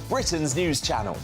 Britain's news channel.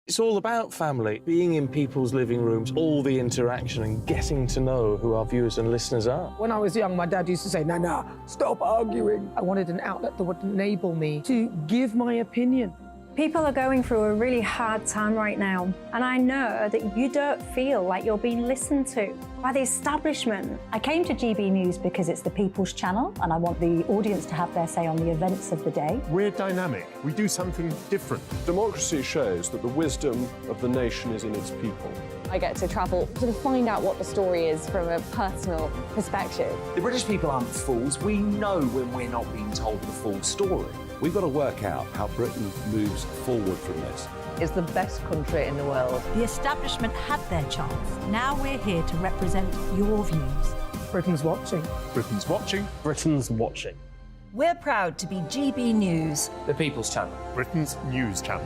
It's all about family, being in people's living rooms, all the interaction and getting to know who our viewers and listeners are. When I was young, my dad used to say, Nana, stop arguing. I wanted an outlet that would enable me to give my opinion. People are going through a really hard time right now, and I know that you don't feel like you're being listened to by the establishment. I came to GB News because it's the people's channel, and I want the audience to have their say on the events of the day. We're dynamic. We do something different. Democracy shows that the wisdom of the nation is in its people. I get to travel to find out what the story is from a personal perspective. The British people aren't fools. We know when we're not being told the full story. We've got to work out how Britain moves forward from this. It's the best country in the world. The establishment had their chance. Now we're here to represent your views. Britain's watching. Britain's watching. Britain's watching. We're proud to be GB News. The People's Channel. Britain's news channel.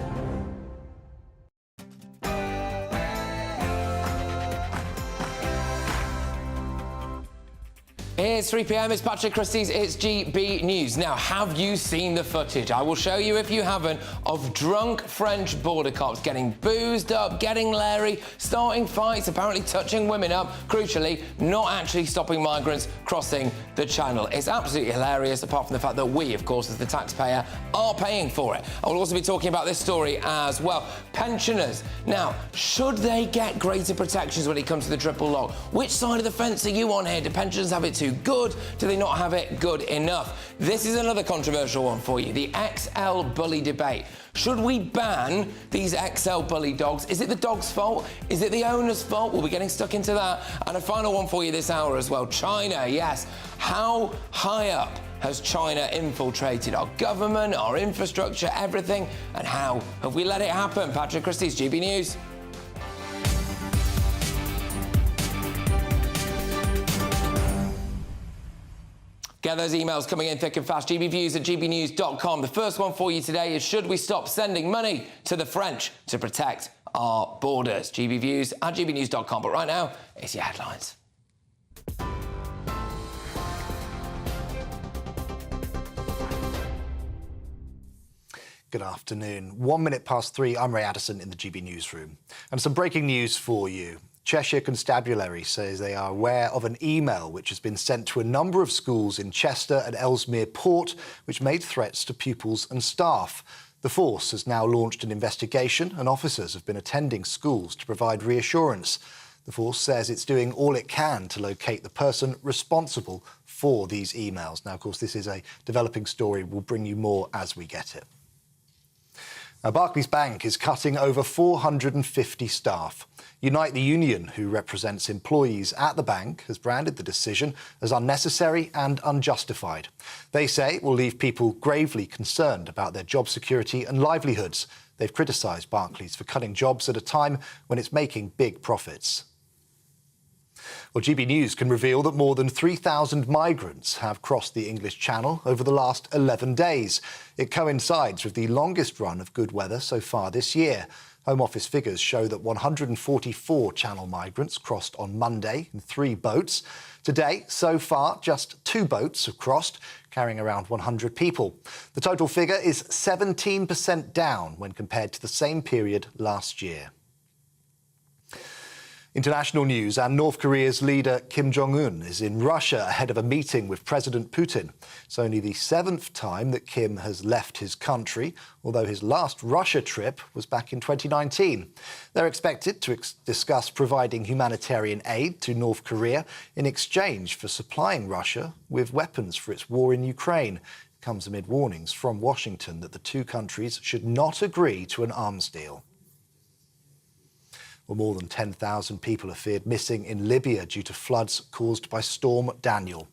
It's 3 p.m, it's Patrick Christys, it's GB News. Now, have you seen the footage? I will show you, if you haven't, of drunk French border cops getting boozed up, getting leery, starting fights, apparently touching women up, crucially, not actually stopping migrants crossing the channel. It's absolutely hilarious, apart from the fact that we, of course, as the taxpayer, are paying for it. I will also be talking about this story as well. Pensioners. Now, should they get greater protections when it comes to the triple lock? Which side of the fence are you on here? Do pensioners have it too good? Do they not have it good enough? This is another controversial one for you, the XL bully debate. Should we ban these XL bully dogs? Is it the dog's fault? Is it the owner's fault? We'll be getting stuck into that. And a final one for you this hour as well. China, yes. How high up has China infiltrated our government, our infrastructure, everything? And how have we let it happen? Patrick Christys, GB News. Get those emails coming in thick and fast. gbviews@gbnews.com. The first one for you today is, should we stop sending money to the French to protect our borders? gbviews@gbnews.com. But right now, it's your headlines. Good afternoon. 1 minute past 3, I'm Ray Addison in the GB Newsroom. And some breaking news for you. Cheshire Constabulary says they are aware of an email which has been sent to a number of schools in Chester and Ellesmere Port, which made threats to pupils and staff. The force has now launched an investigation, and officers have been attending schools to provide reassurance. The force says it's doing all it can to locate the person responsible for these emails. Now, of course, this is a developing story. We'll bring you more as we get it. Now, Barclays Bank is cutting over 450 staff. Unite the Union, who represents employees at the bank, has branded the decision as unnecessary and unjustified. They say it will leave people gravely concerned about their job security and livelihoods. They've criticised Barclays for cutting jobs at a time when it's making big profits. Well, GB News can reveal that more than 3,000 migrants have crossed the English Channel over the last 11 days. It coincides with the longest run of good weather so far this year. Home Office figures show that 144 Channel migrants crossed on Monday in 3 boats. Today, so far, just 2 boats have crossed, carrying around 100 people. The total figure is 17% down when compared to the same period last year. International news, and North Korea's leader Kim Jong-un is in Russia ahead of a meeting with President Putin. It's only the 7th time that Kim has left his country, although his last Russia trip was back in 2019. They're expected to discuss providing humanitarian aid to North Korea in exchange for supplying Russia with weapons for its war in Ukraine. It comes amid warnings from Washington that the two countries should not agree to an arms deal. Well, more than 10,000 people are feared missing in Libya due to floods caused by Storm Daniel.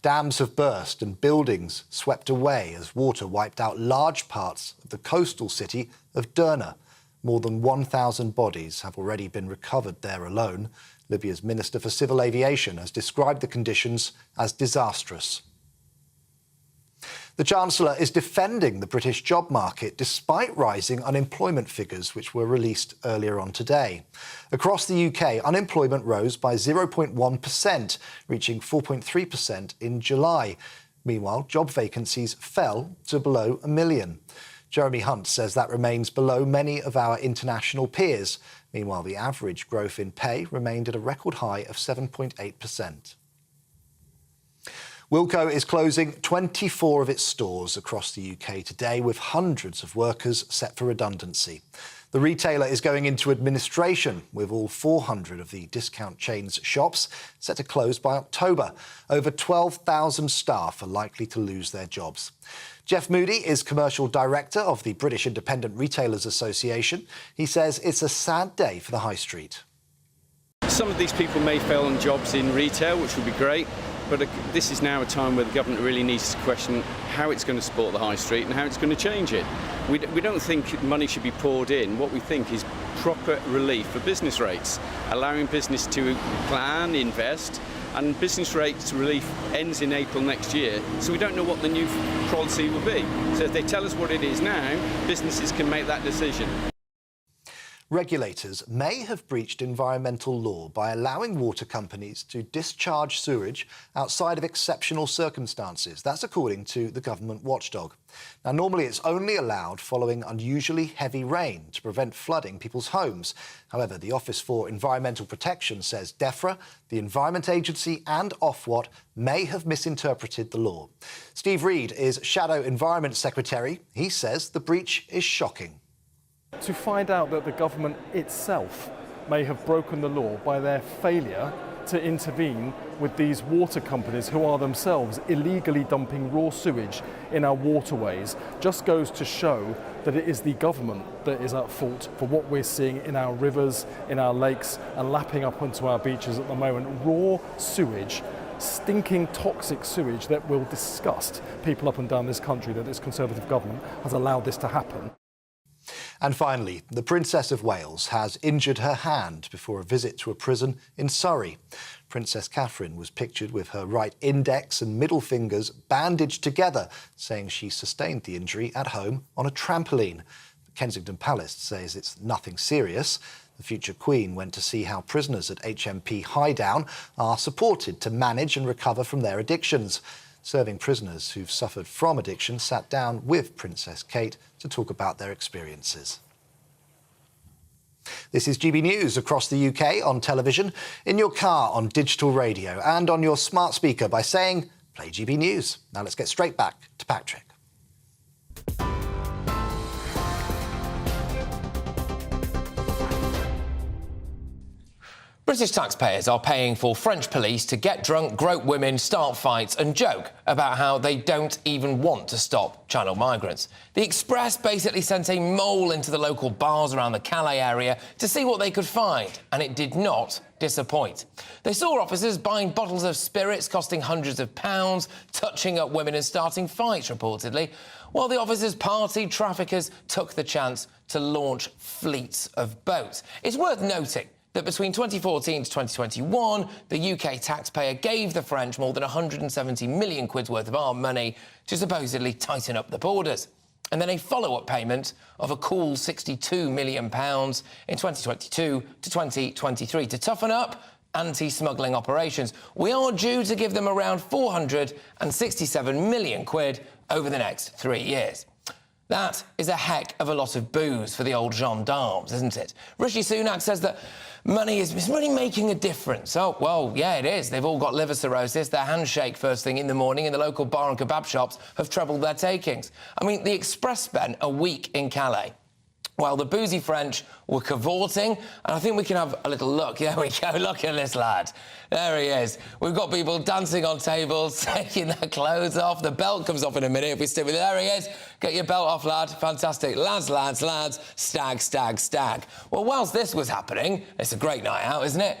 Dams have burst and buildings swept away as water wiped out large parts of the coastal city of Derna. More than 1,000 bodies have already been recovered there alone. Libya's Minister for Civil Aviation has described the conditions as disastrous. The Chancellor is defending the British job market despite rising unemployment figures which were released earlier on today. Across the UK, unemployment rose by 0.1%, reaching 4.3% in July. Meanwhile, job vacancies fell to below 1 million. Jeremy Hunt says that remains below many of our international peers. Meanwhile, the average growth in pay remained at a record high of 7.8%. Wilko is closing 24 of its stores across the UK today, with hundreds of workers set for redundancy. The retailer is going into administration, with all 400 of the discount chain's shops set to close by October. Over 12,000 staff are likely to lose their jobs. Jeff Moody is commercial director of the British Independent Retailers Association. He says it's a sad day for the high street. Some of these people may fail on jobs in retail, which would be great. But this is now a time where the government really needs to question how it's going to support the high street and how it's going to change it. We don't think money should be poured in. What we think is proper relief for business rates, allowing business to plan, invest, and business rates relief ends in April next year, so we don't know what the new policy will be. So if they tell us what it is now, businesses can make that decision. Regulators may have breached environmental law by allowing water companies to discharge sewage outside of exceptional circumstances. That's according to the government watchdog. Now, normally it's only allowed following unusually heavy rain to prevent flooding people's homes. However, the Office for Environmental Protection says DEFRA, the Environment Agency and Ofwat may have misinterpreted the law. Steve Reed is Shadow Environment Secretary. He says the breach is shocking. To find out that the government itself may have broken the law by their failure to intervene with these water companies who are themselves illegally dumping raw sewage in our waterways just goes to show that it is the government that is at fault for what we're seeing in our rivers, in our lakes and lapping up onto our beaches at the moment. Raw sewage, stinking toxic sewage that will disgust people up and down this country, that this Conservative government has allowed this to happen. And finally, the Princess of Wales has injured her hand before a visit to a prison in Surrey. Princess Catherine was pictured with her right index and middle fingers bandaged together, saying she sustained the injury at home on a trampoline. Kensington Palace says it's nothing serious. The future Queen went to see how prisoners at HMP Highdown are supported to manage and recover from their addictions. Serving prisoners who've suffered from addiction sat down with Princess Kate to talk about their experiences. This is GB News across the UK on television, in your car on digital radio and on your smart speaker by saying, play GB News. Now let's get straight back to Patrick. British taxpayers are paying for French police to get drunk, grope women, start fights and joke about how they don't even want to stop Channel migrants. The Express basically sent a mole into the local bars around the Calais area to see what they could find, and it did not disappoint. They saw officers buying bottles of spirits costing hundreds of pounds, touching up women and starting fights, reportedly, while the officers partied, traffickers took the chance to launch fleets of boats. It's worth noting that between 2014 to 2021, the UK taxpayer gave the French more than 170 million quid's worth of our money to supposedly tighten up the borders. And then a follow-up payment of a cool £62 million in 2022 to 2023 to toughen up anti-smuggling operations. We are due to give them around 467 million quid over the next 3 years. That is a heck of a lot of booze for the old gendarmes, isn't it? Rishi Sunak says that money is really making a difference. Oh, well, yeah, it is. They've all got liver cirrhosis. Their handshake first thing in the morning in the local bar and kebab shops have trebled their takings. I mean, the Express spent a week in Calais while the boozy French were cavorting, and I think we can have a little look. There we go. Look at this lad. There he is. We've got people dancing on tables, taking their clothes off. The belt comes off in a minute if we stick with it. There he is. Get your belt off, lad. Fantastic. Lads, lads, lads. Stag, stag, stag. Well, whilst this was happening, it's a great night out, isn't it?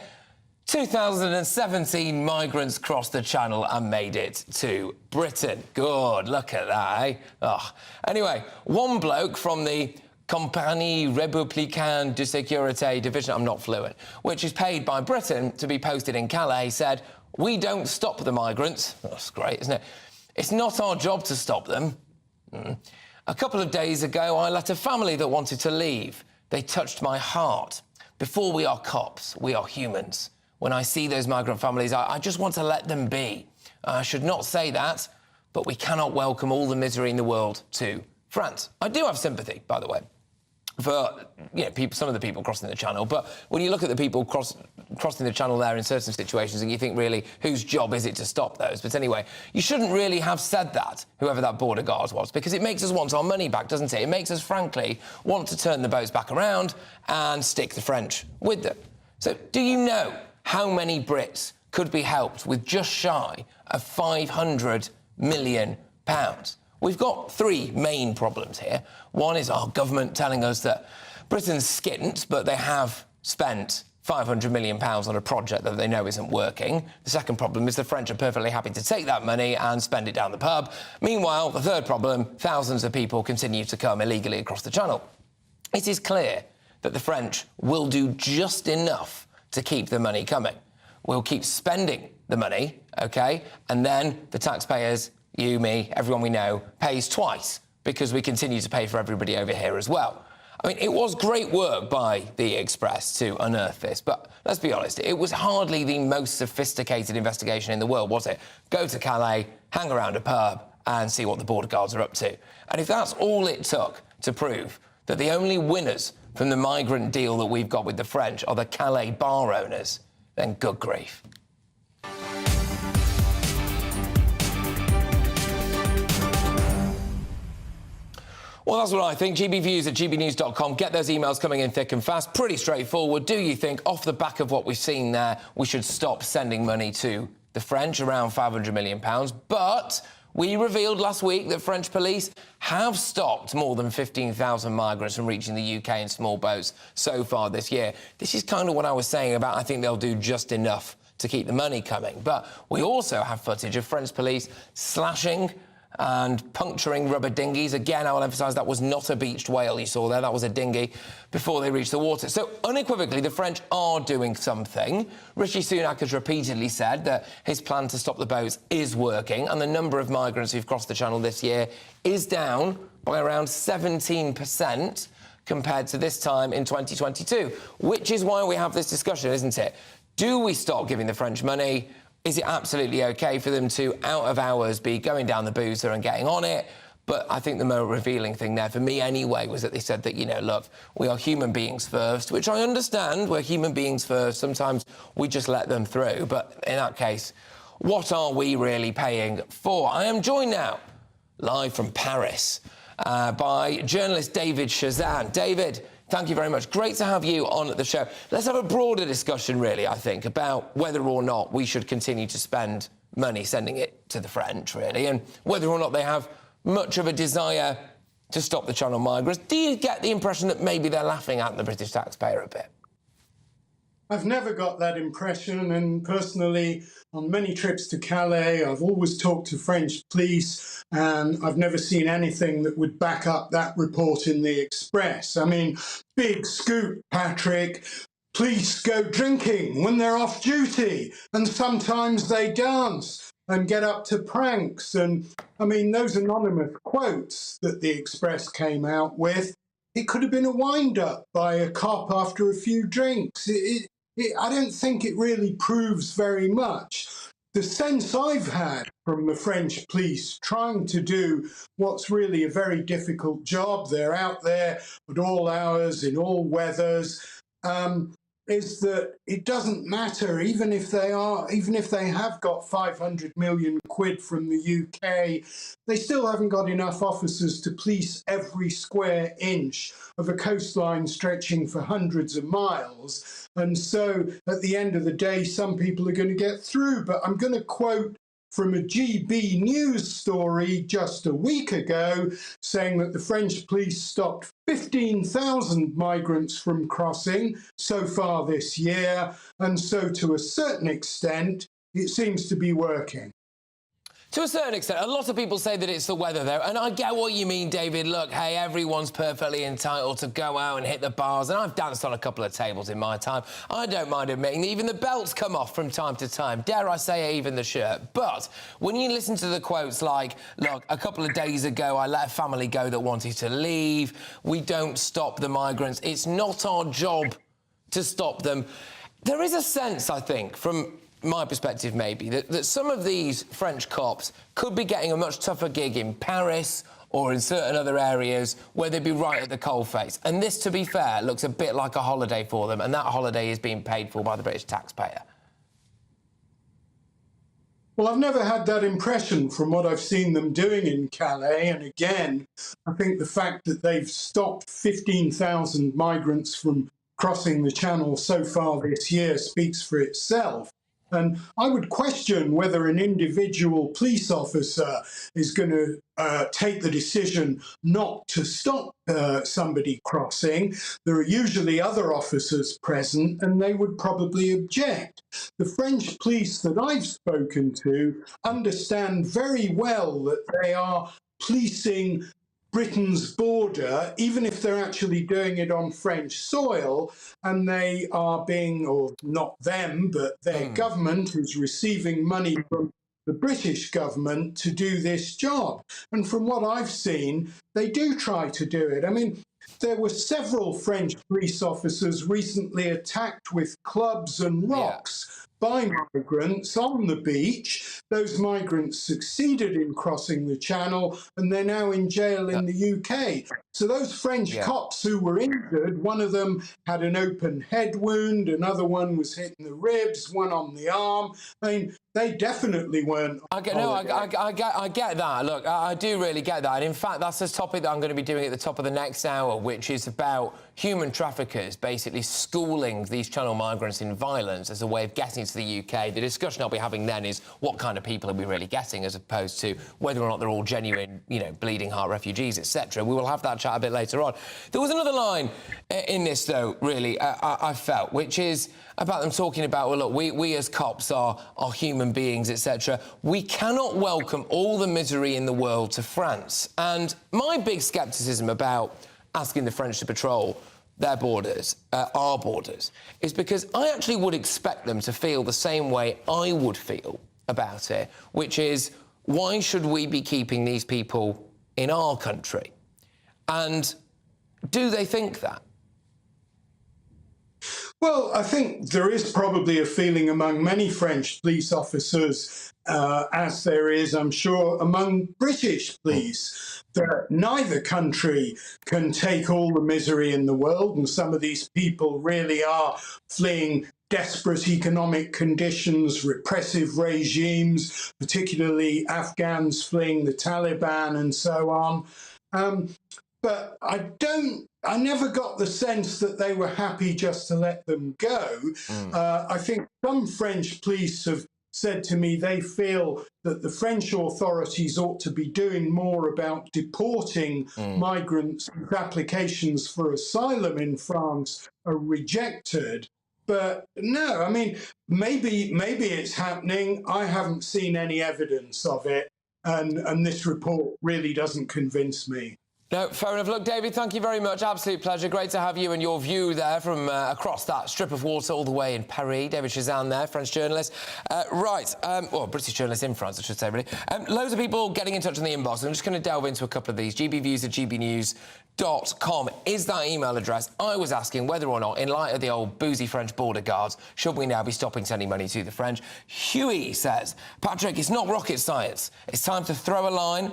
2017 migrants crossed the Channel and made it to Britain. Good. Look at that, eh? Oh. Anyway, one bloke from the Compagnie Républicaine de Sécurité Division, I'm not fluent, which is paid by Britain to be posted in Calais, said, "We don't stop the migrants." That's great, isn't it? It's not our job to stop them. A couple of days ago, I let a family that wanted to leave. They touched my heart. Before we are cops, we are humans. When I see those migrant families, I just want to let them be. I should not say that, but we cannot welcome all the misery in the world to France. I do have sympathy, by the way, for some of the people crossing the Channel, but when you look at the people crossing the Channel there in certain situations and you think, really, whose job is it to stop those? But anyway, you shouldn't really have said that, whoever that border guard was, because it makes us want our money back, doesn't it? It makes us, frankly, want to turn the boats back around and stick the French with them. So do you know how many Brits could be helped with just shy of £500 million? We've got three main problems here. One is our government telling us that Britain's skint, but they have spent £500 million on a project that they know isn't working. The second problem is the French are perfectly happy to take that money and spend it down the pub. Meanwhile, the third problem, thousands of people continue to come illegally across the Channel. It is clear that the French will do just enough to keep the money coming. We'll keep spending the money, OK, and then the taxpayers, you, me, everyone we know, pays twice because we continue to pay for everybody over here as well. I mean, it was great work by the Express to unearth this, but let's be honest, it was hardly the most sophisticated investigation in the world, was it? Go to Calais, hang around a pub and see what the border guards are up to. And if that's all it took to prove that the only winners from the migrant deal that we've got with the French are the Calais bar owners, then good grief. Well, that's what I think. GBviews at gbnews.com. Get those emails coming in thick and fast. Pretty straightforward. Do you think, off the back of what we've seen there, we should stop sending money to the French, around £500 million? But we revealed last week that French police have stopped more than 15,000 migrants from reaching the UK in small boats so far this year. This is kind of what I was saying about I think they'll do just enough to keep the money coming. But we also have footage of French police slashing and puncturing rubber dinghies. Again, I will emphasise that was not a beached whale you saw there, that was a dinghy, before they reached the water. So, unequivocally, the French are doing something. Rishi Sunak has repeatedly said that his plan to stop the boats is working, and the number of migrants who've crossed the Channel this year is down by around 17% compared to this time in 2022, which is why we have this discussion, isn't it? Do we stop giving the French money? Is it absolutely OK for them to, out of hours, be going down the boozer and getting on it? But I think the more revealing thing there, for me anyway, was that they said that, look, we are human beings first, which I understand. We're human beings first. Sometimes we just let them through. But in that case, what are we really paying for? I am joined now, live from Paris, by journalist David Shazan. David, thank you very much. Great to have you on the show. Let's have a broader discussion, really, I think, about whether or not we should continue to spend money sending it to the French, really, and whether or not they have much of a desire to stop the Channel migrants. Do you get the impression that maybe they're laughing at the British taxpayer a bit? I've never got that impression, and personally, on many trips to Calais, I've always talked to French police, and I've never seen anything that would back up that report in the Express. I mean, big scoop, Patrick. Police go drinking when they're off duty, and sometimes they dance and get up to pranks. And, I mean, those anonymous quotes that the Express came out with, it could have been a wind-up by a cop after a few drinks. I don't think it really proves very much. The sense I've had from the French police trying to do what's really a very difficult job, they're out there at all hours, in all weathers, is that it doesn't matter, even if they have got 500 million quid from the UK, they still haven't got enough officers to police every square inch of a coastline stretching for hundreds of miles. And so at the end of the day, some people are going to get through. But I'm going to quote from a GBNews story just a week ago, saying that the French police stopped 15,000 migrants from crossing so far this year. And so to a certain extent, it seems to be working. To a certain extent. A lot of people say that it's the weather, though, and I get what you mean, David. Look, hey, everyone's perfectly entitled to go out and hit the bars, and I've danced on a couple of tables in my time. I don't mind admitting that even the belts come off from time to time. Dare I say, even the shirt. But when you listen to the quotes like, look, a couple of days ago, I let a family go that wanted to leave. We don't stop the migrants. It's not our job to stop them. There is a sense, I think, from my perspective maybe, that some of these French cops could be getting a much tougher gig in Paris or in certain other areas where they'd be right at the coalface. And this, to be fair, looks a bit like a holiday for them, and that holiday is being paid for by the British taxpayer. Well, I've never had that impression from what I've seen them doing in Calais. And again, I think the fact that they've stopped 15,000 migrants from crossing the Channel so far this year speaks for itself. And I would question whether an individual police officer is going to take the decision not to stop somebody crossing. There are usually other officers present, and they would probably object. The French police that I've spoken to understand very well that they are policing Britain's border, even if they're actually doing it on French soil, and they are being, or not them, but their government is receiving money from the British government to do this job. And from what I've seen, they do try to do it. I mean, there were several French police officers recently attacked with clubs and rocks by migrants on the beach. Those migrants succeeded in crossing the Channel, and they're now in jail in the UK. So those French cops who were injured, one of them had an open head wound, another one was hit in the ribs, one on the arm. I mean, they definitely weren't. I get that. Look, I do really get that. And in fact, that's a topic that I'm going to be doing at the top of the next hour, which is about human traffickers basically schooling these Channel migrants in violence as a way of getting to the UK. The discussion I'll be having then is what kind of people are we really getting, as opposed to whether or not they're all genuine, you know, bleeding heart refugees, etc. We will have that chat a bit later on. There was another line in this, though, really, I felt, which is about them talking about, well, look, we as cops are human beings, etc. We cannot welcome all the misery in the world to France. And my big scepticism about asking the French to patrol their borders, our borders, is because I actually would expect them to feel the same way I would feel about it, which is, why should we be keeping these people in our country? And do they think that? Well, I think there is probably a feeling among many French police officers, as there is, I'm sure, among British police, that neither country can take all the misery in the world, and some of these people really are fleeing desperate economic conditions, repressive regimes, particularly Afghans fleeing the Taliban and so on. But I never got the sense that they were happy just to let them go. I think some French police have said to me they feel that the French authorities ought to be doing more about deporting migrants whose applications for asylum in France are rejected. But no, I mean, maybe it's happening. I haven't seen any evidence of it, and this report really doesn't convince me. No, fair enough. Look, David, thank you very much. Absolute pleasure. Great to have you and your view there from across that strip of water all the way in Paris. David Chazan there, French journalist. Well, British journalist in France, I should say, really. Loads of people getting in touch in the inbox. I'm just going to delve into a couple of these. gbviews@gbnews.com is that email address. I was asking whether or not, in light of the old boozy French border guards, should we now be stopping sending money to the French? Huey says, Patrick, it's not rocket science. It's time to throw a line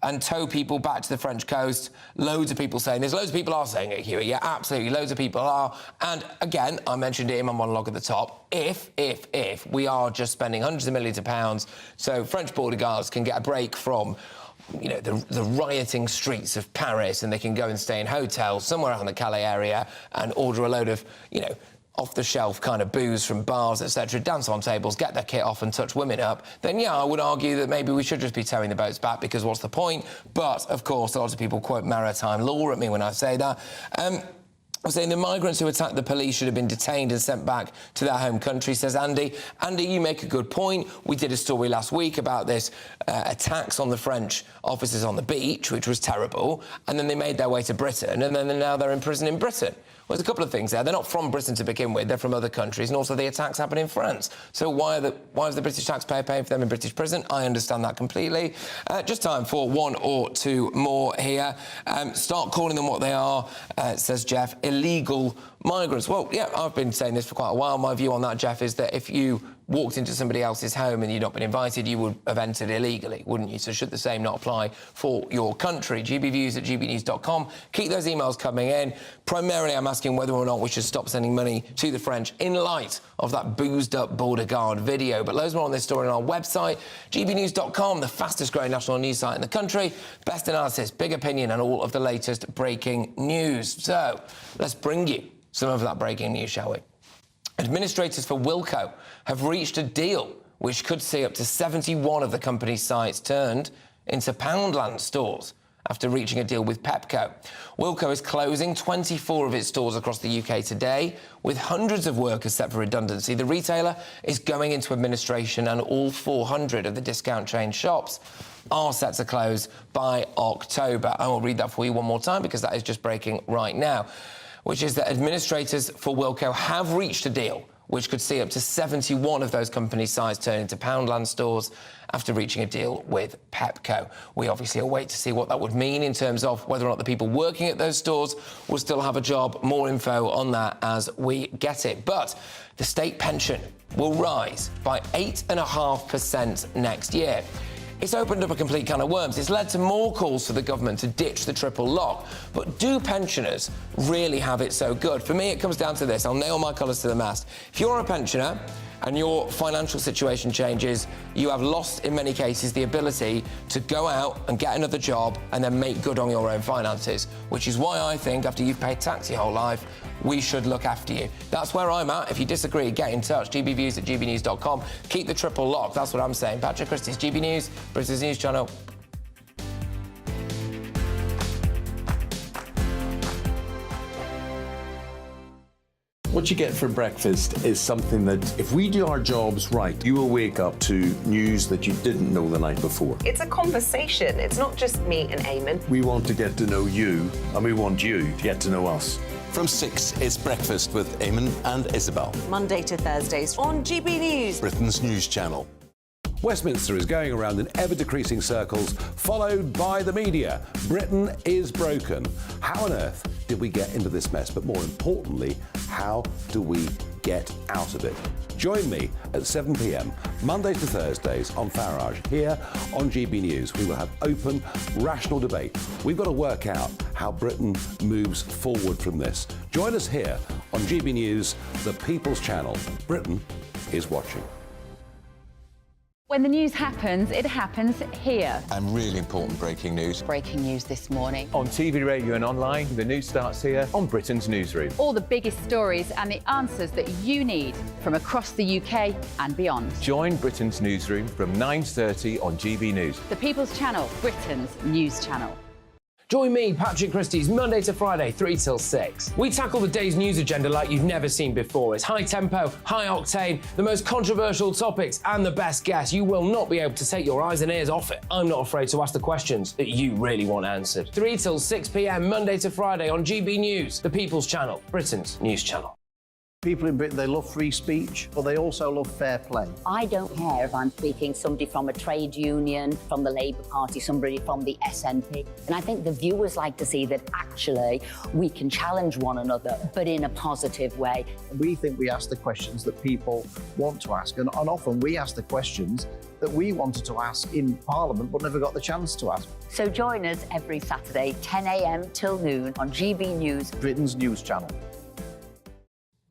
and tow people back to the French coast. Loads of people saying this. Loads of people are saying it, Huey. Yeah, absolutely. Loads of people are. And again, I mentioned it in my monologue at the top. If we are just spending hundreds of millions of pounds so French border guards can get a break from, you know, the rioting streets of Paris, and they can go and stay in hotels somewhere around the Calais area and order a load of, you know, off-the-shelf kind of booze from bars, etc., dance on tables, get their kit off and touch women up, then, yeah, I would argue that maybe we should just be towing the boats back, because what's the point? But, of course, lots of people quote maritime law at me when I say that. I was saying the migrants who attacked the police should have been detained and sent back to their home country, says Andy. Andy, you make a good point. We did a story last week about this attacks on the French officers on the beach, which was terrible, and then they made their way to Britain, and then now they're in prison in Britain. Well, there's a couple of things there. They're not from Britain to begin with, they're from other countries, and also the attacks happen in France. So why is the British taxpayer paying for them in British prison? I understand that completely. Just time for one or two more here. Start calling them what they are, says Jeff, illegal migrants. Well, yeah, I've been saying this for quite a while. My view on that, Jeff, is that if you walked into somebody else's home and you'd not been invited, you would have entered illegally, wouldn't you? So should the same not apply for your country? gbviews@gbnews.com. Keep those emails coming in. Primarily, I'm asking whether or not we should stop sending money to the French in light of that boozed-up border guard video. But loads more on this story on our website, gbnews.com, the fastest-growing national news site in the country. Best analysis, big opinion, and all of the latest breaking news. So let's bring you some of that breaking news, shall we? Administrators for Wilko have reached a deal which could see up to 71 of the company's sites turned into Poundland stores after reaching a deal with Pepco. Wilko is closing 24 of its stores across the UK today, with hundreds of workers set for redundancy. The retailer is going into administration, and all 400 of the discount chain shops are set to close by October. I will read that for you one more time because that is just breaking right now, which is that administrators for Wilko have reached a deal which could see up to 71 of those companies' sites turn into Poundland stores after reaching a deal with Pepco. We obviously await to see what that would mean in terms of whether or not the people working at those stores will still have a job. More info on that as we get it. But the state pension will rise by 8.5% next year. It's opened up a complete can of worms. It's led to more calls for the government to ditch the triple lock. But do pensioners really have it so good? For me, it comes down to this. I'll nail my colours to the mast. If you're a pensioner and your financial situation changes, you have lost, in many cases, the ability to go out and get another job and then make good on your own finances, which is why I think, after you've paid tax your whole life, we should look after you. That's where I'm at. If you disagree, get in touch. gbviews@gbnews.com. Keep the triple lock. That's what I'm saying. Patrick Christys, GB News, Britain's news channel. What you get for breakfast is something that, if we do our jobs right, you will wake up to news that you didn't know the night before. It's a conversation. It's not just me and Eamon. We want to get to know you, and we want you to get to know us. From 6, it's Breakfast with Eamon and Isabel. Monday to Thursdays on GB News, Britain's news channel. Westminster is going around in ever-decreasing circles, followed by the media. Britain is broken. How on earth did we get into this mess? But more importantly, how do we get out of it? Join me at 7 p.m, Mondays to Thursdays on Farage, here on GB News. We will have open, rational debate. We've got to work out how Britain moves forward from this. Join us here on GB News, the People's Channel. Britain is watching. When the news happens, it happens here. And really important breaking news. Breaking news this morning. On TV, radio and online, the news starts here on Britain's Newsroom. All the biggest stories and the answers that you need from across the UK and beyond. Join Britain's Newsroom from 9:30 on GB News. The People's Channel, Britain's news channel. Join me, Patrick Christys, Monday to Friday, 3 till 6. We tackle the day's news agenda like you've never seen before. It's high tempo, high octane, the most controversial topics and the best guests. You will not be able to take your eyes and ears off it. I'm not afraid to ask the questions that you really want answered. 3 till 6 p.m, Monday to Friday on GB News, the People's Channel, Britain's news channel. People in Britain, they love free speech, but they also love fair play. I don't care if I'm speaking somebody from a trade union, from the Labour Party, somebody from the SNP. And I think the viewers like to see that actually we can challenge one another, but in a positive way. We think we ask the questions that people want to ask, and often we ask the questions that we wanted to ask in Parliament but never got the chance to ask. So join us every Saturday, 10 a.m. till noon on GB News, Britain's news channel.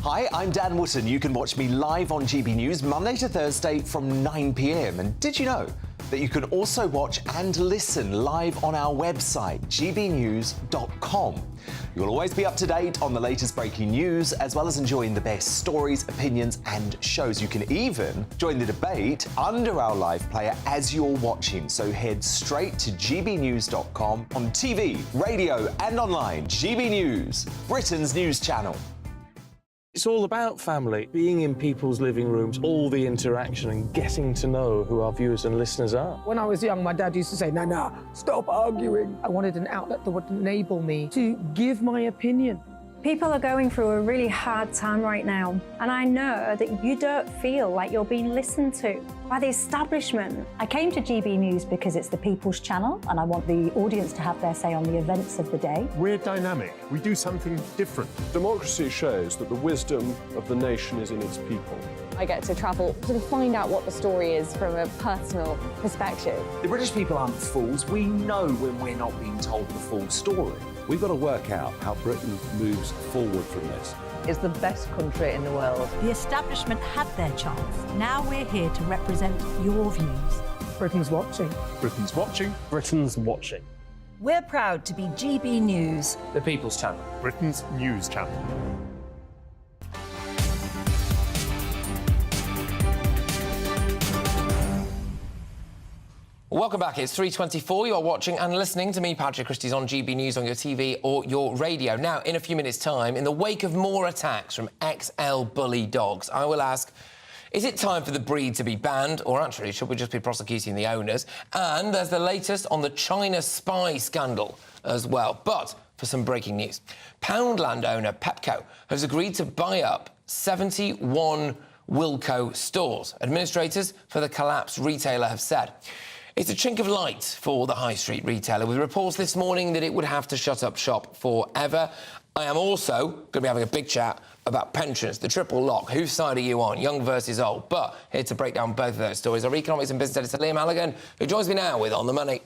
Hi, I'm Dan Wootton. You can watch me live on GB News Monday to Thursday from 9 p.m. And did you know that you can also watch and listen live on our website, gbnews.com. You'll always be up to date on the latest breaking news, as well as enjoying the best stories, opinions and shows. You can even join the debate under our live player as you're watching. So head straight to gbnews.com on TV, radio and online. GB News, Britain's news channel. It's all about family, being in people's living rooms, all the interaction and getting to know who our viewers and listeners are. When I was young, my dad used to say, Nana, stop arguing. I wanted an outlet that would enable me to give my opinion. People are going through a really hard time right now, and I know that you don't feel like you're being listened to by the establishment. I came to GB News because it's the people's channel and I want the audience to have their say on the events of the day. We're dynamic. We do something different. Democracy shows that the wisdom of the nation is in its people. I get to travel to find out what the story is from a personal perspective. The British people aren't fools. We know when we're not being told the full story. We've got to work out how Britain moves forward from this. It's the best country in the world. The establishment had their chance. Now we're here to represent your views. Britain's watching. Britain's watching. Britain's watching. We're proud to be GB News, The People's Channel. Britain's news channel. Welcome back. It's 3:24. You are watching and listening to me, Patrick Christys, on GB News on your TV or your radio. Now, in a few minutes' time, in the wake of more attacks from XL bully dogs, I will ask, is it time for the breed to be banned, or actually, should we just be prosecuting the owners? And there's the latest on the China spy scandal as well. But for some breaking news, Poundland owner Pepco has agreed to buy up 71 Wilko stores. Administrators for the collapsed retailer have said it's a chink of light for the high street retailer, with reports this morning that it would have to shut up shop forever. I am also going to be having a big chat about pensions, the triple lock. Whose side are you on, young versus old? But here to break down both of those stories, our economics and business editor Liam Halligan, who joins me now with On the Money.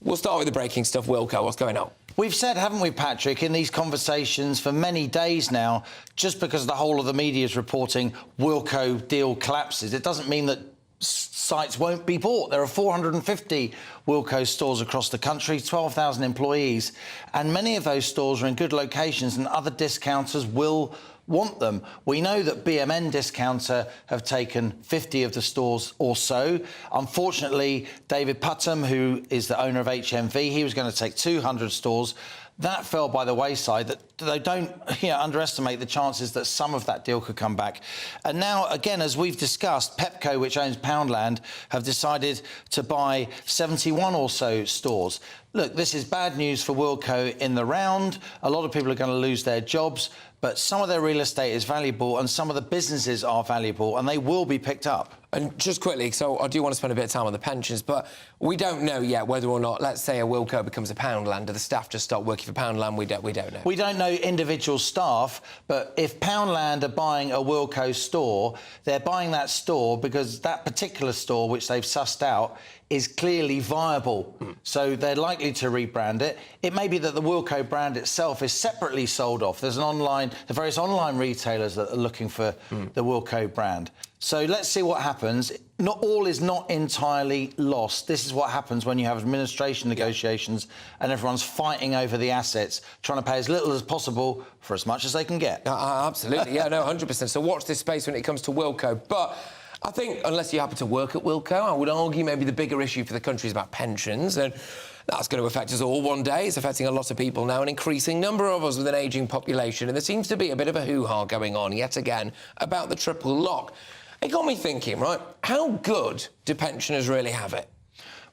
We'll start with the breaking stuff. Wilko, what's going on? We've said, haven't we, Patrick, in these conversations for many days now, just because the whole of the media is reporting Wilko deal collapses, it doesn't mean that sites won't be bought. There are 450 Wilko stores across the country, 12,000 employees, and many of those stores are in good locations and other discounters will want them. We know that BMN Discounter have taken 50 of the stores or so. Unfortunately, David Putnam, who is the owner of HMV, he was going to take 200 stores. That fell by the wayside. That they don't underestimate the chances that some of that deal could come back. And now, again, as we've discussed, Pepco, which owns Poundland, have decided to buy 71 or so stores. Look, this is bad news for Wilko in the round. A lot of people are going to lose their jobs, but some of their real estate is valuable and some of the businesses are valuable and they will be picked up. And just quickly, so I do want to spend a bit of time on the pensions, but we don't know yet whether or not, let's say a Wilko becomes a Poundland, do the staff just start working for Poundland? We don't know. We don't know individual staff, but if Poundland are buying a Wilko store, they're buying that store because that particular store, which they've sussed out, is clearly viable. So they're likely to rebrand it. It may be that the Wilko brand itself is separately sold off. There's the various online retailers that are looking for the Wilko brand. So let's see what happens. Not all is not entirely lost. This is what happens when you have administration negotiations and everyone's fighting over the assets, trying to pay as little as possible for as much as they can get. Absolutely, yeah, no, 100%. So watch this space when it comes to Wilko. But I think, unless you happen to work at Wilko, I would argue maybe the bigger issue for the country is about pensions, and that's going to affect us all one day. It's affecting a lot of people now, an increasing number of us with an ageing population, and there seems to be a bit of a hoo-ha going on, yet again, about the triple lock. It got me thinking, right, how good do pensioners really have it?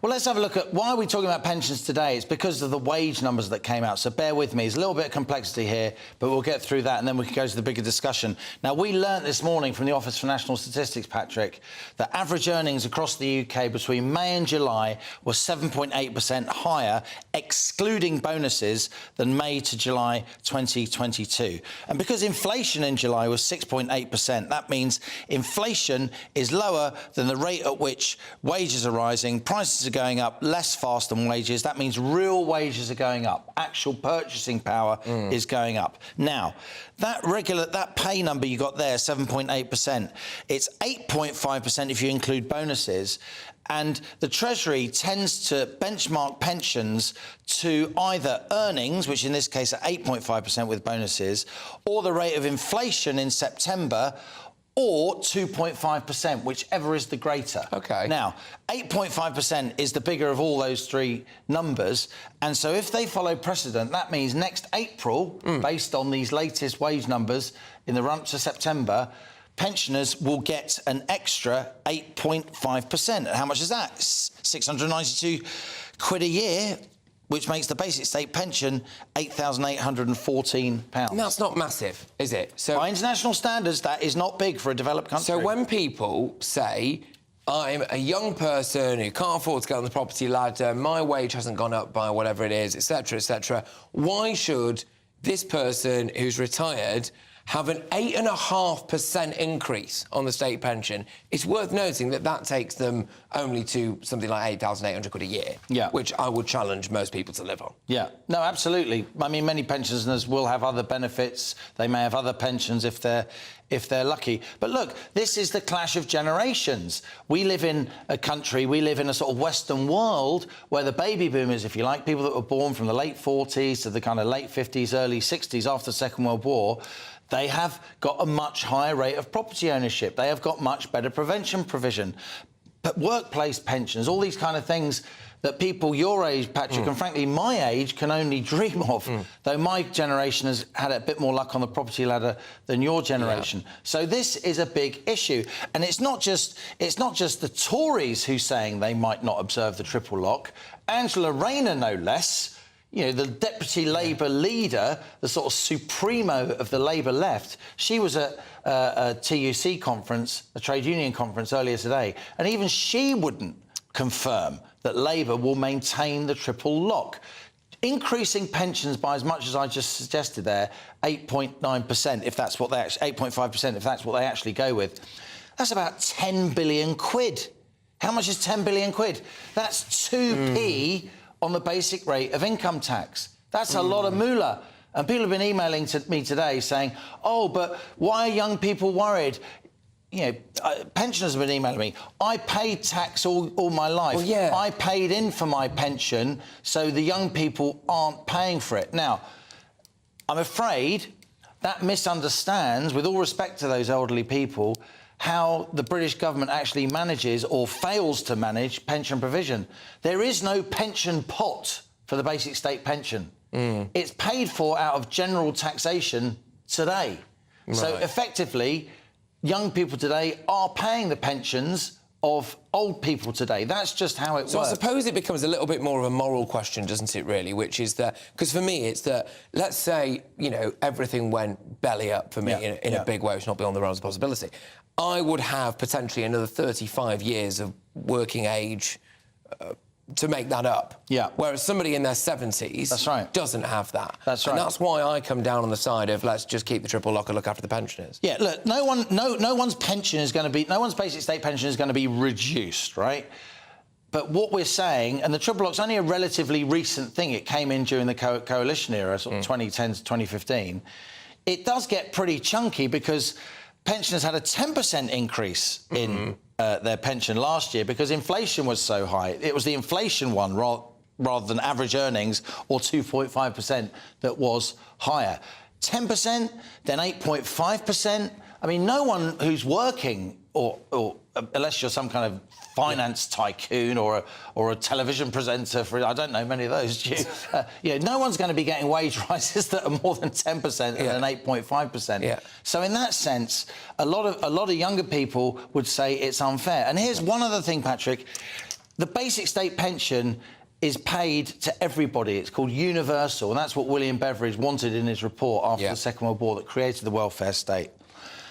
Well, let's have a look at why are we talking about pensions today. It's because of the wage numbers that came out, so bear with me. There's a little bit of complexity here, but we'll get through that and then we can go to the bigger discussion. Now, we learnt this morning from the Office for National Statistics, Patrick, that average earnings across the UK between May and July were 7.8% higher, excluding bonuses, than May to July 2022. And because inflation in July was 6.8%, that means inflation is lower than the rate at which wages are rising, prices are going up less fast than wages. That means real wages are going up. Actual purchasing power is going up. Now, that pay number you got there, 7.8%, it's 8.5% if you include bonuses. And the Treasury tends to benchmark pensions to either earnings, which in this case are 8.5% with bonuses, or the rate of inflation in September, or 2.5%, whichever is the greater. OK. Now, 8.5% is the bigger of all those three numbers, and so if they follow precedent, that means next April, based on these latest wage numbers in the run-up to September, pensioners will get an extra 8.5%. And how much is that? 692 quid a year, which makes the basic state pension £8,814. And that's not massive, is it? So by international standards, that is not big for a developed country. So when people say, I'm a young person who can't afford to get on the property ladder, my wage hasn't gone up by whatever it is, etc., why should this person who's retired have an 8.5% increase on the state pension? It's worth noting that that takes them only to something like 8,800 quid a year, which I would challenge most people to live on. Yeah, no, absolutely. I mean, many pensioners will have other benefits. They may have other pensions if they're lucky. But look, this is the clash of generations. We live in a country, we live in a sort of Western world where the baby boomers, if you like, people that were born from the late 40s to the kind of late 50s, early 60s after the Second World War, they have got a much higher rate of property ownership. They have got much better prevention provision. But workplace pensions, all these kind of things that people your age, Patrick, and frankly my age can only dream of, though my generation has had a bit more luck on the property ladder than your generation. So this is a big issue. And it's not just the Tories who's saying they might not observe the triple lock. Angela Rayner, no less, you know, the deputy Labour leader, the sort of supremo of the Labour left, she was at a TUC conference, a trade union conference earlier today, and even she wouldn't confirm that Labour will maintain the triple lock. Increasing pensions by as much as I just suggested there, 8.9%, if that's what they actually, 8.5%, if that's what they actually go with, that's about 10 billion quid. How much is 10 billion quid? That's 2p on the basic rate of income tax. That's a lot of moolah. And people have been emailing to me today saying, oh, but why are young people worried? You know, pensioners have been emailing me. I paid tax all my life. Well, yeah. I paid in for my pension, so the young people aren't paying for it. Now, I'm afraid that misunderstands, with all respect to those elderly people, how the British government actually manages or fails to manage pension provision. There is no pension pot for the basic state pension. It's paid for out of general taxation today. Right. So effectively, young people today are paying the pensions of old people today. That's just how it works. So I suppose it becomes a little bit more of a moral question, doesn't it, really, which is that... Because for me, it's that, let's say, you know, everything went belly up for me in a big way, which is not beyond the realms of possibility. I would have potentially another 35 years of working age to make that up. Yeah. Whereas somebody in their 70s doesn't have that. That's right. And that's why I come down on the side of let's just keep the triple lock and look after the pensioners. Yeah, look, no one's pension is going to be... No one's basic state pension is going to be reduced, right? But what we're saying, and the triple lock's only a relatively recent thing, it came in during the coalition era, sort of 2010 to 2015, it does get pretty chunky because pensioners had a 10% increase in their pension last year because inflation was so high. It was the inflation one rather than average earnings or 2.5% that was higher. 10%, then 8.5%. I mean, no one who's working, or unless you're some kind of finance tycoon or a television presenter for, I don't know many of those, no one's going to be getting wage rises that are more than 10% and 8.5%. Yeah. So in that sense, a lot of younger people would say it's unfair. And here's one other thing, Patrick. The basic state pension is paid to everybody. It's called universal, and that's what William Beveridge wanted in his report after the Second World War that created the welfare state.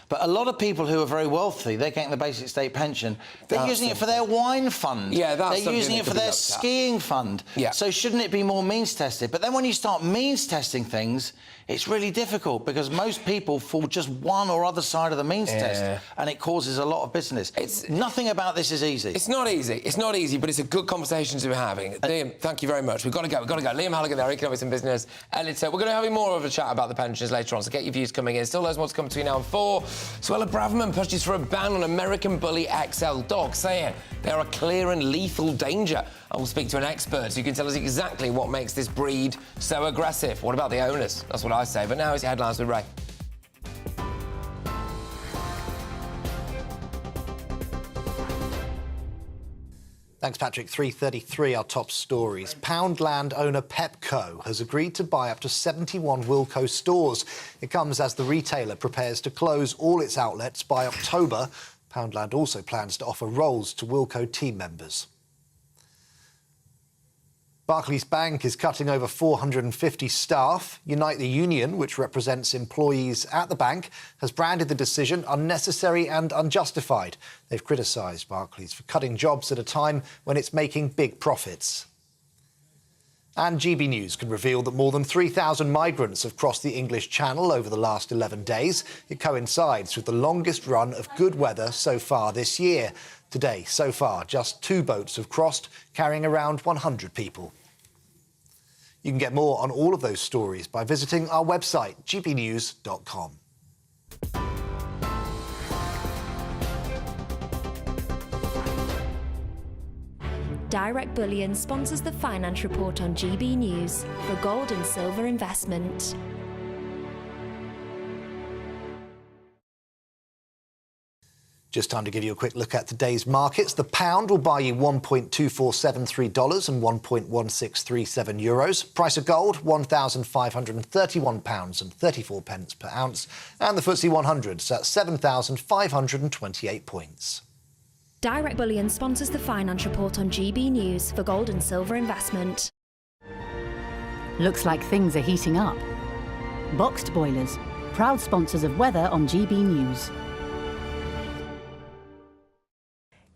But a lot of people who are very wealthy, they're getting the basic state pension. They're using it for their wine fund. Yeah, that's They're using it for their skiing fund. Yeah. So shouldn't it be more means-tested? But then when you start means-testing things, it's really difficult because most people fall just one or other side of the means test, and it causes a lot of business. Nothing about this is easy. It's not easy. It's not easy, but it's a good conversation to be having. Liam, thank you very much. We've got to go. Liam Halligan there, Economics and Business editor. We're going to have more of a chat about the pensions later on, so get your views coming in. Still loads more to come between now and 4. Suella Braverman pushes for a ban on American Bully XL dogs, saying they are a clear and lethal danger. I will speak to an expert who can tell us exactly what makes this breed so aggressive. What about the owners? That's what I say. But now it's your headlines with Ray. Thanks, Patrick. 3:33, our top stories. Poundland owner Pepco has agreed to buy up to 71 Wilko stores. It comes as the retailer prepares to close all its outlets by October. Poundland also plans to offer roles to Wilko team members. Barclays Bank is cutting over 450 staff. Unite the Union, which represents employees at the bank, has branded the decision unnecessary and unjustified. They've criticised Barclays for cutting jobs at a time when it's making big profits. And GB News can reveal that more than 3,000 migrants have crossed the English Channel over the last 11 days. It coincides with the longest run of good weather so far this year. Today, so far, just 2 boats have crossed, carrying around 100 people. You can get more on all of those stories by visiting our website, gbnews.com. Direct Bullion sponsors the finance report on GB News for gold and silver investment. Just time to give you a quick look at today's markets. The pound will buy you $1.2473 and €1.1637. Price of gold, £1,531.34 per ounce. And the FTSE 100's at 7,528 points. Direct Bullion sponsors the finance report on GB News for gold and silver investment. Looks like things are heating up. Boxed boilers, proud sponsors of weather on GB News.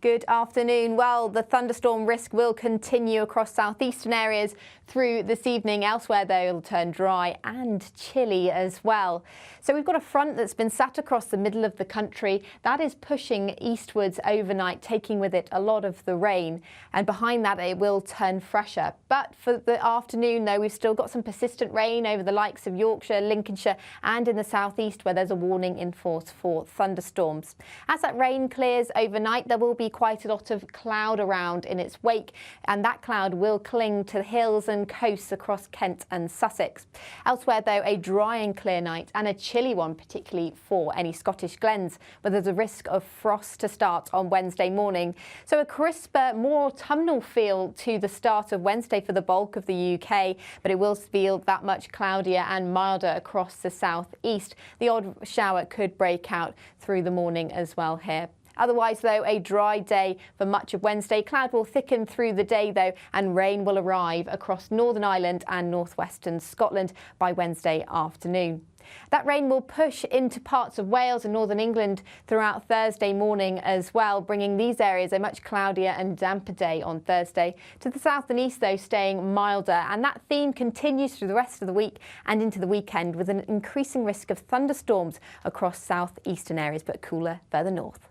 Good afternoon. Well, the thunderstorm risk will continue across southeastern areas through this evening. Elsewhere, though, it'll turn dry and chilly as well. So we've got a front that's been sat across the middle of the country. That is pushing eastwards overnight, taking with it a lot of the rain. And behind that, it will turn fresher. But for the afternoon, though, we've still got some persistent rain over the likes of Yorkshire, Lincolnshire and in the southeast, where there's a warning in force for thunderstorms. As that rain clears overnight, there will be quite a lot of cloud around in its wake, and that cloud will cling to the hills and coasts across Kent and Sussex. Elsewhere, though, a dry and clear night and a chilly one, particularly for any Scottish glens, where there's a risk of frost to start on Wednesday morning. So a crisper, more autumnal feel to the start of Wednesday for the bulk of the UK, but it will feel that much cloudier and milder across the southeast. The odd shower could break out through the morning as well here. Otherwise, though, a dry day for much of Wednesday. Cloud will thicken through the day, though, and rain will arrive across Northern Ireland and northwestern Scotland by Wednesday afternoon. That rain will push into parts of Wales and northern England throughout Thursday morning as well, bringing these areas a much cloudier and damper day on Thursday. To the south and east, though, staying milder, and that theme continues through the rest of the week and into the weekend, with an increasing risk of thunderstorms across southeastern areas, but cooler further north.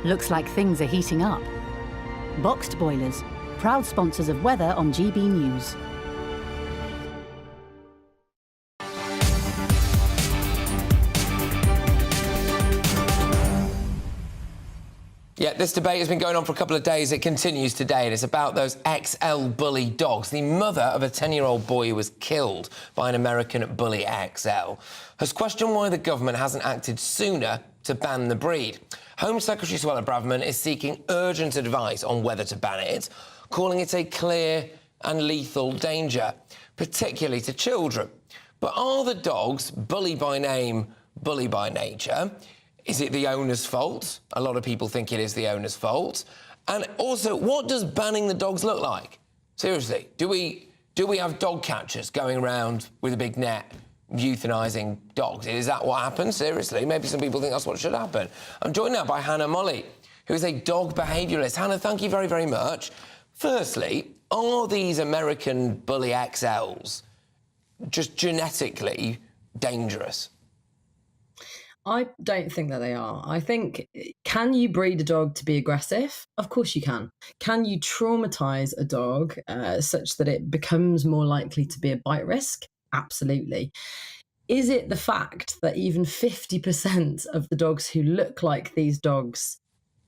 Looks like things are heating up. Boxed boilers, proud sponsors of weather on GB News. Yeah, this debate has been going on for a couple of days. It continues today, and it's about those XL bully dogs. The mother of a 10-year-old boy who was killed by an American bully XL has questioned why the government hasn't acted sooner to ban the breed. Home Secretary Suella Braverman is seeking urgent advice on whether to ban it, calling it a clear and lethal danger, particularly to children. But are the dogs, bully by name, bully by nature? Is it the owner's fault? A lot of people think it is the owner's fault. And also, what does banning the dogs look like? Seriously, do we have dog catchers going around with a big net euthanising dogs? Is that what happens? Seriously, maybe some people think that's what should happen. I'm joined now by Hannah Molly, who is a dog behaviouralist. Hannah, thank you very, very much. Firstly, are these American bully XLs just genetically dangerous? I don't think that they are. I think, can you breed a dog to be aggressive? Of course you can. Can you traumatise a dog such that it becomes more likely to be a bite risk? Absolutely. Is it the fact that even 50% of the dogs who look like these dogs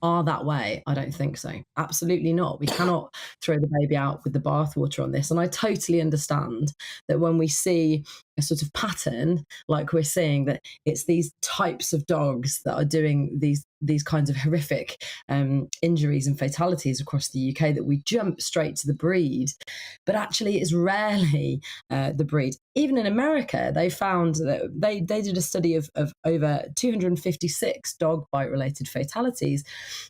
are that way? I don't think so. Absolutely not. We cannot throw the baby out with the bathwater on this. And I totally understand that when we see a sort of pattern, like we're seeing that it's these types of dogs that are doing these kinds of horrific injuries and fatalities across the UK, that we jump straight to the breed. But actually, it's rarely the breed. Even in America, they found that they did a study of over 256 dog bite-related fatalities.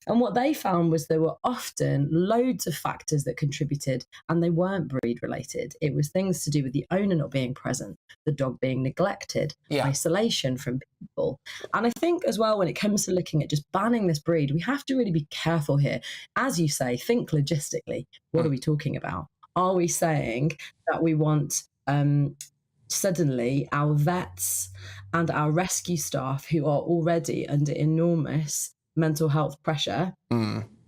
And what they found was there were often loads of factors that contributed, and they weren't breed-related. It was things to do with the owner not being present, the dog being neglected, isolation from people. And I think as well, when it comes to looking at just banning this breed, we have to really be careful here. As you say, think logistically. What are we talking about? Are we saying that we want suddenly our vets and our rescue staff, who are already under enormous mental health pressure,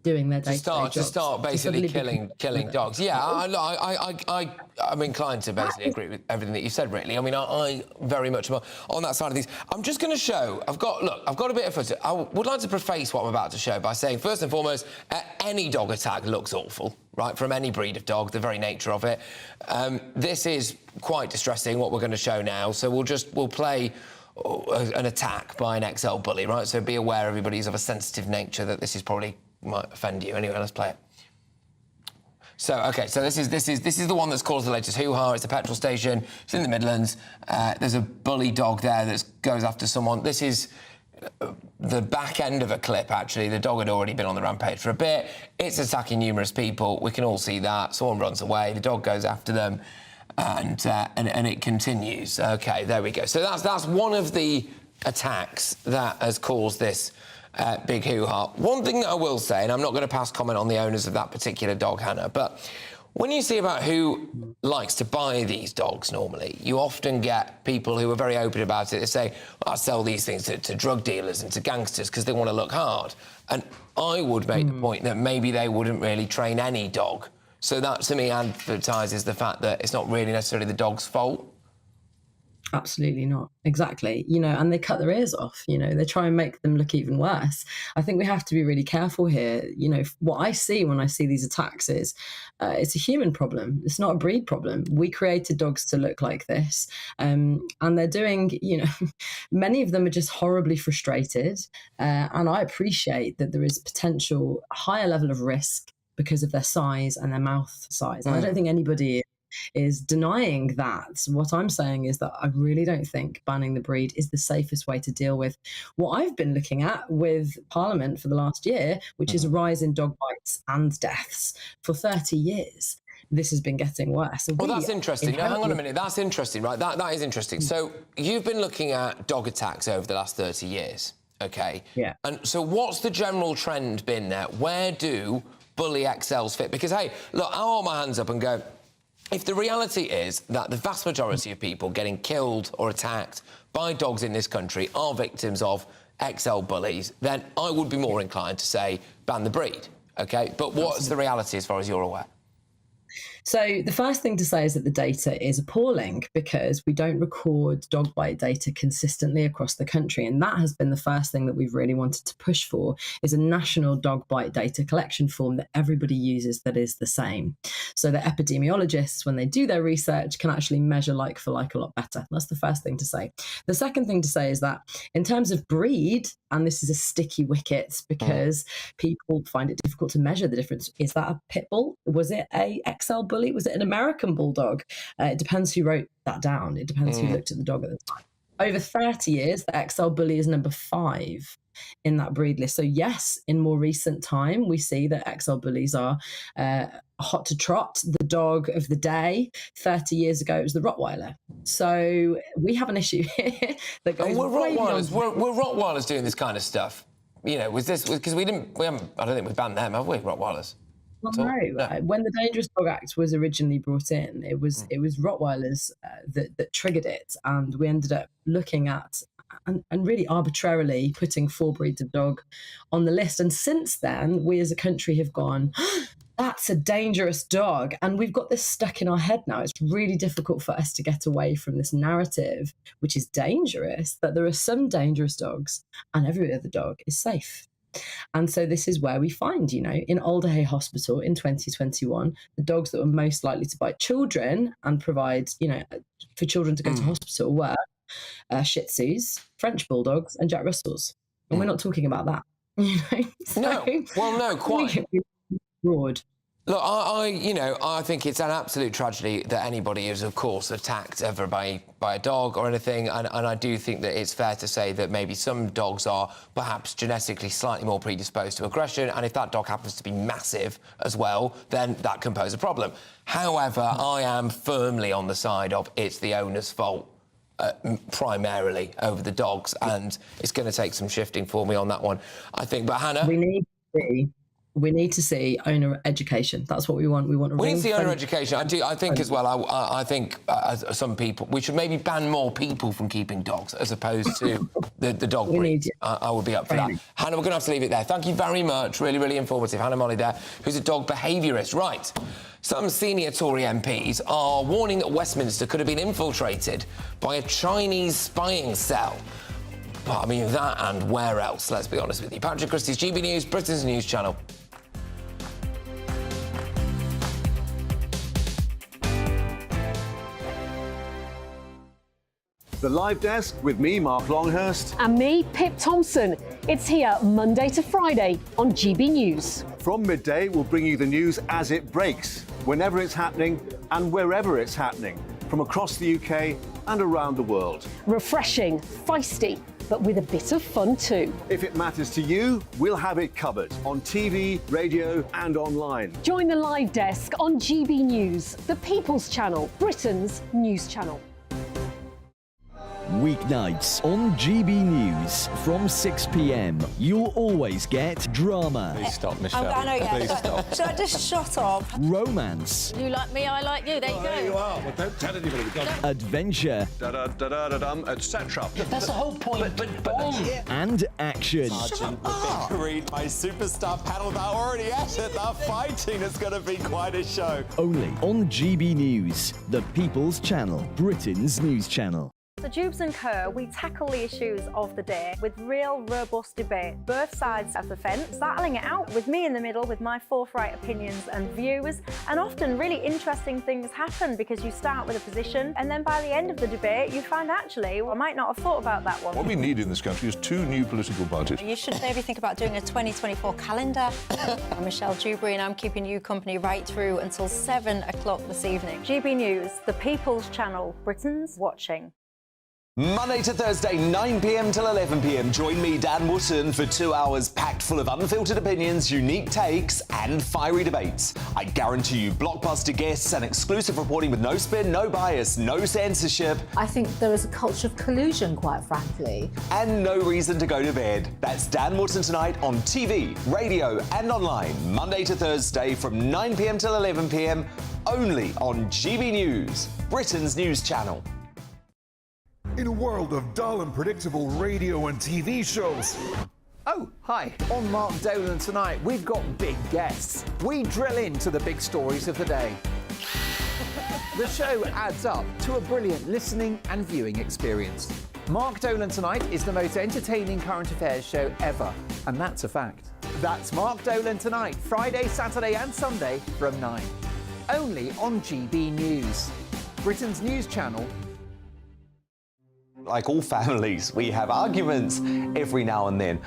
doing their day-to-day jobs, to start basically killing dogs? Yeah, I'm inclined to basically agree with everything that you said, really. I mean, I very much am on that side of things. I'm just going to show, I've got a bit of footage. I would like to preface what I'm about to show by saying, first and foremost, any dog attack looks awful, right, from any breed of dog, the very nature of it. This is quite distressing, what we're going to show now, so we'll play an attack by an XL bully, right? So be aware, everybody, is of a sensitive nature, that this is probably might offend you. Anyway, let's play it. So, OK, so this is the one that's caused the latest hoo-ha. It's a petrol station. It's in the Midlands. There's a bully dog there that goes after someone. This is the back end of a clip, actually. The dog had already been on the rampage for a bit. It's attacking numerous people. We can all see that. Someone runs away. The dog goes after them, and it continues. OK, there we go. So that's one of the attacks that has caused this big hoo-ha. One thing that I will say, and I'm not going to pass comment on the owners of that particular dog, Hannah, but when you see about who likes to buy these dogs normally, you often get people who are very open about it. They say, I sell these things to drug dealers and to gangsters because they want to look hard. And I would make the point that maybe they wouldn't really train any dog. So that, to me, advertises the fact that it's not really necessarily the dog's fault. Absolutely not. Exactly. You know, and they cut their ears off, you know, they try and make them look even worse. I think we have to be really careful here. You know, what I see when I see these attacks is it's a human problem. It's not a breed problem. We created dogs to look like this. And they're doing, you know, many of them are just horribly frustrated. And I appreciate that there is potential higher level of risk because of their size and their mouth size. And I don't think anybody is denying that. What I'm saying is that I really don't think banning the breed is the safest way to deal with what I've been looking at with Parliament for the last year, which is a rise in dog bites and deaths. For 30 years, this has been getting worse. Well, that's interesting. Now, hang on a minute. That's interesting, right? That is interesting. So you've been looking at dog attacks over the last 30 years, OK? Yeah. And so what's the general trend been there? Where do bully XLs fit? Because, hey, look, I'll hold my hands up and go, if the reality is that the vast majority of people getting killed or attacked by dogs in this country are victims of XL bullies, then I would be more inclined to say ban the breed, OK? But what's the reality as far as you're aware? So the first thing to say is that the data is appalling because we don't record dog bite data consistently across the country. And that has been the first thing that we've really wanted to push for, is a national dog bite data collection form that everybody uses that is the same. So that epidemiologists, when they do their research, can actually measure like for like a lot better. That's the first thing to say. The second thing to say is that in terms of breed, and this is a sticky wicket because people find it difficult to measure the difference. Is that a pit bull? Was it a XL bully? Was it an American bulldog? It depends who wrote that down. It depends who looked at the dog at the time. Over 30 years, the XL bully is number 5 in that breed list. So yes, in more recent time, we see that XL bullies are hot to trot. The dog of the day 30 years ago, it was the Rottweiler. So we have an issue here that goes way beyond. Were Rottweilers doing this kind of stuff? You know, was this because we haven't? I don't think we banned them, have we? Rottweilers. Well, no. When the Dangerous Dog Act was originally brought in, it was Rottweilers that triggered it, and we ended up looking at and really arbitrarily putting 4 breeds of dog on the list. And since then, we as a country have gone, that's a dangerous dog. And we've got this stuck in our head now. It's really difficult for us to get away from this narrative, which is dangerous, that there are some dangerous dogs and every other dog is safe. And so this is where we find, you know, in Alderhay Hospital in 2021, the dogs that were most likely to bite children and provide, you know, for children to go to hospital were Shih Tzus, French Bulldogs and Jack Russells. And we're not talking about that. You know? So no, quite. Broad. Look, I think it's an absolute tragedy that anybody is, of course, attacked ever by a dog or anything, and I do think that it's fair to say that maybe some dogs are perhaps genetically slightly more predisposed to aggression, and if that dog happens to be massive as well, then that can pose a problem. However, I am firmly on the side of it's the owner's fault. Primarily over the dogs, and it's going to take some shifting for me on that one, I think. But Hannah, we need to see owner education. That's what we want. We want. We need to see owner education. I think as well. I think as some people, we should maybe ban more people from keeping dogs as opposed to the dog breed. I would be up for that. Hannah, we're going to have to leave it there. Thank you very much. Really, really informative. Hannah Molly there, who's a dog behaviourist. Right. Some senior Tory MPs are warning that Westminster could have been infiltrated by a Chinese spying cell. Well, I mean, that and where else, let's be honest with you. Patrick Christys, GB News, Britain's news channel. The Live Desk with me, Mark Longhurst. And me, Pip Thompson. It's here Monday to Friday on GB News. From midday, we'll bring you the news as it breaks, whenever it's happening and wherever it's happening, from across the UK and around the world. Refreshing, feisty, but with a bit of fun too. If it matters to you, we'll have it covered on TV, radio and online. Join the Live Desk on GB News, the People's Channel, Britain's news channel. Weeknights on GB News from 6 p.m. You'll always get drama. Please stop, Michelle. I know, yeah. Please stop. Should I just shut off? Romance. You like me, I like you. There you go. There you are. Well, don't tell anybody. Adventure. Etc. That's the whole point. But and action. Sergeant, read my superstar panel that are already at it. They're fighting. It's going to be quite a show. Only on GB News, the People's Channel, Britain's news channel. So Jubes and Kerr, we tackle the issues of the day with real robust debate, both sides of the fence, battling it out with me in the middle with my forthright opinions and views, and often really interesting things happen because you start with a position and then by the end of the debate you find actually, well, I might not have thought about that one. What we need in this country is 2 new political parties. you should maybe think about doing a 2024 calendar. I'm Michelle Dewberry and I'm keeping you company right through until 7 o'clock this evening. GB News, the People's Channel, Britain's watching. Monday to Thursday, 9 p.m. till 11 p.m. Join me, Dan Wootton, for 2 hours packed full of unfiltered opinions, unique takes and fiery debates. I guarantee you blockbuster guests and exclusive reporting with no spin, no bias, no censorship. I think there is a culture of collusion, quite frankly. And no reason to go to bed. That's Dan Wootton tonight on TV, radio and online. Monday to Thursday from 9 p.m. till 11 p.m. only on GB News, Britain's news channel. In a world of dull and predictable radio and TV shows. Oh, hi. On Mark Dolan tonight, we've got big guests. We drill into the big stories of the day. The show adds up to a brilliant listening and viewing experience. Mark Dolan Tonight is the most entertaining current affairs show ever, and that's a fact. That's Mark Dolan Tonight, Friday, Saturday and Sunday from 9. Only on GB News, Britain's news channel. Like all families, we have arguments every now and then,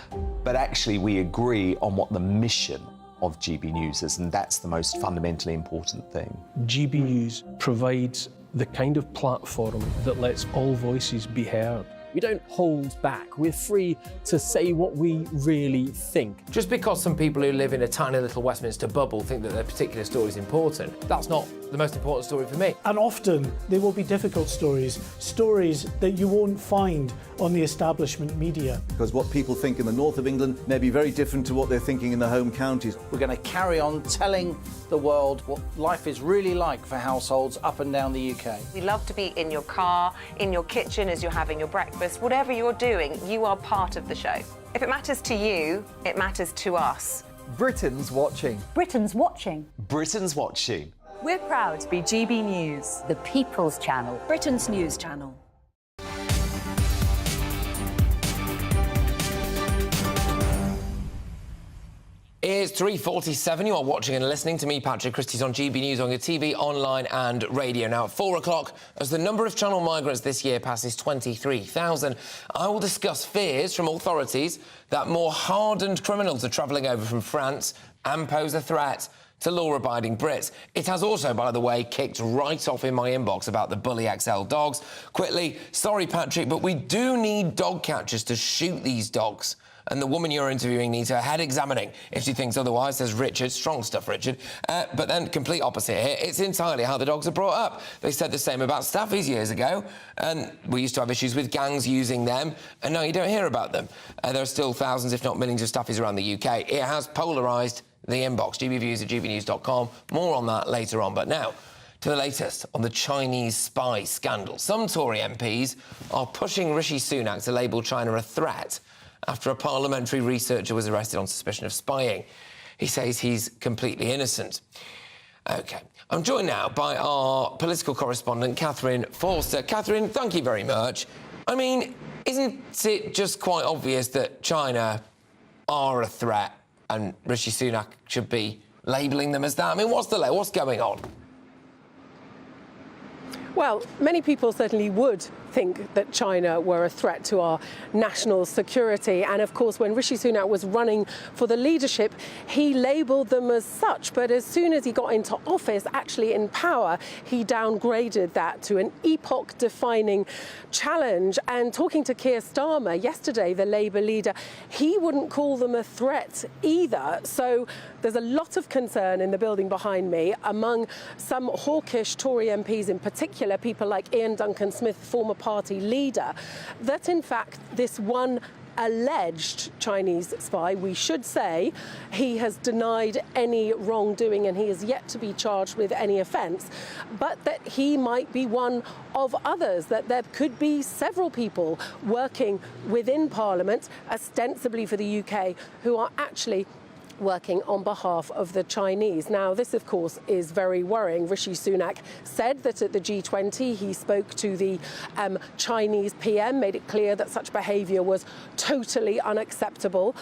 but actually we agree on what the mission of GB News is, and that's the most fundamentally important thing. GB News provides the kind of platform that lets all voices be heard. We don't hold back. We're free to say what we really think. Just because some people who live in a tiny little Westminster bubble think that their particular story is important, that's not the most important story for me. And often they will be difficult stories, stories that you won't find on the establishment media. Because what people think in the north of England may be very different to what they're thinking in the home counties. We're going to carry on telling the world what life is really like for households up and down the UK. We love to be in your car, in your kitchen as you're having your breakfast. Whatever you're doing, you are part of the show. If it matters to you, it matters to us. Britain's watching. Britain's watching. Britain's watching. We're proud to be GB News, the People's Channel, Britain's news channel. It's 3:47. You are watching and listening to me, Patrick Christys, on GB News on your TV, online and radio. Now, at 4 o'clock, as the number of channel migrants this year passes 23,000, I will discuss fears from authorities that more hardened criminals are travelling over from France and pose a threat to law-abiding Brits. It has also, by the way, kicked right off in my inbox about the Bully XL dogs. Quickly, sorry, Patrick, but we do need dog catchers to shoot these dogs. And the woman you're interviewing needs her head examining if she thinks otherwise, says Richard. Strong stuff, Richard. But then, complete opposite here. It's entirely how the dogs are brought up. They said the same about staffies years ago, and we used to have issues with gangs using them, and now you don't hear about them. There are still thousands, if not millions, of staffies around the UK. It has polarised the inbox. gbviews@gbnews.com. More on that later on. But now, to the latest on the Chinese spy scandal. Some Tory MPs are pushing Rishi Sunak to label China a threat after a parliamentary researcher was arrested on suspicion of spying. He says he's completely innocent. OK, I'm joined now by our political correspondent, Catherine Forster. Catherine, thank you very much. I mean, isn't it just quite obvious that China are a threat and Rishi Sunak should be labelling them as that? I mean, what's going on? Well, many people certainly would think that China were a threat to our national security. And of course, when Rishi Sunak was running for the leadership, he labelled them as such. But as soon as he got into office, actually in power, he downgraded that to an epoch-defining challenge. And talking to Keir Starmer yesterday, the Labour leader, he wouldn't call them a threat either. So there's a lot of concern in the building behind me among some hawkish Tory MPs in particular, people like Ian Duncan-Smith, former party leader, that in fact this one alleged Chinese spy, we should say, he has denied any wrongdoing and he is yet to be charged with any offence, but that he might be one of others, that there could be several people working within Parliament, ostensibly for the UK, who are actually working on behalf of the Chinese. Now, this, of course, is very worrying. Rishi Sunak said that at the G20 he spoke to the Chinese PM, made it clear that such behaviour was totally unacceptable.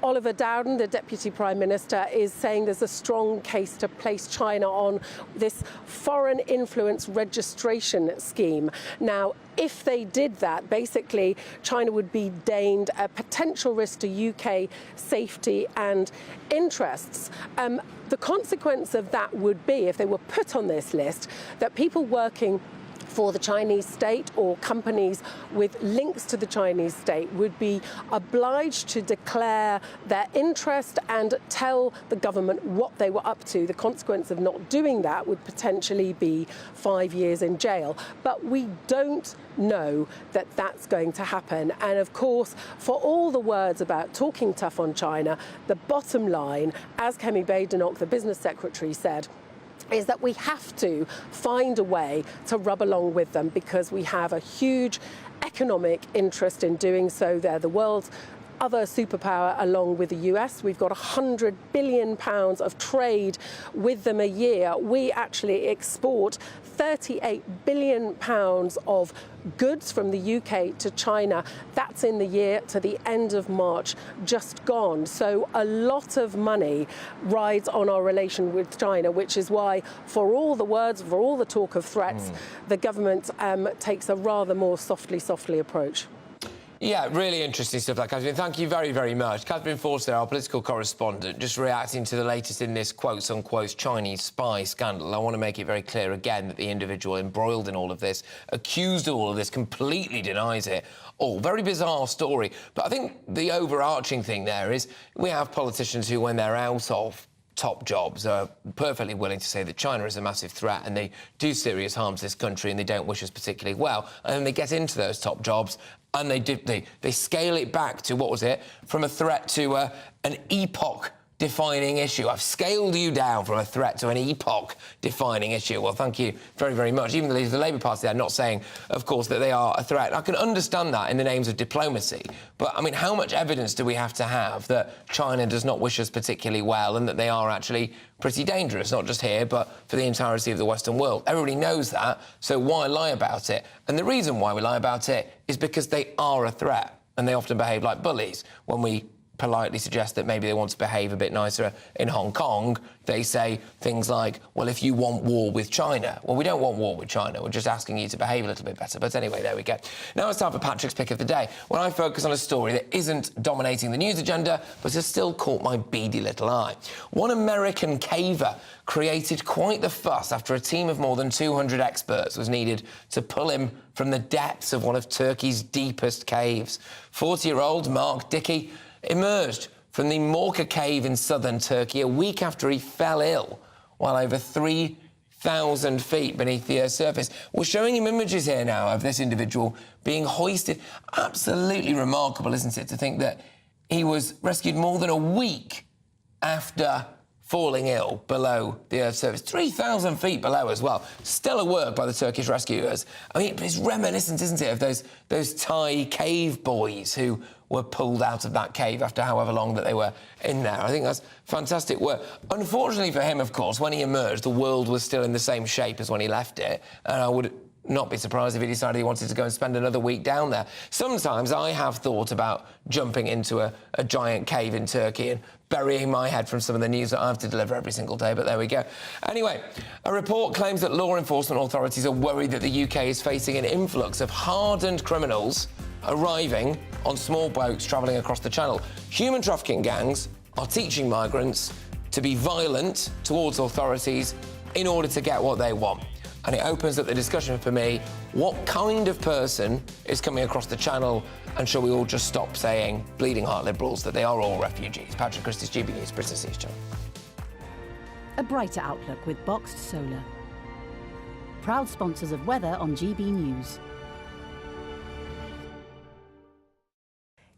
Oliver Dowden, the Deputy Prime Minister, is saying there's a strong case to place China on this foreign influence registration scheme. Now, if they did that, basically, China would be deemed a potential risk to UK safety and interests. The consequence of that would be, if they were put on this list, that people working for the Chinese state or companies with links to the Chinese state would be obliged to declare their interest and tell the government what they were up to. The consequence of not doing that would potentially be 5 years in jail. But we don't know that that's going to happen. And of course, for all the words about talking tough on China, the bottom line, as Kemi Badenoch, the business secretary, said, is that we have to find a way to rub along with them because we have a huge economic interest in doing so. They're the world's other superpower along with the US. We've got £100 billion of trade with them a year. We actually export £38 billion of goods from the UK to China. That's in the year to the end of March just gone. So a lot of money rides on our relation with China, which is why, for all the words, for all the talk of threats, the government takes a rather more softly approach. Yeah, really interesting stuff, like Catherine. Thank you very, very much. Catherine Forster, our political correspondent, just reacting to the latest in this quotes-unquote Chinese spy scandal. I want to make it very clear again that the individual embroiled in all of this, accused of all of this, completely denies it. All very bizarre story. But I think the overarching thing there is we have politicians who, when they're out of top jobs, are perfectly willing to say that China is a massive threat and they do serious harm to this country and they don't wish us particularly well. And then they get into those top jobs and they scale it back to, what was it, from a threat to an epoch-defining issue. I've scaled you down from a threat to an epoch-defining issue. Well, thank you very, very much. Even the leaders of the Labour Party are not saying, of course, that they are a threat. I can understand that in the names of diplomacy, but, I mean, how much evidence do we have to have that China does not wish us particularly well and that they are actually pretty dangerous, not just here, but for the entirety of the Western world? Everybody knows that, so why lie about it? And the reason why we lie about it is because they are a threat, and they often behave like bullies when we politely suggest that maybe they want to behave a bit nicer in Hong Kong, they say things like, well, if you want war with China. Well, we don't want war with China. We're just asking you to behave a little bit better. But anyway, there we go. Now it's time for Patrick's Pick of the Day, when I focus on a story that isn't dominating the news agenda, but has still caught my beady little eye. One American caver created quite the fuss after a team of more than 200 experts was needed to pull him from the depths of one of Turkey's deepest caves. 40-year-old Mark Dickey emerged from the Morka cave in southern Turkey a week after he fell ill while over 3,000 feet beneath the Earth's surface. We're showing him images here now of this individual being hoisted. Absolutely remarkable, isn't it, to think that he was rescued more than a week after falling ill below the Earth's surface. 3,000 feet below as well. Stellar work by the Turkish rescuers. I mean, it's reminiscent, isn't it, of those Thai cave boys who were pulled out of that cave after however long that they were in there. I think that's fantastic work. Unfortunately for him, of course, when he emerged, the world was still in the same shape as when he left it, and I would not be surprised if he decided he wanted to go and spend another week down there. Sometimes I have thought about jumping into a giant cave in Turkey and burying my head from some of the news that I have to deliver every single day, but there we go. Anyway, a report claims that law enforcement authorities are worried that the UK is facing an influx of hardened criminals arriving on small boats travelling across the Channel. Human trafficking gangs are teaching migrants to be violent towards authorities in order to get what they want. And it opens up the discussion for me, what kind of person is coming across the Channel, and shall we all just stop saying, bleeding heart liberals, that they are all refugees? Patrick Christys, GB News, Britain's News Channel. A brighter outlook with Boxed Solar. Proud sponsors of weather on GB News.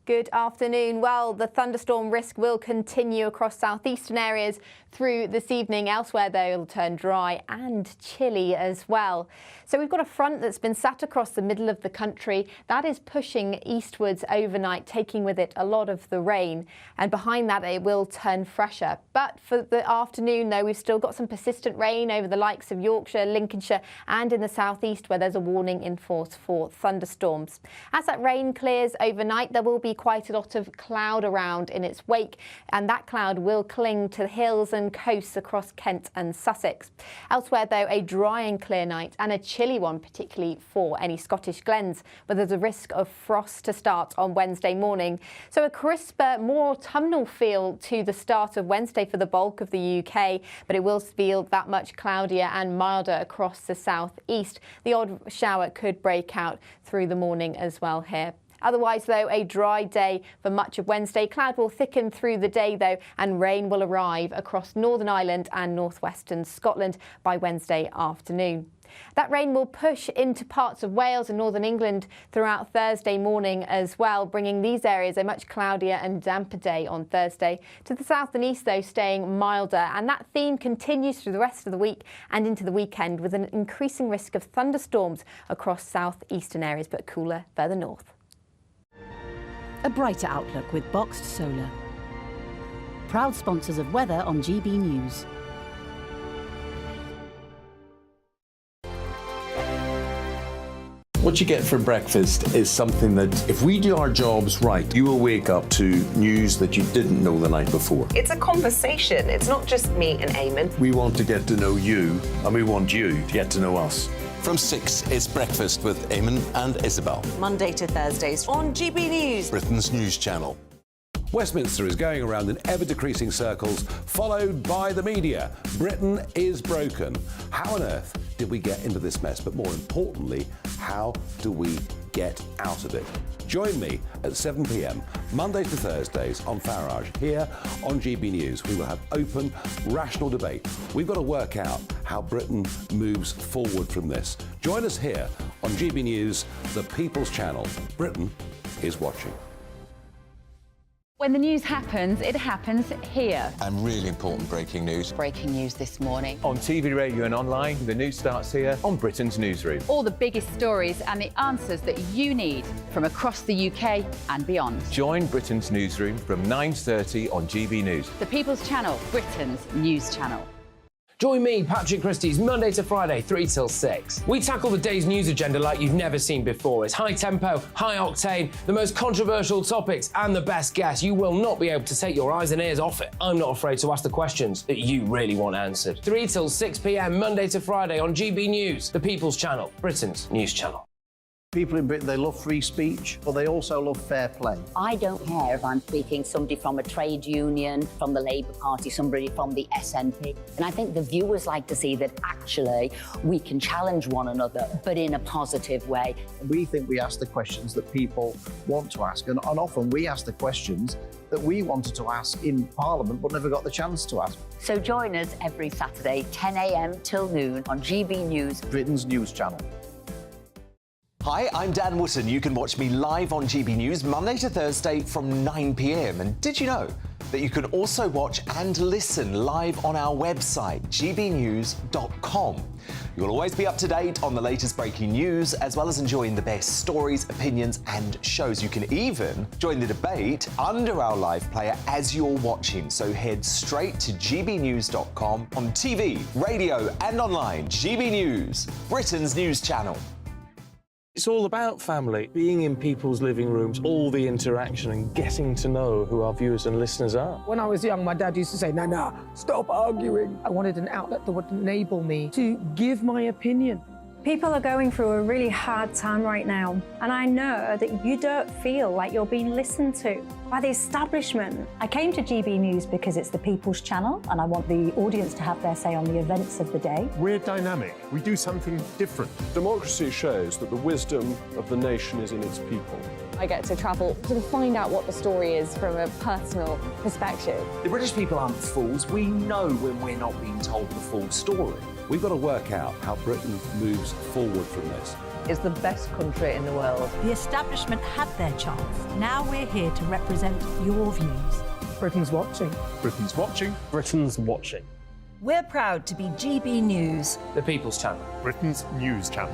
Good afternoon. Well, the thunderstorm risk will continue across southeastern areas through this evening. Elsewhere, though, it'll turn dry and chilly as well. So we've got a front that's been sat across the middle of the country. That is pushing eastwards overnight, taking with it a lot of the rain. And behind that, it will turn fresher. But for the afternoon, though, we've still got some persistent rain over the likes of Yorkshire, Lincolnshire and in the southeast, where there's a warning in force for thunderstorms. As that rain clears overnight, there will be quite a lot of cloud around in its wake, and that cloud will cling to the hills and coasts across Kent and Sussex. Elsewhere, though, a dry and clear night and a chilly one, particularly for any Scottish glens, where there's a risk of frost to start on Wednesday morning. So a crisper, more autumnal feel to the start of Wednesday for the bulk of the UK, but it will feel that much cloudier and milder across the southeast. The odd shower could break out through the morning as well here. Otherwise, though, a dry day for much of Wednesday. Cloud will thicken through the day, though, and rain will arrive across Northern Ireland and northwestern Scotland by Wednesday afternoon. That rain will push into parts of Wales and northern England throughout Thursday morning as well, bringing these areas a much cloudier and damper day on Thursday. To the south and east, though, staying milder, and that theme continues through the rest of the week and into the weekend, with an increasing risk of thunderstorms across southeastern areas, but cooler further north. A brighter outlook with Boxed Solar. Proud sponsors of weather on GB News. What you get for breakfast is something that, if we do our jobs right, you will wake up to news that you didn't know the night before. It's a conversation. It's not just me and Eamon. We want to get to know you, and we want you to get to know us. From 6, it's Breakfast with Eamon and Isabel. Monday to Thursdays on GB News, Britain's news channel. Westminster is going around in ever-decreasing circles, followed by the media. Britain is broken. How on earth did we get into this mess? But more importantly, how do we get out of it? Join me at 7 p.m, Monday to Thursdays on Farage, here on GB News. We will have open, rational debate. We've got to work out how Britain moves forward from this. Join us here on GB News, the People's Channel. Britain is watching. When the news happens, it happens here. And really important breaking news. Breaking news this morning. On TV, radio and online, the news starts here on Britain's Newsroom. All the biggest stories and the answers that you need from across the UK and beyond. Join Britain's Newsroom from 9:30 on GB News. The People's Channel, Britain's news channel. Join me, Patrick Christys, Monday to Friday, 3 till 6. We tackle the day's news agenda like you've never seen before. It's high tempo, high octane, the most controversial topics and the best guests. You will not be able to take your eyes and ears off it. I'm not afraid to ask the questions that you really want answered. 3 till 6 p.m, Monday to Friday on GB News, the People's Channel, Britain's news channel. People in Britain, they love free speech, but they also love fair play. I don't care if I'm speaking somebody from a trade union, from the Labour Party, somebody from the SNP. And I think the viewers like to see that actually we can challenge one another, but in a positive way. We think we ask the questions that people want to ask, and often we ask the questions that we wanted to ask in Parliament but never got the chance to ask. So join us every Saturday, 10 a.m. till noon on GB News, Britain's news channel. Hi, I'm Dan Wootton. You can watch me live on GB News Monday to Thursday from 9 p.m. And did you know that you can also watch and listen live on our website, gbnews.com? You'll always be up to date on the latest breaking news, as well as enjoying the best stories, opinions and shows. You can even join the debate under our live player as you're watching. So head straight to gbnews.com on TV, radio and online. GB News, Britain's news channel. It's all about family, being in people's living rooms, all the interaction and getting to know who our viewers and listeners are. When I was young, my dad used to say, "Nah, stop arguing." I wanted an outlet that would enable me to give my opinion. People are going through a really hard time right now, and I know that you don't feel like you're being listened to by the establishment. I came to GB News because it's the People's Channel, and I want the audience to have their say on the events of the day. We're dynamic. We do something different. Democracy shows that the wisdom of the nation is in its people. I get to travel to find out what the story is from a personal perspective. The British people aren't fools. We know when we're not being told the full story. We've got to work out how Britain moves forward from this. It's the best country in the world. The establishment had their chance. Now we're here to represent your views. Britain's watching. Britain's watching. Britain's watching. We're proud to be GB News, the People's Channel, Britain's news channel.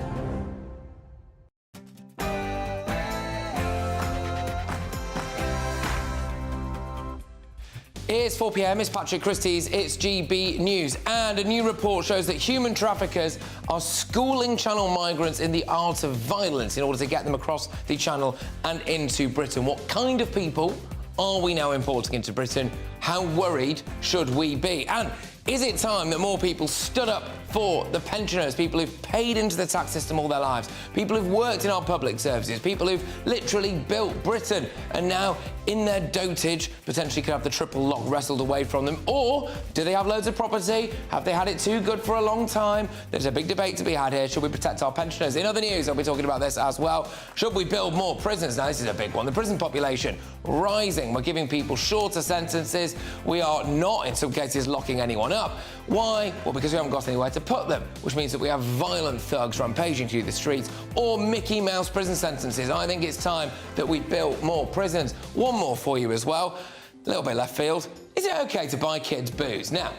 It's 4 p.m, it's Patrick Christys, it's GB News, and a new report shows that human traffickers are schooling channel migrants in the art of violence in order to get them across the channel and into Britain. What kind of people are we now importing into Britain? How worried should we be? And is it time that more people stood up for the pensioners, people who've paid into the tax system all their lives, people who've worked in our public services, people who've literally built Britain and now in their dotage potentially could have the triple lock wrestled away from them? Or do they have loads of property? Have they had it too good for a long time? There's a big debate to be had here. Should we protect our pensioners? In other news, I'll be talking about this as well. Should we build more prisons? Now, this is a big one. The prison population rising. We're giving people shorter sentences. We are not, in some cases, locking anyone up. Why? Well, because we haven't got anywhere to put them, which means that we have violent thugs rampaging through the streets or Mickey Mouse prison sentences. I think it's time that we built more prisons. One more for you as well. A little bit left field. Is it okay to buy kids booze? Now,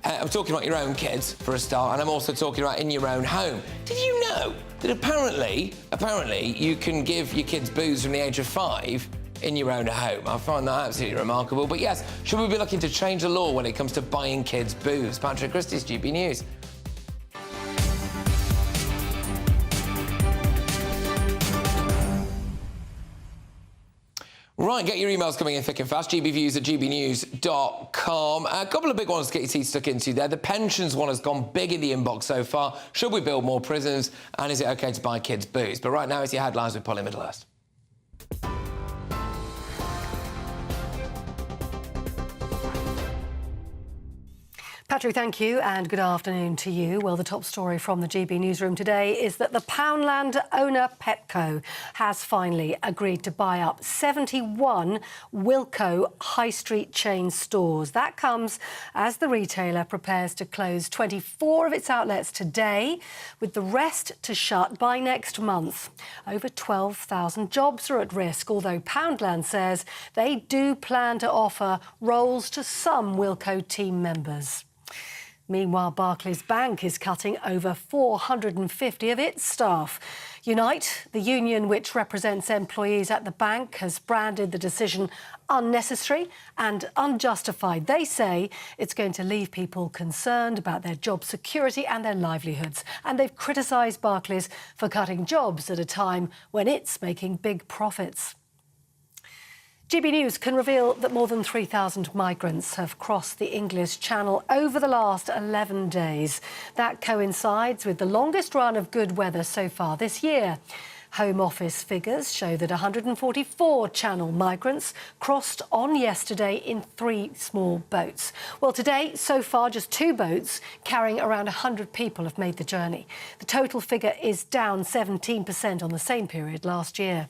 I'm talking about your own kids for a start, and I'm also talking about in your own home. Did you know that apparently you can give your kids booze from the age of 5 in your own home? I find that absolutely remarkable. But yes, should we be looking to change the law when it comes to buying kids booze? Patrick Christys, GB News. Right, get your emails coming in thick and fast. gbviews@gbnews.com. A couple of big ones to get your teeth stuck into there. The pensions one has gone big in the inbox so far. Should we build more prisons? And is it OK to buy kids booze? But right now, it's your headlines with Polly Middlehurst. Patrick, thank you, and good afternoon to you. Well, the top story from the GB newsroom today is that the Poundland owner Petco has finally agreed to buy up 71 Wilko high street chain stores. That comes as the retailer prepares to close 24 of its outlets today, with the rest to shut by next month. Over 12,000 jobs are at risk, although Poundland says they do plan to offer roles to some Wilko team members. Meanwhile, Barclays Bank is cutting over 450 of its staff. Unite, the union which represents employees at the bank, has branded the decision unnecessary and unjustified. They say it's going to leave people concerned about their job security and their livelihoods. And they've criticised Barclays for cutting jobs at a time when it's making big profits. GB News can reveal that more than 3,000 migrants have crossed the English Channel over the last 11 days. That coincides with the longest run of good weather so far this year. Home Office figures show that 144 Channel migrants crossed on yesterday in 3 small boats. Well, today, so far, just 2 boats carrying around 100 people have made the journey. The total figure is down 17% on the same period last year.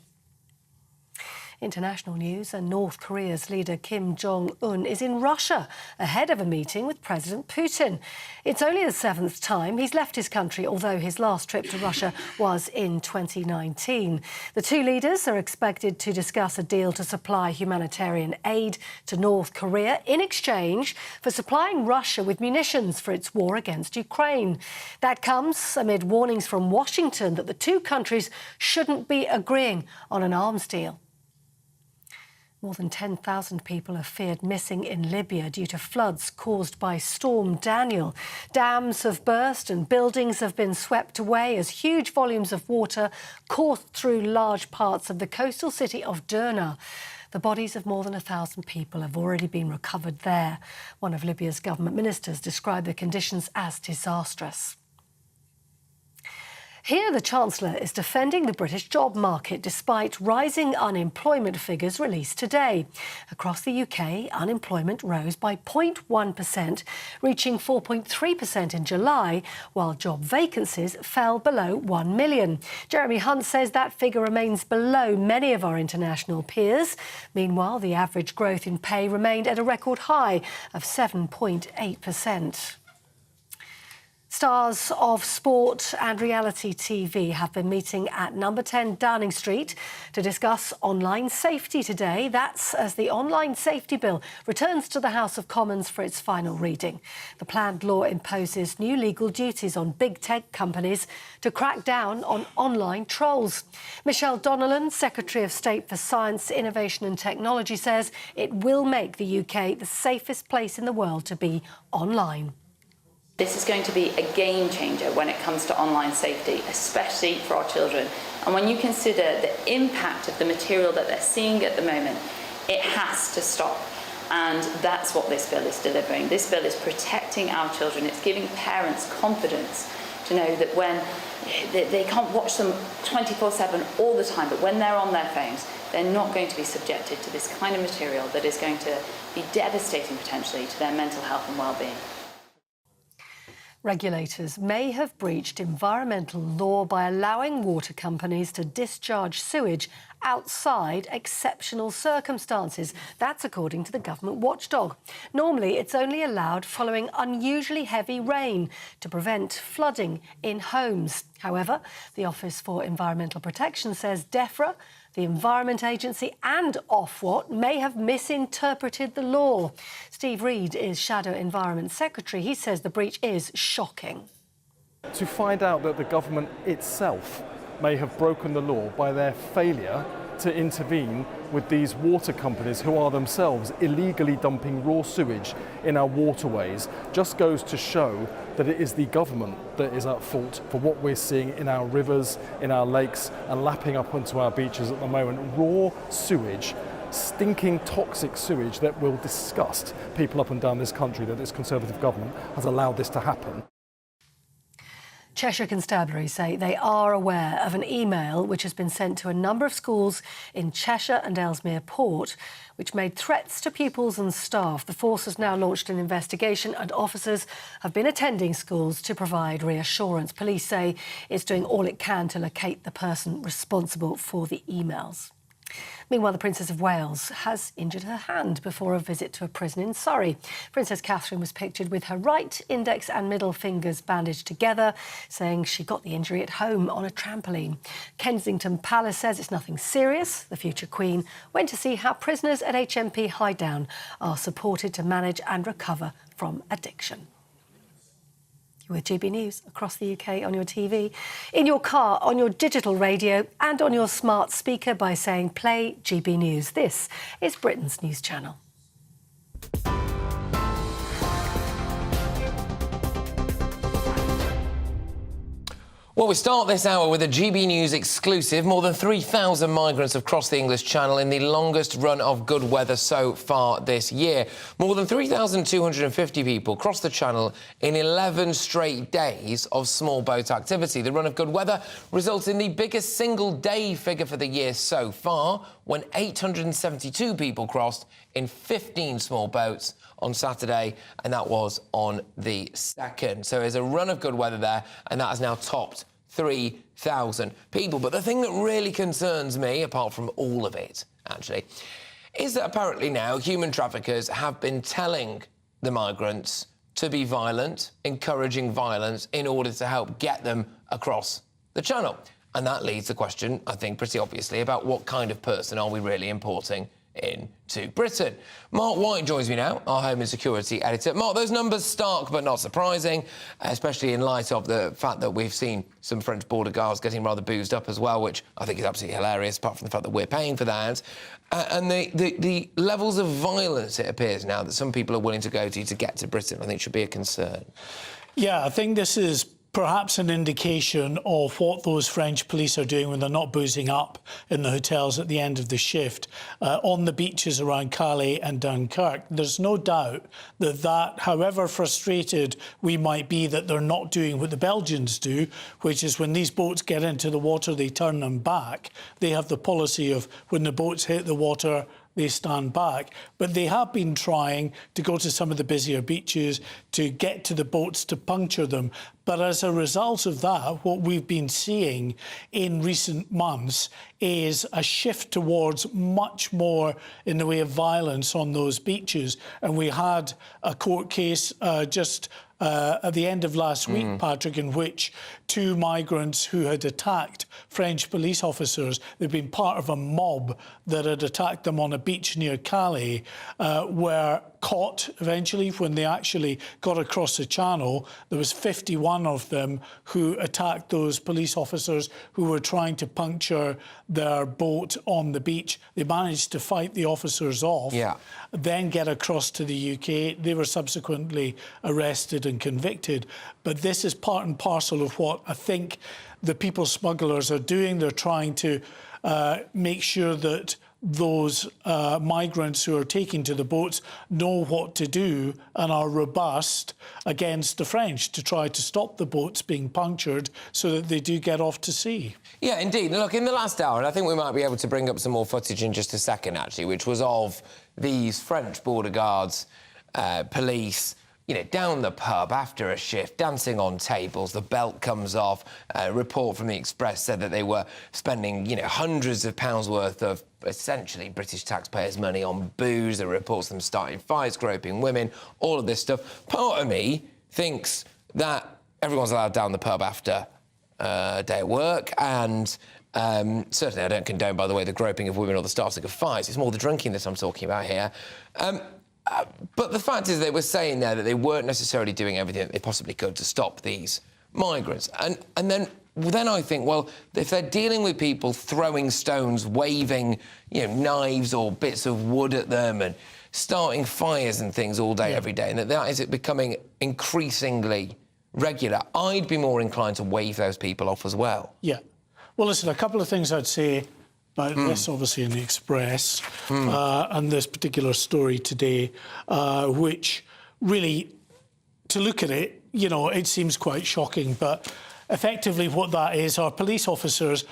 International news, and North Korea's leader Kim Jong-un is in Russia ahead of a meeting with President Putin. It's only the 7th time he's left his country, although his last trip to Russia was in 2019. The two leaders are expected to discuss a deal to supply humanitarian aid to North Korea in exchange for supplying Russia with munitions for its war against Ukraine. That comes amid warnings from Washington that the two countries shouldn't be agreeing on an arms deal. More than 10,000 people are feared missing in Libya due to floods caused by Storm Daniel. Dams have burst and buildings have been swept away as huge volumes of water coursed through large parts of the coastal city of Derna. The bodies of more than 1,000 people have already been recovered there. One of Libya's government ministers described the conditions as disastrous. Here, the Chancellor is defending the British job market despite rising unemployment figures released today. Across the UK, unemployment rose by 0.1%, reaching 4.3% in July, while job vacancies fell below 1 million. Jeremy Hunt says that figure remains below many of our international peers. Meanwhile, the average growth in pay remained at a record high of 7.8%. Stars of sport and reality TV have been meeting at number 10 Downing Street to discuss online safety today. That's as the Online Safety Bill returns to the House of Commons for its final reading. The planned law imposes new legal duties on big tech companies to crack down on online trolls. Michelle Donnellan, Secretary of State for Science, Innovation and Technology, says it will make the UK the safest place in the world to be online. This is going to be a game changer when it comes to online safety, especially for our children. And when you consider the impact of the material that they're seeing at the moment, it has to stop. And that's what this bill is delivering. This bill is protecting our children. It's giving parents confidence to know that when they can't watch them 24/7 all the time, but when they're on their phones, they're not going to be subjected to this kind of material that is going to be devastating potentially to their mental health and well-being. Regulators may have breached environmental law by allowing water companies to discharge sewage outside exceptional circumstances. That's according to the government watchdog. Normally, it's only allowed following unusually heavy rain to prevent flooding in homes. However, the Office for Environmental Protection says DEFRA, the Environment Agency and Ofwat may have misinterpreted the law. Steve Reid is Shadow Environment Secretary. He says the breach is shocking. To find out that the government itself may have broken the law by their failure to intervene with these water companies who are themselves illegally dumping raw sewage in our waterways just goes to show that it is the government that is at fault for what we're seeing in our rivers, in our lakes and lapping up onto our beaches at the moment. Raw sewage, stinking toxic sewage that will disgust people up and down this country, that this Conservative government has allowed this to happen. Cheshire Constabulary say they are aware of an email which has been sent to a number of schools in Cheshire and Ellesmere Port, which made threats to pupils and staff. The force has now launched an investigation and officers have been attending schools to provide reassurance. Police say it's doing all it can to locate the person responsible for the emails. Meanwhile, the Princess of Wales has injured her hand before a visit to a prison in Surrey. Princess Catherine was pictured with her right index and middle fingers bandaged together, saying she got the injury at home on a trampoline. Kensington Palace says it's nothing serious. The future Queen went to see how prisoners at HMP Highdown are supported to manage and recover from addiction. You're with GB News across the UK on your TV, in your car, on your digital radio and on your smart speaker by saying play GB News. This is Britain's news channel. Well, we start this hour with a GB News exclusive. More than 3,000 migrants have crossed the English Channel in the longest run of good weather so far this year. More than 3,250 people crossed the Channel in 11 straight days of small boat activity. The run of good weather results in the biggest single-day figure for the year so far, when 872 people crossed in 15 small boats on Saturday, and that was on the 2nd. So there's a run of good weather there, and that has now topped 3,000 people. But the thing that really concerns me, apart from all of it, actually, is that apparently now human traffickers have been telling the migrants to be violent, encouraging violence in order to help get them across the Channel. And that leads the question, I think, pretty obviously, about what kind of person are we really importing into Britain. Mark White joins me now, our Home and Security editor. Mark, those numbers stark but not surprising, especially in light of the fact that we've seen some French border guards getting rather boozed up as well, which I think is absolutely hilarious, apart from the fact that we're paying for that. And the levels of violence, it appears now, that some people are willing to go to get to Britain, I think should be a concern. Yeah, I think this is perhaps an indication of what those French police are doing when they're not boozing up in the hotels at the end of the shift on the beaches around Calais and Dunkirk. There's no doubt that, however frustrated we might be that they're not doing what the Belgians do, which is when these boats get into the water, they turn them back. They have the policy of when the boats hit the water, they stand back. But they have been trying to go to some of the busier beaches to get to the boats to puncture them. But as a result of that, what we've been seeing in recent months is a shift towards much more in the way of violence on those beaches. And we had a court case just at the end of last week, Patrick, in which two migrants who had attacked French police officers, they'd been part of a mob that had attacked them on a beach near Calais, were caught eventually when they actually got across the Channel. There was 51 of them who attacked those police officers who were trying to puncture their boat on the beach. They managed to fight the officers off, then get across to the UK. They were subsequently arrested and convicted. But this is part and parcel of what I think the people smugglers are doing. They're trying to make sure that those migrants who are taken to the boats know what to do and are robust against the French to try to stop the boats being punctured so that they do get off to sea. Yeah, indeed. Look, in the last hour, and I think we might be able to bring up some more footage in just a second, actually, which was of these French border guards, police, you know, down the pub after a shift, dancing on tables, the belt comes off. A report from the Express said that they were spending, you know, hundreds of pounds worth of essentially British taxpayers' money on booze. There are reports of them starting fights, groping women, all of this stuff. Part of me thinks that everyone's allowed down the pub after a day at work, and certainly I don't condone, by the way, the groping of women or the starting of fights. It's more the drinking that I'm talking about here. But the fact is they were saying there that they weren't necessarily doing everything that they possibly could to stop these migrants. And then I think, well, if they're dealing with people throwing stones, waving, you know, knives or bits of wood at them and starting fires and things all day, every day, and that is it becoming increasingly regular, I'd be more inclined to wave those people off as well. Yeah. Well, listen, a couple of things I'd say about this, obviously, in the Express, and this particular story today, which really, to look at it, you know, it seems quite shocking, but effectively what that is are police officers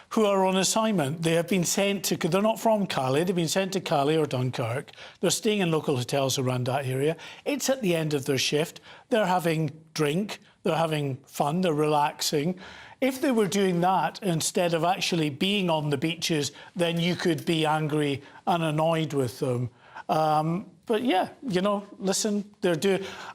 who are on assignment. They have been sent to, they're not from Calais, they've been sent to Calais or Dunkirk. They're staying in local hotels around that area. It's at the end of their shift. They're having drink, they're having fun, they're relaxing. If they were doing that instead of actually being on the beaches, then you could be angry and annoyed with them. But yeah, you know, listen,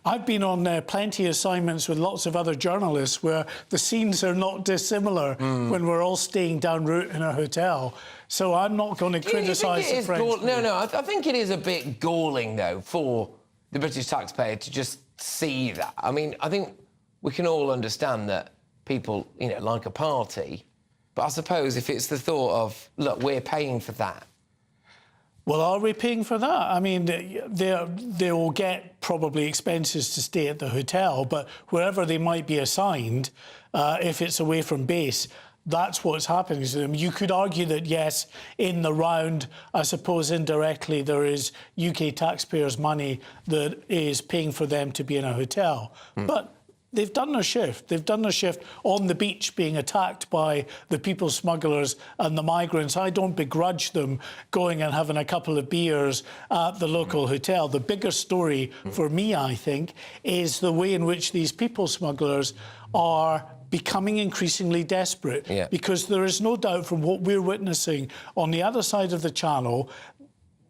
I've been on plenty of assignments with lots of other journalists where the scenes are not dissimilar when we're all staying down route in a hotel. So I'm not going to criticise the French. No, I think it is a bit galling, though, for the British taxpayer to just see that. I mean, I think we can all understand that people, you know, like a party. But I suppose if it's the thought of, look, we're paying for that. Well, are we paying for that? I mean, they will get probably expenses to stay at the hotel, but wherever they might be assigned, if it's away from base, that's what's happening to them. You could argue that, yes, in the round, I suppose indirectly there is UK taxpayers' money that is paying for them to be in a hotel. But they've done their shift. They've done their shift on the beach being attacked by the people smugglers and the migrants. I don't begrudge them going and having a couple of beers at the local hotel. The bigger story for me, I think, is the way in which these people smugglers are becoming increasingly desperate, because there is no doubt from what we're witnessing on the other side of the channel,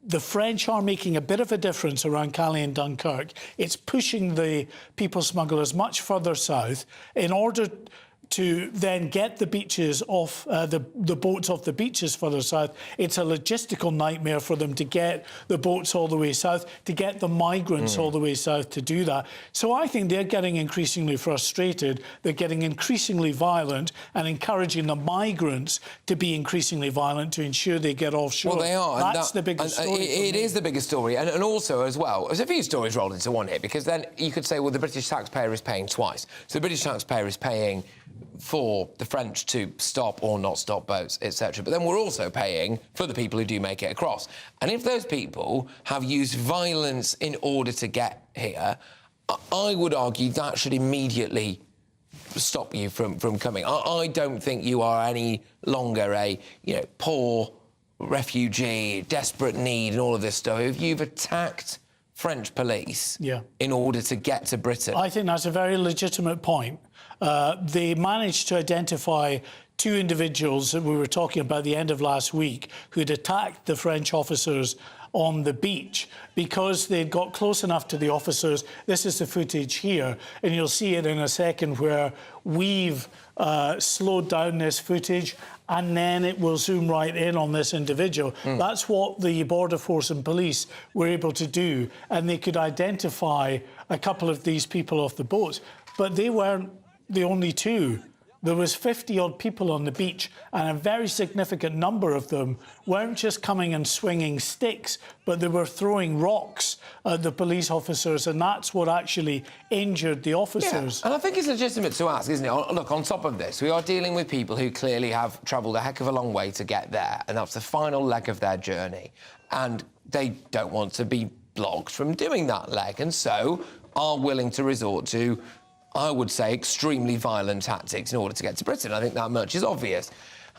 the French are making a bit of a difference around Calais and Dunkirk. It's pushing the people smugglers much further south in order to then get the beaches off, the boats off the beaches further south. It's a logistical nightmare for them to get the boats all the way south, to get the migrants all the way south to do that. So I think they're getting increasingly frustrated. They're getting increasingly violent and encouraging the migrants to be increasingly violent to ensure they get offshore. Well, they are. That's the biggest story. It is the biggest story. And also, as well, there's a few stories rolled into one here, because then you could say, well, the British taxpayer is paying twice. So the British taxpayer is paying for the French to stop or not stop boats, etc. But then we're also paying for the people who do make it across. And if those people have used violence in order to get here, I would argue that should immediately stop you from coming. I don't think you are any longer a, you know, poor refugee, desperate need and all of this stuff. If you've attacked French police in order to get to Britain... I think that's a very legitimate point. They managed to identify two individuals that we were talking about at the end of last week who'd attacked the French officers on the beach because they'd got close enough to the officers. This is the footage here, and you'll see it in a second where we've slowed down this footage and then it will zoom right in on this individual. That's what the Border Force and police were able to do, and they could identify a couple of these people off the boats. But they weren't the only two. There was 50-odd people on the beach, and a very significant number of them weren't just coming and swinging sticks, but they were throwing rocks at the police officers, and that's what actually injured the officers. And I think it's legitimate to ask, isn't it? Look, on top of this, we are dealing with people who clearly have travelled a heck of a long way to get there, and that's the final leg of their journey. And they don't want to be blocked from doing that leg, and so are willing to resort to, I would say, extremely violent tactics in order to get to Britain. I think that much is obvious.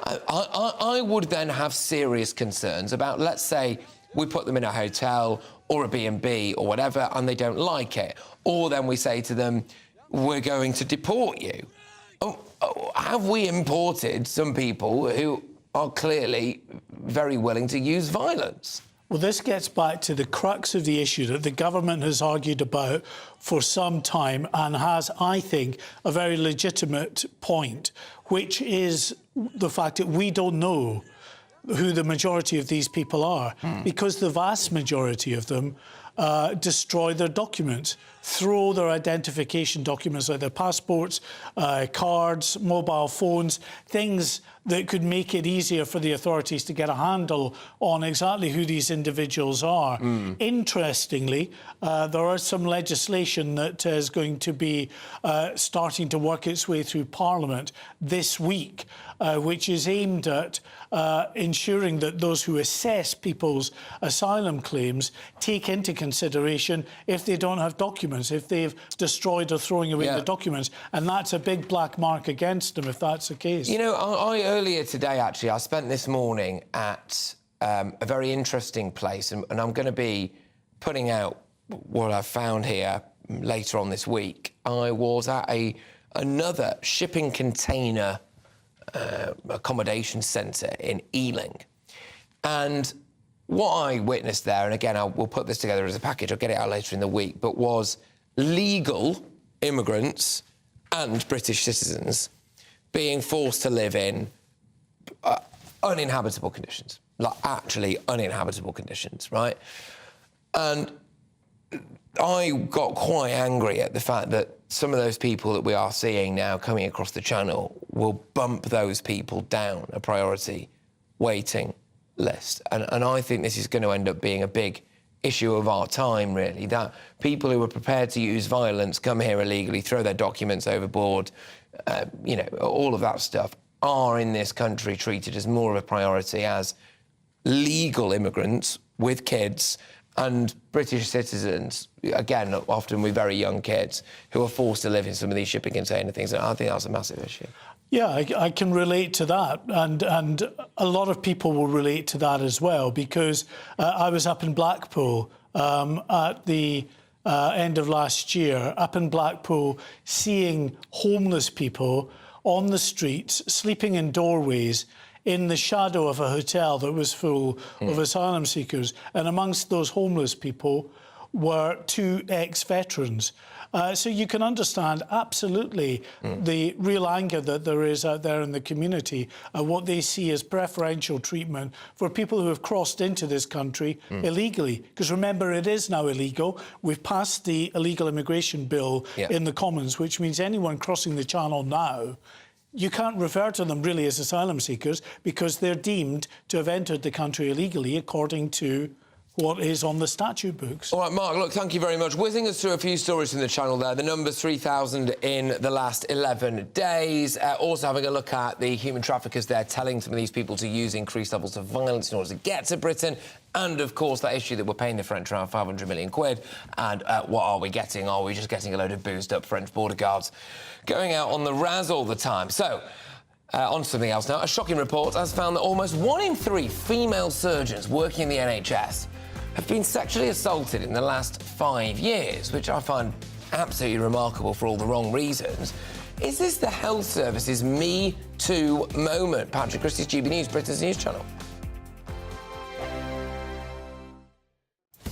I would then have serious concerns about, let's say, we put them in a hotel or a B&B or whatever, and they don't like it. Or then we say to them, we're going to deport you. Have we imported some people who are clearly very willing to use violence? Well, this gets back to the crux of the issue that the government has argued about for some time and has, I think, a very legitimate point, which is the fact that we don't know who the majority of these people are, because the vast majority of them destroy their documents, throw their identification documents like their passports, cards, mobile phones, things that could make it easier for the authorities to get a handle on exactly who these individuals are. Interestingly, there is some legislation that is going to be starting to work its way through Parliament this week, which is aimed at ensuring that those who assess people's asylum claims take into consideration if they don't have documents, if they've destroyed or throwing away the documents, and that's a big black mark against them if that's the case. You know, I earlier today, actually, I spent this morning at a very interesting place, and I'm going to be putting out what I've found here later on this week. I was at another shipping container accommodation centre in Ealing, and what I witnessed there, and again, we'll put this together as a package, I'll get it out later in the week, but was legal immigrants and British citizens being forced to live in uninhabitable conditions, like actually uninhabitable conditions, right? And I got quite angry at the fact that some of those people that we are seeing now coming across the channel will bump those people down a priority waiting list. And I think this is going to end up being a big issue of our time, really, that people who are prepared to use violence, come here illegally, throw their documents overboard, you know, all of that stuff, are in this country treated as more of a priority as legal immigrants with kids and British citizens, again, often with very young kids, who are forced to live in some of these shipping container things. And I think that's a massive issue. Yeah, I can relate to that, and a lot of people will relate to that as well, because I was up in Blackpool at the end of last year, up in Blackpool, seeing homeless people on the streets, sleeping in doorways, in the shadow of a hotel that was full of asylum seekers. And amongst those homeless people were 2 ex-veterans. So you can understand absolutely the real anger that there is out there in the community and what they see as preferential treatment for people who have crossed into this country illegally. Because remember, it is now illegal. We've passed the illegal immigration bill in the Commons, which means anyone crossing the channel now, you can't refer to them really as asylum seekers because they're deemed to have entered the country illegally according to what is on the statute books. All right, Mark, look, thank you very much. Whizzing us through a few stories from the channel there. The number's 3,000 in the last 11 days. Also having a look at the human traffickers there telling some of these people to use increased levels of violence in order to get to Britain. And, of course, that issue that we're paying the French around 500 million quid. And what are we getting? Are we just getting a load of boozed-up French border guards going out on the razz all the time? So, on to something else now. A shocking report has found that almost 1 in 3 female surgeons working in the NHS have been sexually assaulted in the last 5 years, which I find absolutely remarkable for all the wrong reasons. Is this the health service's Me Too moment? Patrick Christys, GB News, Britain's news channel.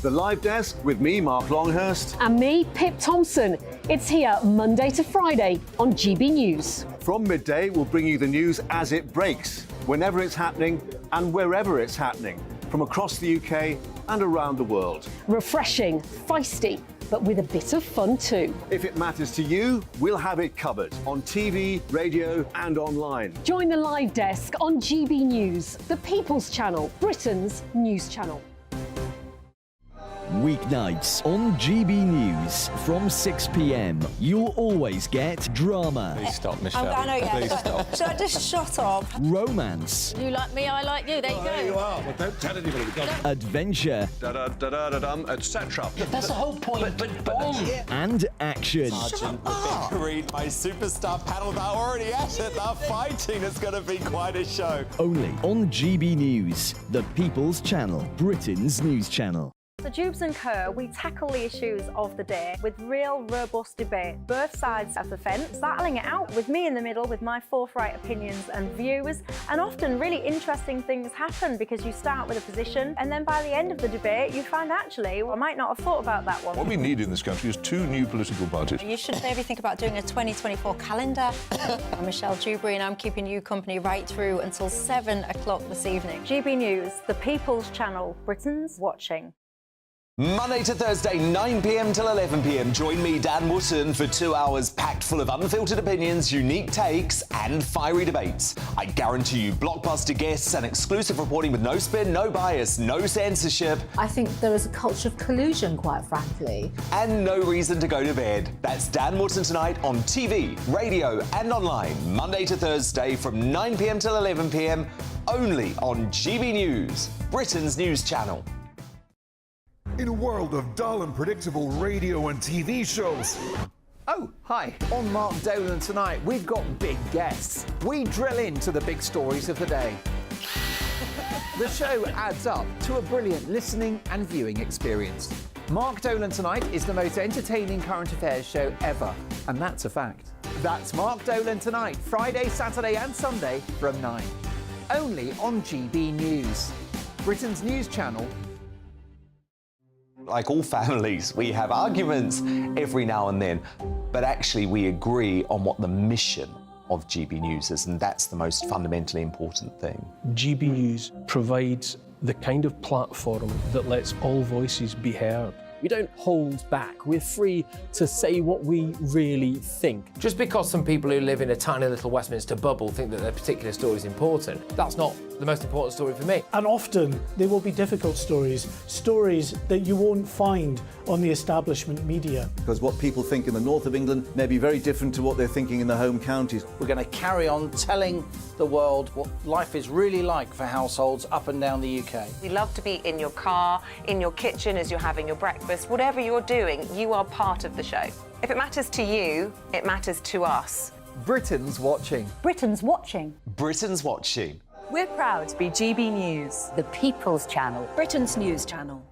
The Live Desk with me, Mark Longhurst. And me, Pip Thompson. It's here Monday to Friday on GB News. From midday, we'll bring you the news as it breaks, whenever it's happening and wherever it's happening, from across the UK and around the world. Refreshing, feisty, but with a bit of fun too. If it matters to you, we'll have it covered on TV, radio and online. Join the Live Desk on GB News, the People's Channel, Britain's news channel. Weeknights on GB News from 6 p.m. You'll always get drama. Please stop, Michelle. I know, yeah. Please stop. Should I just shut up? Romance. You like me, I like you. There you go. There you are. Well, don't tell anybody. Adventure. Etc. That's the whole point. But and action. Sergeant, Greet my superstar panel that are already at it. They're fighting. It's going to be quite a show. Only on GB News, the People's Channel, Britain's news channel. So Jubes and Co, we tackle the issues of the day with real robust debate, both sides of the fence, battling it out with me in the middle with my forthright opinions and views. And often really interesting things happen because you start with a position and then by the end of the debate you find actually, well, I might not have thought about that one. What we need in this country is 2 new political parties. you should maybe think about doing a 2024 calendar. I'm Michelle Dewberry and I'm keeping you company right through until 7 o'clock this evening. GB News, the People's Channel, Britain's watching. Monday to Thursday, 9 p.m. till 11 p.m. Join me, Dan Wootton, for 2 hours packed full of unfiltered opinions, unique takes and fiery debates. I guarantee you blockbuster guests and exclusive reporting with no spin, no bias, no censorship. I think there is a culture of collusion, quite frankly. And no reason to go to bed. That's Dan Wootton tonight on TV, radio and online. Monday to Thursday from 9 p.m. till 11 p.m. only on GB News, Britain's news channel. In a world of dull and predictable radio and TV shows. Oh, hi. On Mark Dolan tonight, we've got big guests. We drill into the big stories of the day. The show adds up to a brilliant listening and viewing experience. Mark Dolan Tonight is the most entertaining current affairs show ever, and that's a fact. That's Mark Dolan Tonight, Friday, Saturday and Sunday from 9. Only on GB News, Britain's news channel. Like all families, we have arguments every now and then, but actually we agree on what the mission of GB News is, and that's the most fundamentally important thing. GB News provides the kind of platform that lets all voices be heard. We don't hold back. We're free to say what we really think. Just because some people who live in a tiny little Westminster bubble think that their particular story is important, that's not the most important story for me. And often they will be difficult stories that you won't find on the establishment media. Because what people think in the north of England may be very different to what they're thinking in the home counties. We're going to carry on telling the world what life is really like for households up and down the UK. We love to be in your car, in your kitchen as you're having your breakfast. Whatever you're doing, you are part of the show. If it matters to you, it matters to us. Britain's watching. Britain's watching. Britain's watching. We're proud to be GB News, The People's Channel. Britain's news channel.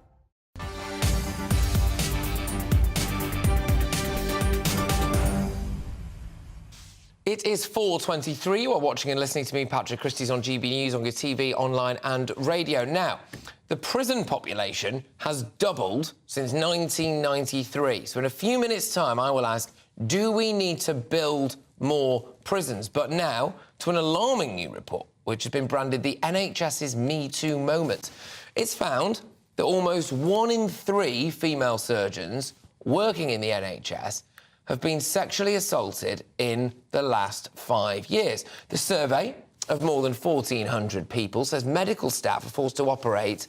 It is 4:23. You are watching and listening to me, Patrick Christys, on GB News, on your TV, online and radio. Now, the prison population has doubled since 1993. So in a few minutes' time, I will ask, do we need to build more prisons? But now, to an alarming new report, which has been branded the NHS's Me Too moment. It's found that almost 1 in 3 female surgeons working in the NHS have been sexually assaulted in the last 5 years. The survey of more than 1,400 people says medical staff are forced to operate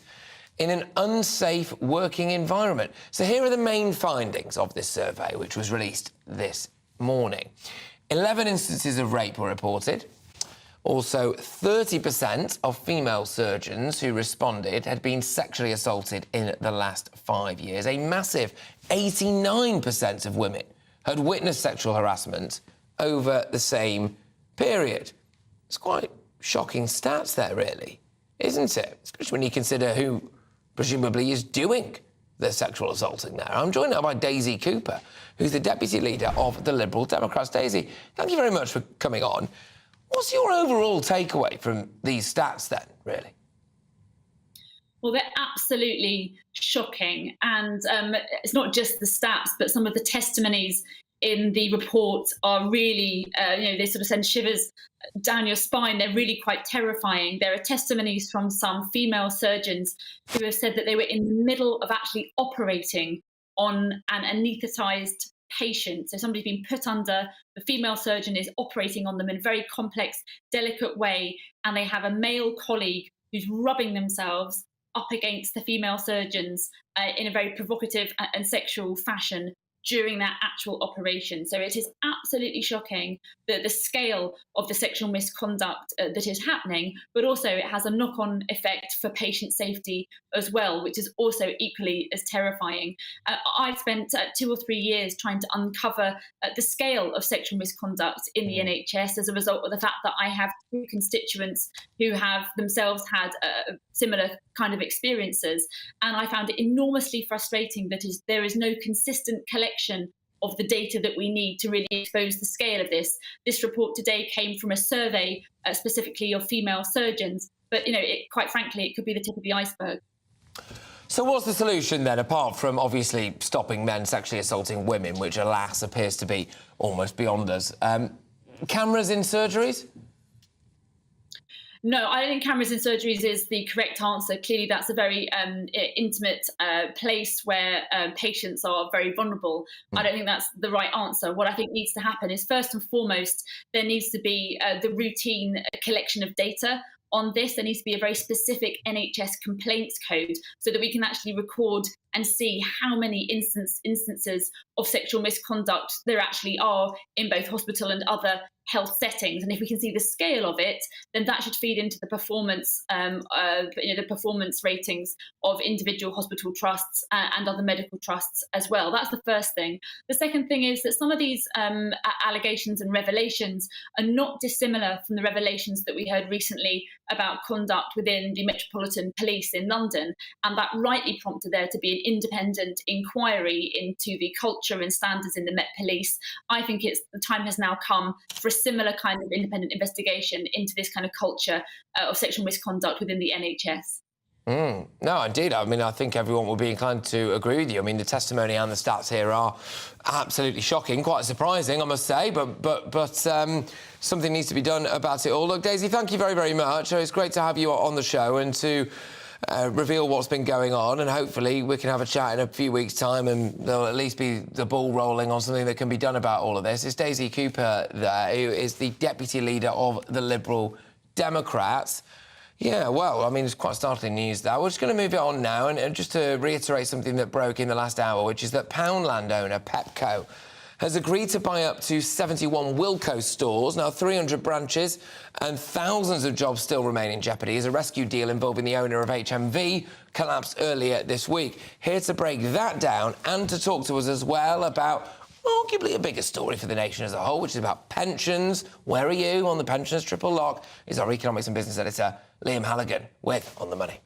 in an unsafe working environment. So here are the main findings of this survey, which was released this morning. 11 instances of rape were reported. Also, 30% of female surgeons who responded had been sexually assaulted in the last 5 years. A massive 89% of women had witnessed sexual harassment over the same period. It's quite shocking stats there, really, isn't it? Especially when you consider who presumably is doing the sexual assaulting there. I'm joined now by Daisy Cooper, who's the Deputy Leader of the Liberal Democrats. Daisy, thank you very much for coming on. What's your overall takeaway from these stats then, really? Well, they're absolutely shocking. And it's not just the stats, but some of the testimonies in the report are really, they sort of send shivers down your spine. They're really quite terrifying. There are testimonies from some female surgeons who have said that they were in the middle of actually operating on an anaesthetised patient. So somebody's been put under, the female surgeon is operating on them in a very complex, delicate way, and they have a male colleague who's rubbing themselves up against the female surgeons in a very provocative and sexual fashion during that actual operation. So it is absolutely shocking that the scale of the sexual misconduct that is happening, but also it has a knock-on effect for patient safety as well, which is also equally as terrifying. I spent 2 or 3 years trying to uncover the scale of sexual misconduct in the NHS as a result of the fact that I have 2 constituents who have themselves had similar kind of experiences. And I found it enormously frustrating that there is no consistent collection of the data that we need to really expose the scale of this. This report today came from a survey specifically of female surgeons, but quite frankly, it could be the tip of the iceberg. So what's the solution then, apart from obviously stopping men sexually assaulting women, which alas appears to be almost beyond us? Cameras in surgeries? No, I don't think cameras in surgeries is the correct answer. Clearly, that's a very intimate place where patients are very vulnerable. I don't think that's the right answer. What I think needs to happen is, first and foremost, there needs to be the routine collection of data on this. There needs to be a very specific NHS complaints code so that we can actually record and see how many instances of sexual misconduct there actually are in both hospital and other health settings. And if we can see the scale of it, then that should feed into the performance, the performance ratings of individual hospital trusts and other medical trusts as well. That's the first thing. The second thing is that some of these allegations and revelations are not dissimilar from the revelations that we heard recently about conduct within the Metropolitan Police in London. And that rightly prompted there to be an independent inquiry into the culture and standards in the Met Police. I think the time has now come for a similar kind of independent investigation into this kind of culture of sexual misconduct within the NHS. No, indeed. I mean, I think everyone will be inclined to agree with you. I mean, the testimony and the stats here are absolutely shocking, quite surprising, I must say, but something needs to be done about it all. Look, Daisy, thank you very, very much. It's great to have you on the show and to reveal what's been going on, and hopefully we can have a chat in a few weeks' time and there'll at least be the ball rolling on something that can be done about all of this. It's Daisy Cooper there, who is the deputy leader of the Liberal Democrats. Yeah, well, I mean, it's quite startling news there. We're just going to move it on now, and just to reiterate something that broke in the last hour, which is that Poundland owner Pepco has agreed to buy up to 71 Wilko stores, now 300 branches, and thousands of jobs still remain in jeopardy as a rescue deal involving the owner of HMV collapsed earlier this week. Here to break that down and to talk to us as well about arguably a bigger story for the nation as a whole, which is about pensions. Where are you on the pensions triple lock? Is our economics and business editor, Liam Halligan, with On the Money.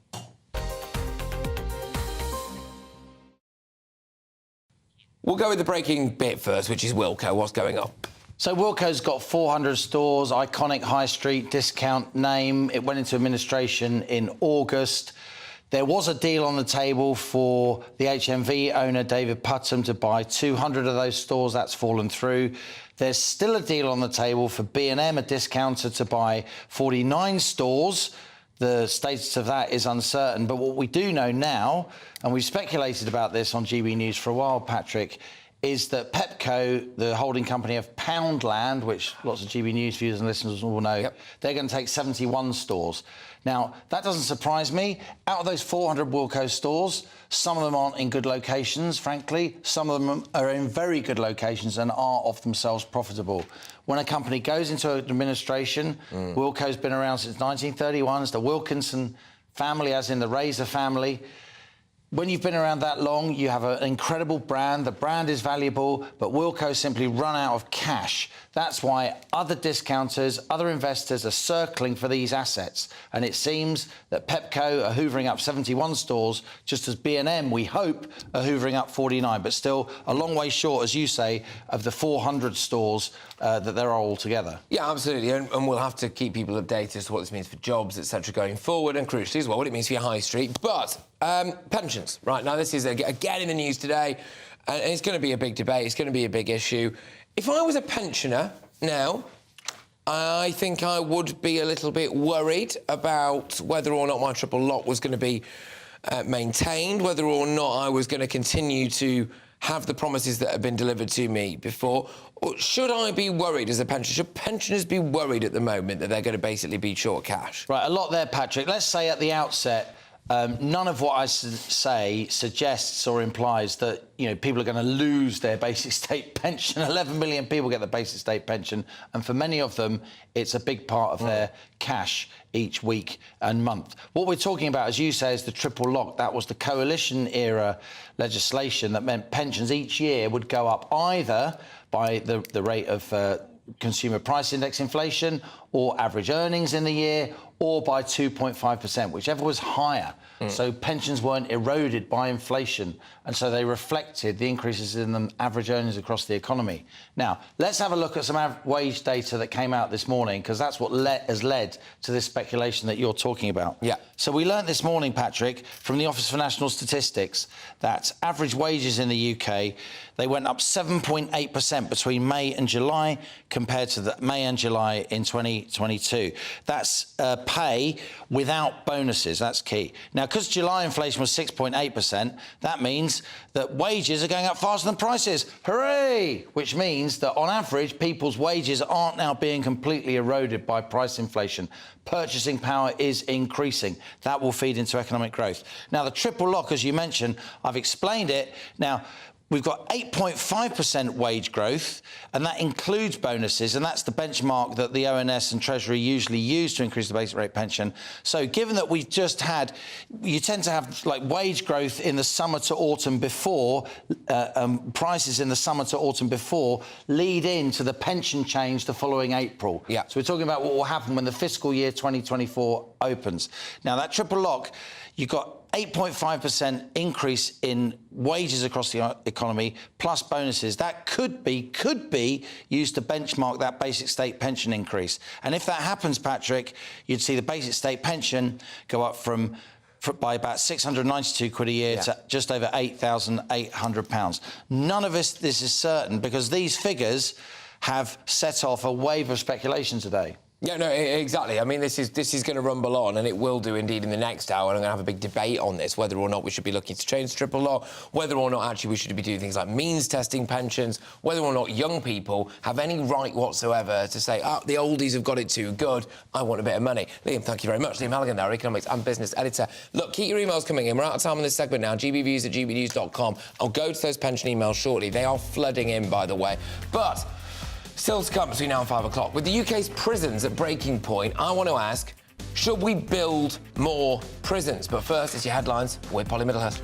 We'll go with the breaking bit first, which is Wilko. What's going on? So Wilko's got 400 stores, iconic high street discount name. It went into administration in August. There was a deal on the table for the HMV owner, David Putnam, to buy 200 of those stores. That's fallen through. There's still a deal on the table for B&M, a discounter, to buy 49 stores. The status of that is uncertain. But what we do know now, and we've speculated about this on GB News for a while, Patrick, is that Pepco, the holding company of Poundland, which lots of GB News viewers and listeners will know, they're going to take 71 stores. Now, that doesn't surprise me. Out of those 400 Wilko stores, some of them aren't in good locations, frankly. Some of them are in very good locations and are of themselves profitable. When a company goes into administration, Wilko's been around since 1931. It's the Wilkinson family, as in the Razor family. When you've been around that long, you have an incredible brand. The brand is valuable, but Wilko simply run out of cash. That's why other discounters, other investors are circling for these assets. And it seems that Pepco are hoovering up 71 stores, just as B&M, we hope, are hoovering up 49. But still a long way short, as you say, of the 400 stores that there are altogether. Yeah, absolutely. And we'll have to keep people updated as to what this means for jobs, etc., going forward, and crucially as well, what it means for your high street. But pensions, right, now this is again in the news today, and it's going to be a big debate, it's going to be a big issue. If I was a pensioner now, I think I would be a little bit worried about whether or not my triple lock was going to be maintained, whether or not I was going to continue to have the promises that have been delivered to me before. Or should I be worried as a pensioner? Should pensioners be worried at the moment that they're going to basically be short cash? Right, a lot there, Patrick. Let's say at the outset, none of what I say suggests or implies that, you know, people are going to lose their basic state pension. 11 million people get the basic state pension, and for many of them, it's a big part of their cash each week and month. What we're talking about, as you say, is the triple lock. That was the coalition-era legislation that meant pensions each year would go up either by the rate of consumer price index inflation or average earnings in the year, or by 2.5%, whichever was higher. So pensions weren't eroded by inflation, and so they reflected the increases in the average earnings across the economy. Now, let's have a look at some wage data that came out this morning, because that's what has led to this speculation that you're talking about. Yeah. So we learnt this morning, Patrick, from the Office for National Statistics, that average wages in the UK, they went up 7.8% between May and July compared to the May and July in 2022. That's pay without bonuses. That's key. Now, because July inflation was 6.8%, that means that wages are going up faster than prices. Hooray! Which means that, on average, people's wages aren't now being completely eroded by price inflation. Purchasing power is increasing. That will feed into economic growth. Now, the triple lock, as you mentioned, I've explained it. Now, we've got 8.5% wage growth, and that includes bonuses, and that's the benchmark that the ONS and Treasury usually use to increase the basic rate pension. So given that we've just had, you tend to have like wage growth in the summer to autumn before, prices in the summer to autumn before lead into the pension change the following April. Yeah. So we're talking about what will happen when the fiscal year 2024 opens. Now, that triple lock, you've got 8.5% increase in wages across the economy, plus bonuses. That could be used to benchmark that basic state pension increase. And if that happens, Patrick, you'd see the basic state pension go up by about 692 quid a year to just over £8,800. None of this is certain, because these figures have set off a wave of speculation today. Yeah, no, exactly. I mean, this is going to rumble on, and it will do indeed in the next hour. And I'm going to have a big debate on this, whether or not we should be looking to change triple law, whether or not actually we should be doing things like means testing pensions, whether or not young people have any right whatsoever to say, the oldies have got it too good, I want a bit of money. Liam, thank you very much. Liam Halligan, our economics and business editor. Look, keep your emails coming in. We're out of time on this segment now. gbviews@gbnews.com. I'll go to those pension emails shortly. They are flooding in, by the way. But still to come between now and 5 o'clock. With the UK's prisons at breaking point, I want to ask, should we build more prisons? But first, it's your headlines with Polly Middlehurst.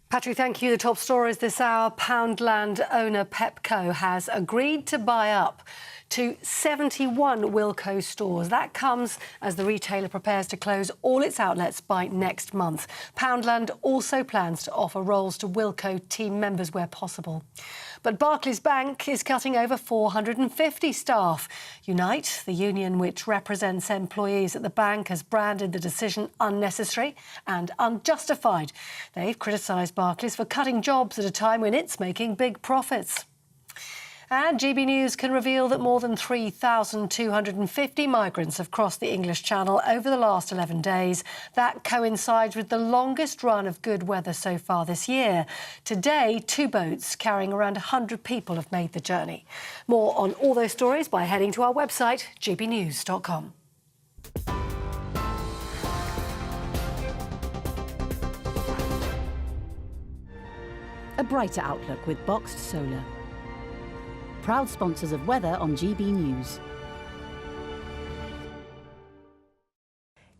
Patrick, thank you. The top stories this hour. Poundland owner Pepco has agreed to buy up to 71 Wilko stores. That comes as the retailer prepares to close all its outlets by next month. Poundland also plans to offer roles to Wilko team members where possible. But Barclays Bank is cutting over 450 staff. Unite, the union which represents employees at the bank, has branded the decision unnecessary and unjustified. They've criticised Barclays for cutting jobs at a time when it's making big profits. And GB News can reveal that more than 3,250 migrants have crossed the English Channel over the last 11 days. That coincides with the longest run of good weather so far this year. Today, 2 boats carrying around 100 people have made the journey. More on all those stories by heading to our website, gbnews.com. A brighter outlook with Boxed Solar. Proud sponsors of weather on GB News.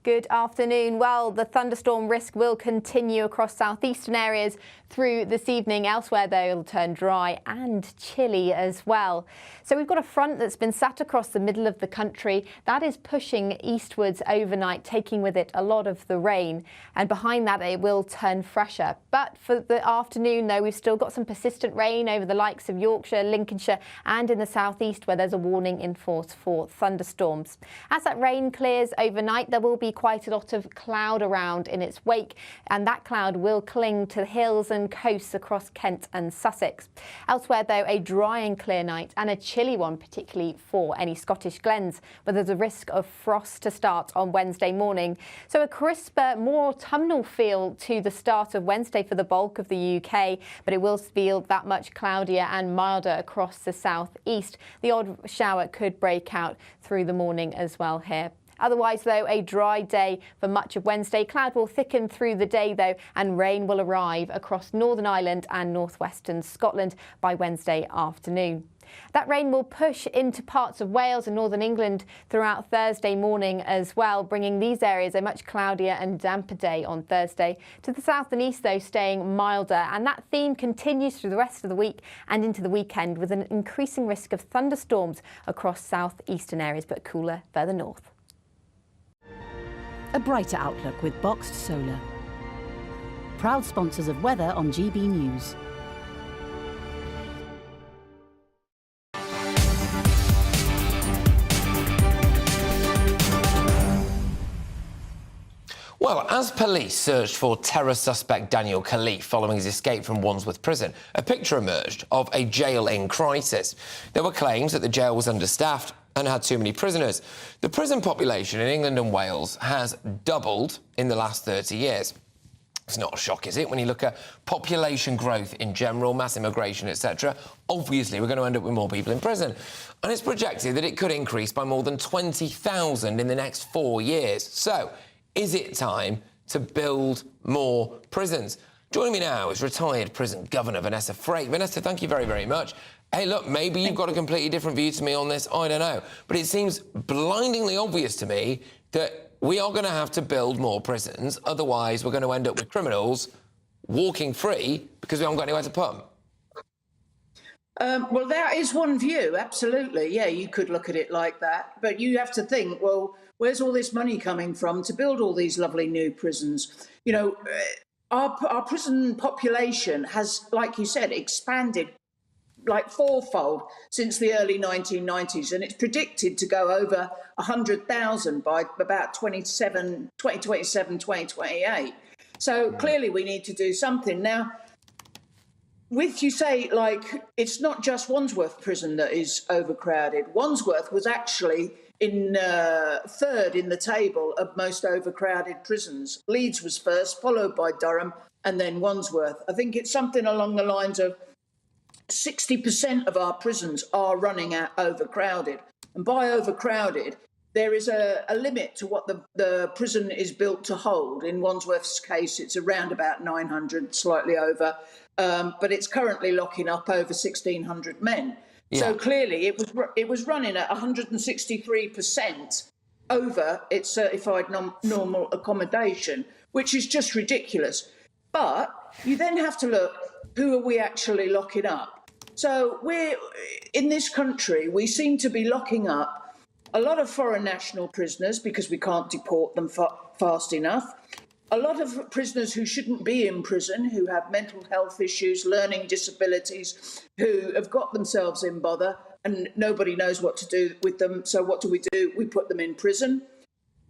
Good afternoon. Well, the thunderstorm risk will continue across southeastern areas through this evening. Elsewhere, though, it'll turn dry and chilly as well. So we've got a front that's been sat across the middle of the country. That is pushing eastwards overnight, taking with it a lot of the rain. And behind that, it will turn fresher. But for the afternoon, though, we've still got some persistent rain over the likes of Yorkshire, Lincolnshire and in the southeast, where there's a warning in force for thunderstorms. As that rain clears overnight, there will be quite a lot of cloud around in its wake, and that cloud will cling to the hills and coasts across Kent and Sussex. Elsewhere, though, a dry and clear night and a chilly one, particularly for any Scottish glens, where there's a risk of frost to start on Wednesday morning. So a crisper, more autumnal feel to the start of Wednesday for the bulk of the UK, but it will feel that much cloudier and milder across the southeast. The odd shower could break out through the morning as well here. Otherwise, though, a dry day for much of Wednesday. Cloud will thicken through the day, though, and rain will arrive across Northern Ireland and northwestern Scotland by Wednesday afternoon. That rain will push into parts of Wales and northern England throughout Thursday morning as well, bringing these areas a much cloudier and damper day on Thursday. To the south and east, though, staying milder, and that theme continues through the rest of the week and into the weekend, with an increasing risk of thunderstorms across southeastern areas, but cooler further north. A brighter outlook with Boxed Solar. Proud sponsors of weather on GB News. Well, as police searched for terror suspect Daniel Khalif following his escape from Wandsworth Prison, a picture emerged of a jail in crisis. There were claims that the jail was understaffed and had too many prisoners. The prison population in England and Wales has doubled in the last 30 years. It's not a shock, is it, when you look at population growth in general, mass immigration, etc. Obviously, we're going to end up with more people in prison. And it's projected that it could increase by more than 20,000 in the next 4 years. So, is it time to build more prisons? Joining me now is retired prison governor Vanessa Frake. Vanessa, thank you very, very much. Hey, look, maybe you've got a completely different view to me on this, I don't know. But it seems blindingly obvious to me that we are going to have to build more prisons, otherwise we're going to end up with criminals walking free because we haven't got anywhere to put them. Well, that is one view, absolutely. Yeah, you could look at it like that. But you have to think, well, where's all this money coming from to build all these lovely new prisons? You know, our prison population has, like you said, expanded like fourfold since the early 1990s, and it's predicted to go over 100,000 by about 2027, 2028. So clearly we need to do something. Now, with, you say, like, it's not just Wandsworth Prison that is overcrowded. Wandsworth was actually in third in the table of most overcrowded prisons. Leeds was first, followed by Durham, and then Wandsworth. I think it's something along the lines of 60% of our prisons are running at overcrowded. And by overcrowded, there is a limit to what the prison is built to hold. In Wandsworth's case, it's around about 900, slightly over, but it's currently locking up over 1,600 men. Yeah. So clearly it was running at 163% over its certified normal accommodation, which is just ridiculous. But you then have to look, who are we actually locking up? So we're, in this country, we seem to be locking up a lot of foreign national prisoners because we can't deport them fast enough. A lot of prisoners who shouldn't be in prison, who have mental health issues, learning disabilities, who have got themselves in bother and nobody knows what to do with them. So what do? We put them in prison.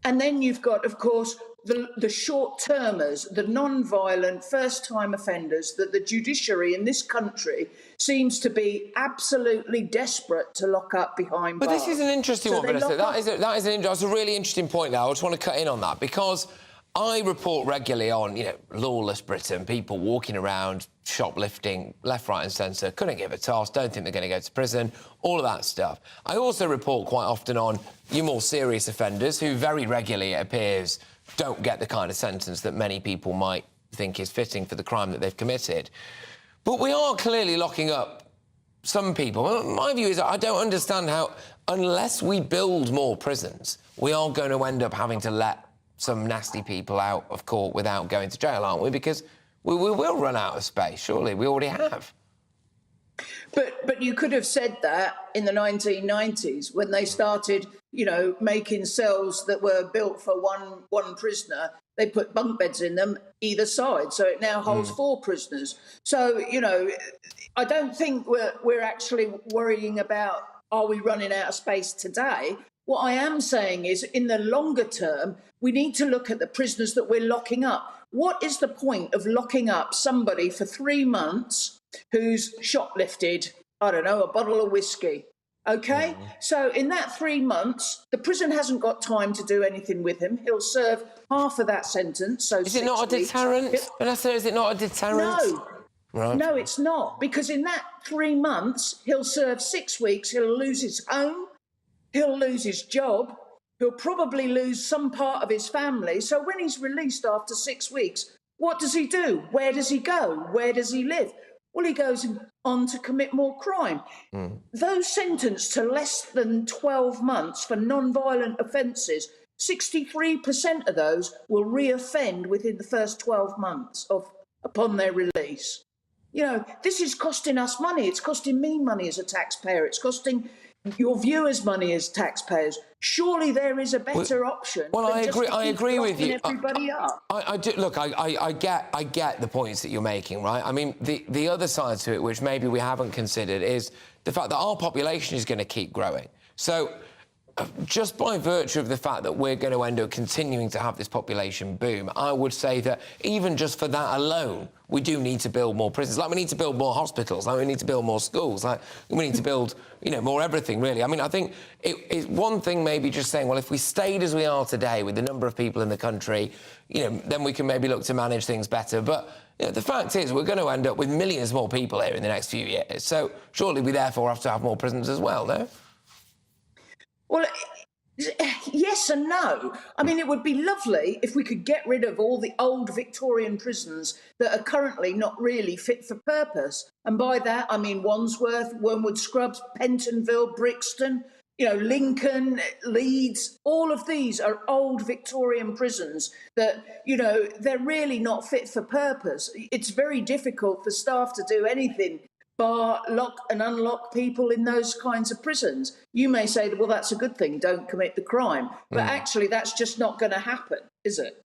And then you've got, of course, the short-termers, the non-violent first-time offenders that the judiciary in this country seems to be absolutely desperate to lock up behind bars. But this is an interesting one, Vanessa. That's a really interesting point now. I just want to cut in on that because I report regularly on, lawless Britain, people walking around, shoplifting, left, right and centre, couldn't give a toss, don't think they're going to go to prison, all of that stuff. I also report quite often on your more serious offenders who very regularly, it appears, don't get the kind of sentence that many people might think is fitting for the crime that they've committed. But we are clearly locking up some people. My view is I don't understand how, unless we build more prisons, we are going to end up having to let some nasty people out of court without going to jail, aren't we? Because we will run out of space, surely. We already have. But you could have said that in the 1990s when they started, making cells that were built for one prisoner. They put bunk beds in them either side, so it now holds 4 prisoners. So, I don't think we're actually worrying about, are we running out of space today? What I am saying is, in the longer term, we need to look at the prisoners that we're locking up. What is the point of locking up somebody for 3 months who's shoplifted, I don't know, a bottle of whiskey? OK, so in that 3 months, the prison hasn't got time to do anything with him. He'll serve half of that sentence. So is it not a deterrent? Vanessa, is it not a deterrent? No. Right. No, it's not. Because in that 3 months, he'll serve 6 weeks. He'll lose his home. He'll lose his job. He'll probably lose some part of his family. So when he's released after 6 weeks, what does he do? Where does he go? Where does he live? Well, he goes on to commit more crime. Those sentenced to less than 12 months for non-violent offences, 63% of those will re-offend within the first 12 months upon their release. This is costing us money. It's costing me money as a taxpayer. It's costing your viewers money as taxpayers. Surely there is a better option. Well, I agree with you. Everybody up. I do. Look, I get the points that you're making, right? I mean, the other side to it, which maybe we haven't considered, is the fact that our population is going to keep growing. So, just by virtue of the fact that we're going to end up continuing to have this population boom, I would say that even just for that alone, we do need to build more prisons. Like, we need to build more hospitals. Like, we need to build more schools. Like, we need to build, more everything, really. I mean, I think it's one thing maybe just saying, well, if we stayed as we are today with the number of people in the country, then we can maybe look to manage things better. But the fact is, we're going to end up with millions more people here in the next few years. So surely we therefore have to have more prisons as well, no? Well, yes and no. I mean, it would be lovely if we could get rid of all the old Victorian prisons that are currently not really fit for purpose. And by that, I mean Wandsworth, Wormwood Scrubs, Pentonville, Brixton, Lincoln, Leeds. All of these are old Victorian prisons that, they're really not fit for purpose. It's very difficult for staff to do anything bar lock and unlock people in those kinds of prisons. You may say, well, that's a good thing, don't commit the crime. But actually, that's just not going to happen, is it?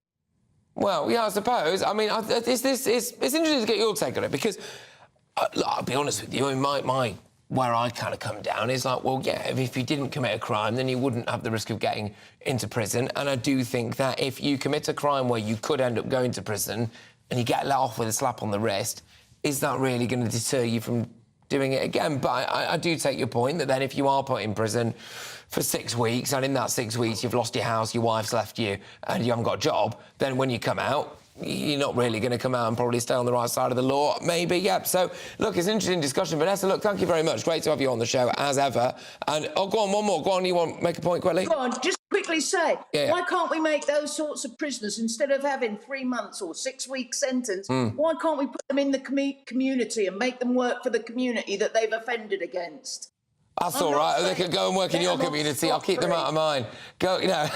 Well, yeah, I suppose. I mean, it's interesting to get your take on it, because I'll be honest with you, where I kind of come down is like, well, yeah, if you didn't commit a crime, then you wouldn't have the risk of getting into prison. And I do think that if you commit a crime where you could end up going to prison and you get let off with a slap on the wrist, is that really going to deter you from doing it again? But I do take your point that then if you are put in prison for 6 weeks, and in that 6 weeks you've lost your house, your wife's left you, and you haven't got a job, then when you come out, you're not really going to come out and probably stay on the right side of the law, maybe, yeah. So, look, it's an interesting discussion. Vanessa, look, thank you very much. Great to have you on the show, as ever. And, oh, go on, one more. Go on, you want to make a point quickly? Go on, just quickly say, Yeah. why can't we make those sorts of prisoners, instead of having 3 months or 6 week sentence, why can't we put them in the community and make them work for the community that they've offended against? That's all right. They can go and work in your community. I'll keep them out of mine. Go, you know.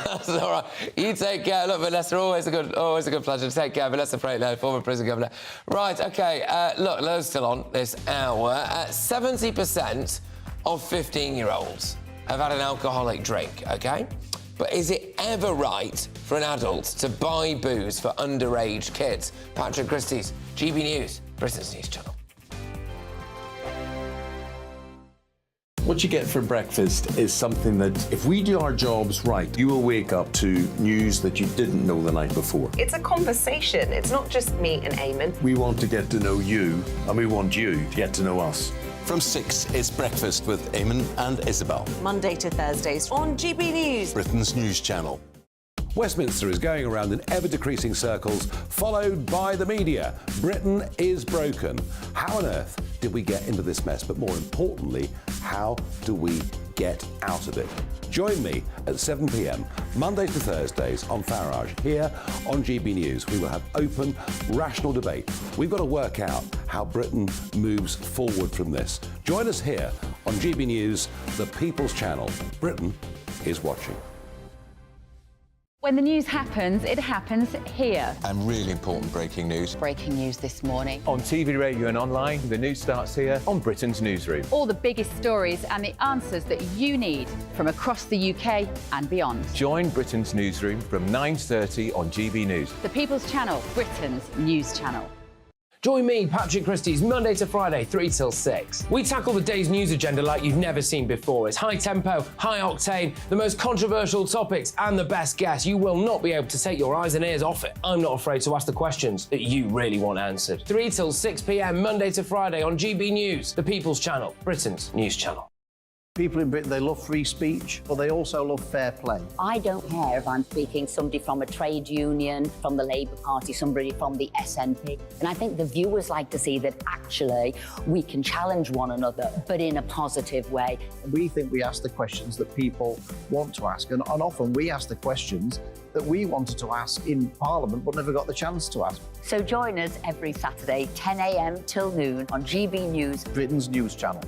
That's all right. You take care. Look, Vanessa, always a good pleasure. Take care. Vanessa Freightley, former prison governor. Right, OK, look, loads still on this hour. 70% of 15-year-olds have had an alcoholic drink, OK? But is it ever right for an adult to buy booze for underage kids? Patrick Christys, GB News, Britain's News Channel. What you get for breakfast is something that, if we do our jobs right, you will wake up to news that you didn't know the night before. It's a conversation. It's not just me and Eamon. We want to get to know you, and we want you to get to know us. From 6, it's Breakfast with Eamon and Isabel. Monday to Thursdays on GB News. Britain's News Channel. Westminster is going around in ever-decreasing circles, followed by the media. Britain is broken. How on earth did we get into this mess? But more importantly, how do we get out of it? Join me at 7 p.m, Mondays to Thursdays on Farage, here on GB News. We will have open, rational debate. We've got to work out how Britain moves forward from this. Join us here on GB News, the People's Channel. Britain is watching. When the news happens, it happens here. And really important breaking news. Breaking news this morning. On TV, radio and online, the news starts here on Britain's Newsroom. All the biggest stories and the answers that you need from across the UK and beyond. Join Britain's Newsroom from 9:30 on GB News. The People's Channel, Britain's news channel. Join me, Patrick Christys, Monday to Friday, 3 till 6. We tackle the day's news agenda like you've never seen before. It's high tempo, high octane, the most controversial topics and the best guests. You will not be able to take your eyes and ears off it. I'm not afraid to ask the questions that you really want answered. 3 till 6 p.m, Monday to Friday on GB News, the People's Channel, Britain's news channel. People in Britain, they love free speech, but they also love fair play. I don't care if I'm speaking somebody from a trade union, from the Labour Party, somebody from the SNP. And I think the viewers like to see that actually we can challenge one another, but in a positive way. We think we ask the questions that people want to ask, and often we ask the questions that we wanted to ask in Parliament but never got the chance to ask. So join us every Saturday, 10 a.m. till noon on GB News, Britain's news channel.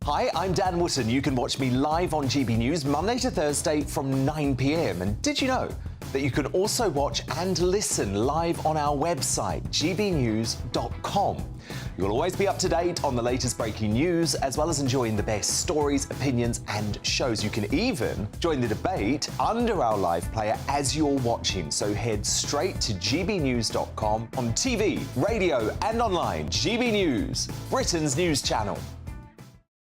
Hi, I'm Dan Wootton. You can watch me live on GB News Monday to Thursday from 9 p.m. And did you know that you can also watch and listen live on our website, gbnews.com? You'll always be up to date on the latest breaking news, as well as enjoying the best stories, opinions and shows. You can even join the debate under our live player as you're watching. So head straight to gbnews.com on TV, radio and online. GB News, Britain's news channel.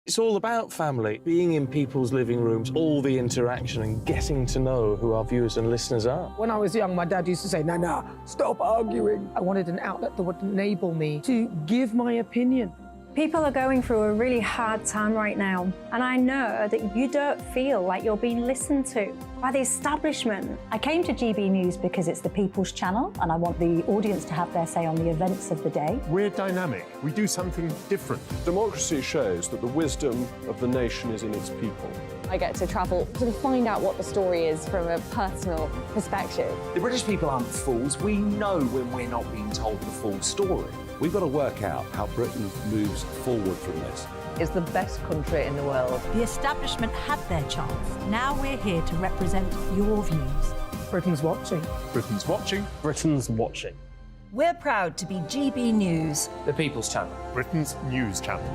It's all about family, being in people's living rooms, all the interaction and getting to know who our viewers and listeners are. When I was young, my dad used to say, Nana, stop arguing. I wanted an outlet that would enable me to give my opinion. People are going through a really hard time right now, and I know that you don't feel like you're being listened to by the establishment. I came to GB News because it's the People's Channel, and I want the audience to have their say on the events of the day. We're dynamic. We do something different. Democracy shows that the wisdom of the nation is in its people. I get to travel to find out what the story is from a personal perspective. The British people aren't fools. We know when we're not being told the full story. We've got to work out how Britain moves forward from this. It's the best country in the world. The establishment had their chance. Now we're here to represent your views. Britain's watching. Britain's watching. Britain's watching. We're proud to be GB News, The People's Channel, Britain's news channel.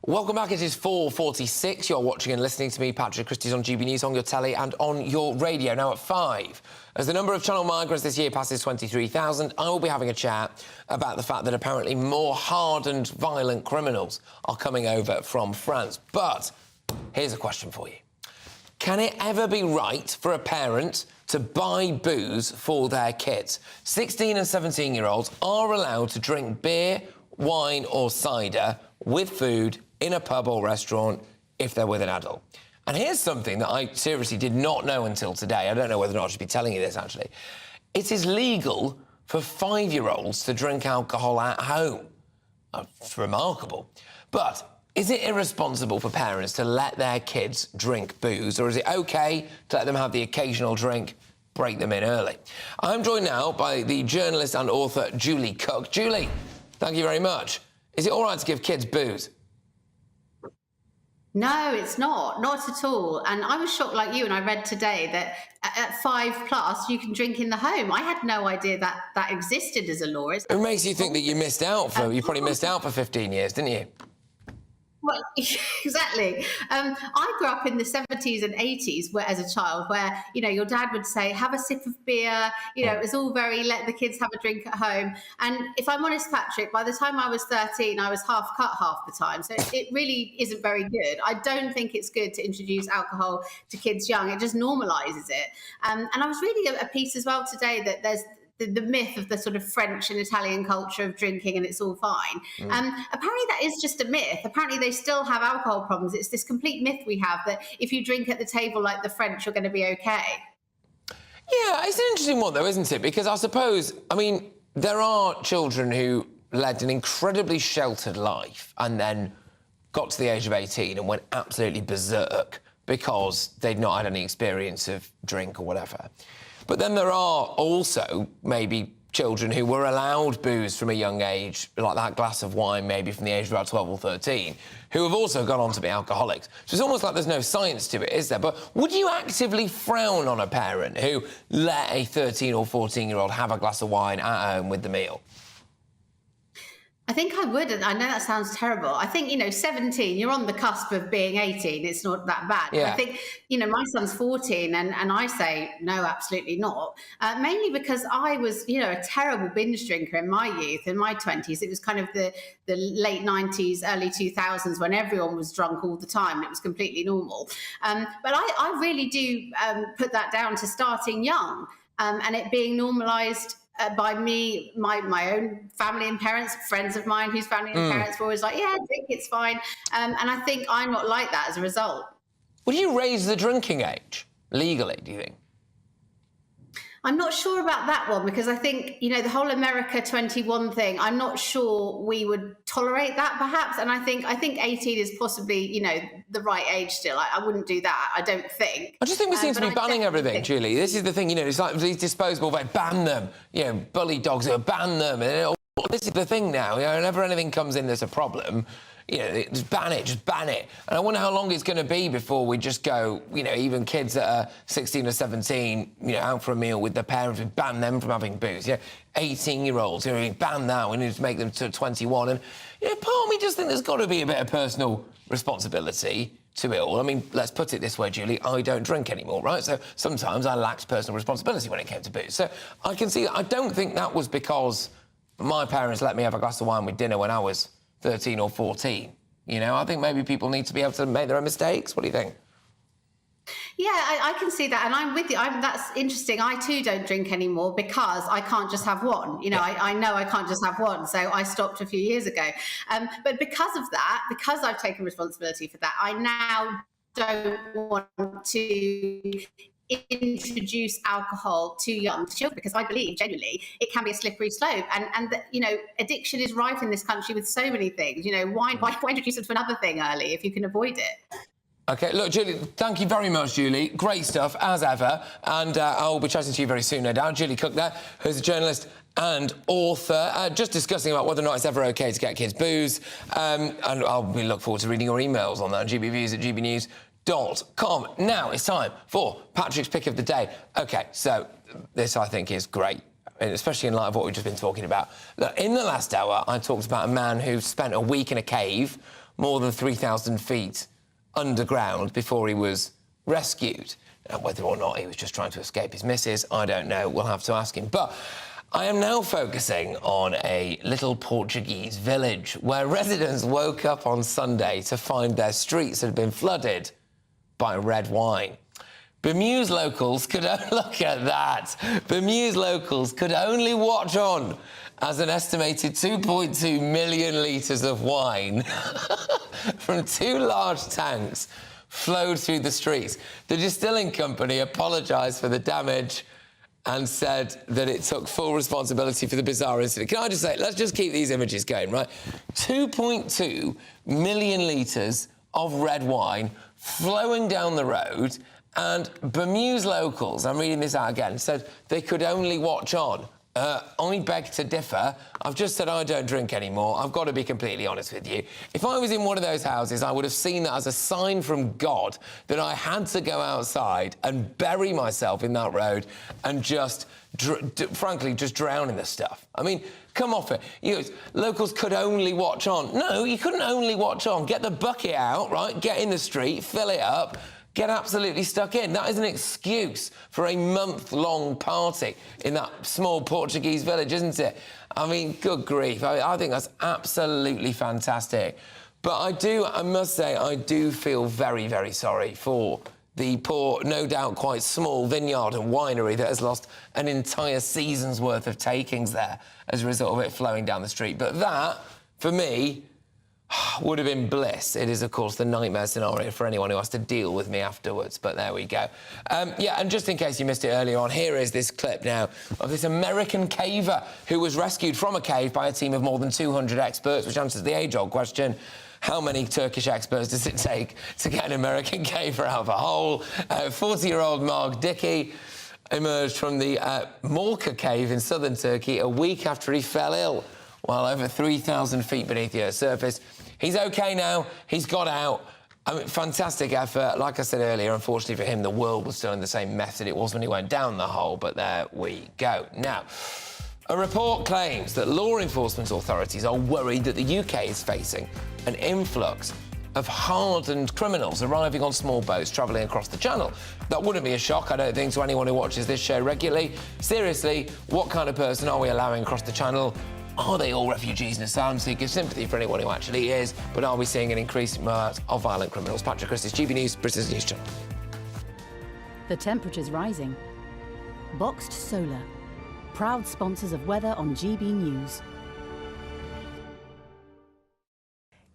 Welcome back. It is 4:46. You're watching and listening to me, Patrick Christys, on GB News, on your telly and on your radio. Now at 5, as the number of channel migrants this year passes 23,000, I will be having a chat about the fact that apparently more hardened, violent criminals are coming over from France. But here's a question for you. Can it ever be right for a parent to buy booze for their kids? 16 and 17-year-olds are allowed to drink beer, wine or cider with food in a pub or restaurant if they're with an adult. And here's something that I seriously did not know until today. I don't know whether or not I should be telling you this, actually. It is legal for 5-year-olds to drink alcohol at home. It's remarkable. But is it irresponsible for parents to let their kids drink booze, or is it OK to let them have the occasional drink, break them in early? I'm joined now by the journalist and author Julie Cook. Julie, thank you very much. Is it all right to give kids booze? No, it's not at all. And I was shocked like you, and I read today that at 5+ you can drink in the home. I had no idea that that existed as a law. It makes you think that you missed out for, you probably missed out for 15 years, didn't you? Well, exactly. I grew up in the 70s and 80s as a child where, you know, your dad would say, have a sip of beer. You know, it was all very, let the kids have a drink at home. And if I'm honest, Patrick, by the time I was 13, I was half cut half the time. So it really isn't very good. I don't think it's good to introduce alcohol to kids young. It just normalises it. And I was reading a piece as well today that there's the myth of the sort of French and Italian culture of drinking and it's all fine. Apparently that is just a myth. Apparently they still have alcohol problems. It's this complete myth we have that if you drink at the table like the French, you're going to be okay. Yeah, it's an interesting one though, isn't it? Because I suppose, I mean, there are children who led an incredibly sheltered life and then got to the age of 18 and went absolutely berserk because they'd not had any experience of drink or whatever. But then there are also maybe children who were allowed booze from a young age, like that glass of wine maybe from the age of about 12 or 13, who have also gone on to be alcoholics. So it's almost like there's no science to it, is there? But would you actively frown on a parent who let a 13 or 14-year-old have a glass of wine at home with the meal? I think I would, and I know that sounds terrible. I think, you know, 17, you're on the cusp of being 18. It's not that bad. Yeah. I think, you know, my son's 14 and I say, no, absolutely not. Mainly because I was, you know, a terrible binge drinker in my youth, in my 20s. It was kind of the late 90s, early 2000s when everyone was drunk all the time. It was completely normal. But I really do put that down to starting young and it being normalised by me, my own family and parents, friends of mine whose family and parents were always like, yeah, drink, it's fine. And I think I'm not like that as a result. Would you raise the drinking age legally, do you think? I'm not sure about that one because I think, you know, the whole America 21 thing, I'm not sure we would tolerate that perhaps. And I think 18 is possibly, you know, the right age still. I wouldn't do that, I don't think. I just think we seem to be banning everything, Julie. This is the thing, you know, it's like these disposable, ban them, you know, bully dogs, ban them. And this is the thing now, you know, whenever anything comes in that's a problem, you know, just ban it. And I wonder how long it's going to be before we just go, you know, even kids that are 16 or 17, you know, out for a meal with their parents, we ban them from having booze. You know, 18-year-olds, you know, we ban that, we need to make them to 21. And, you know, part of me just think there's got to be a bit of personal responsibility to it all. I mean, let's put it this way, Julie, I don't drink anymore, right? So sometimes I lacked personal responsibility when it came to booze. So I can see, I don't think that was because my parents let me have a glass of wine with dinner when I was 13 or 14. You know, I think maybe people need to be able to make their own mistakes. What do you think? Yeah, I can see that, and I'm with you. That's interesting. I too don't drink anymore because I can't just have one. You know, I know I can't just have one, so I stopped a few years ago. But because of that, because I've taken responsibility for that, I now don't want to introduce alcohol to young children because I believe genuinely it can be a slippery slope and that, you know, addiction is rife in this country with so many things. You know, why introduce it to another thing early if you can avoid it? OK, look, Julie, thank you very much, Julie. Great stuff, as ever. And I'll be chatting to you very soon, no doubt. Julie Cook there, who's a journalist and author, just discussing about whether or not it's ever OK to get kids booze. And we look forward to reading your emails on that, gbviews@gbnews.com. Now it's time for Patrick's Pick of the Day. OK, so this, I think, is great, especially in light of what we've just been talking about. Look, in the last hour, I talked about a man who spent a week in a cave, more than 3,000 feet underground before he was rescued. Now, whether or not he was just trying to escape his missus, I don't know. We'll have to ask him. But I am now focusing on a little Portuguese village where residents woke up on Sunday to find their streets had been flooded by red wine. Bemused locals could look at that. Bemused locals could only watch on as an estimated 2.2 million litres of wine from 2 large tanks flowed through the streets. The distilling company apologised for the damage and said that it took full responsibility for the bizarre incident. Can I just say, let's just keep these images going, right? 2.2 million litres of red wine flowing down the road, and bemused locals, I'm reading this out again, said they could only watch on. I beg to differ. I've just said I don't drink anymore. I've got to be completely honest with you. If I was in one of those houses, I would have seen that as a sign from God that I had to go outside and bury myself in that road and just, frankly, just drown in the stuff. I mean, come off it. Locals could only watch on. No, you couldn't only watch on. Get the bucket out, right? Get in the street, fill it up, get absolutely stuck in. That is an excuse for a month-long party in that small Portuguese village, isn't it? I mean, good grief. I think that's absolutely fantastic. But I must say, I do feel very, very sorry for the poor, no doubt quite small vineyard and winery that has lost an entire season's worth of takings there as a result of it flowing down the street. But that, for me, would have been bliss. It is, of course, the nightmare scenario for anyone who has to deal with me afterwards, but there we go. Yeah, and just in case you missed it earlier on, here is this clip now of this American caver who was rescued from a cave by a team of more than 200 experts, which answers the age-old question, how many Turkish experts does it take to get an American caver out of a hole? 40-year-old Mark Dickey emerged from the Morka cave in southern Turkey a week after he fell ill while over 3,000 feet beneath the Earth's surface. He's OK now. He's got out. I mean, fantastic effort. Like I said earlier, unfortunately for him, the world was still in the same mess that it was when he went down the hole, but there we go. Now, a report claims that law enforcement authorities are worried that the UK is facing an influx of hardened criminals arriving on small boats travelling across the Channel. That wouldn't be a shock, I don't think, to anyone who watches this show regularly. Seriously, what kind of person are we allowing across the Channel? Are they all refugees and asylum seekers? Sympathy for anyone who actually is, but are we seeing an increased amount of violent criminals? Patrick Christys, GB News, Britain's News Channel. The temperature's rising. Boxed Solar, proud sponsors of weather on GB News.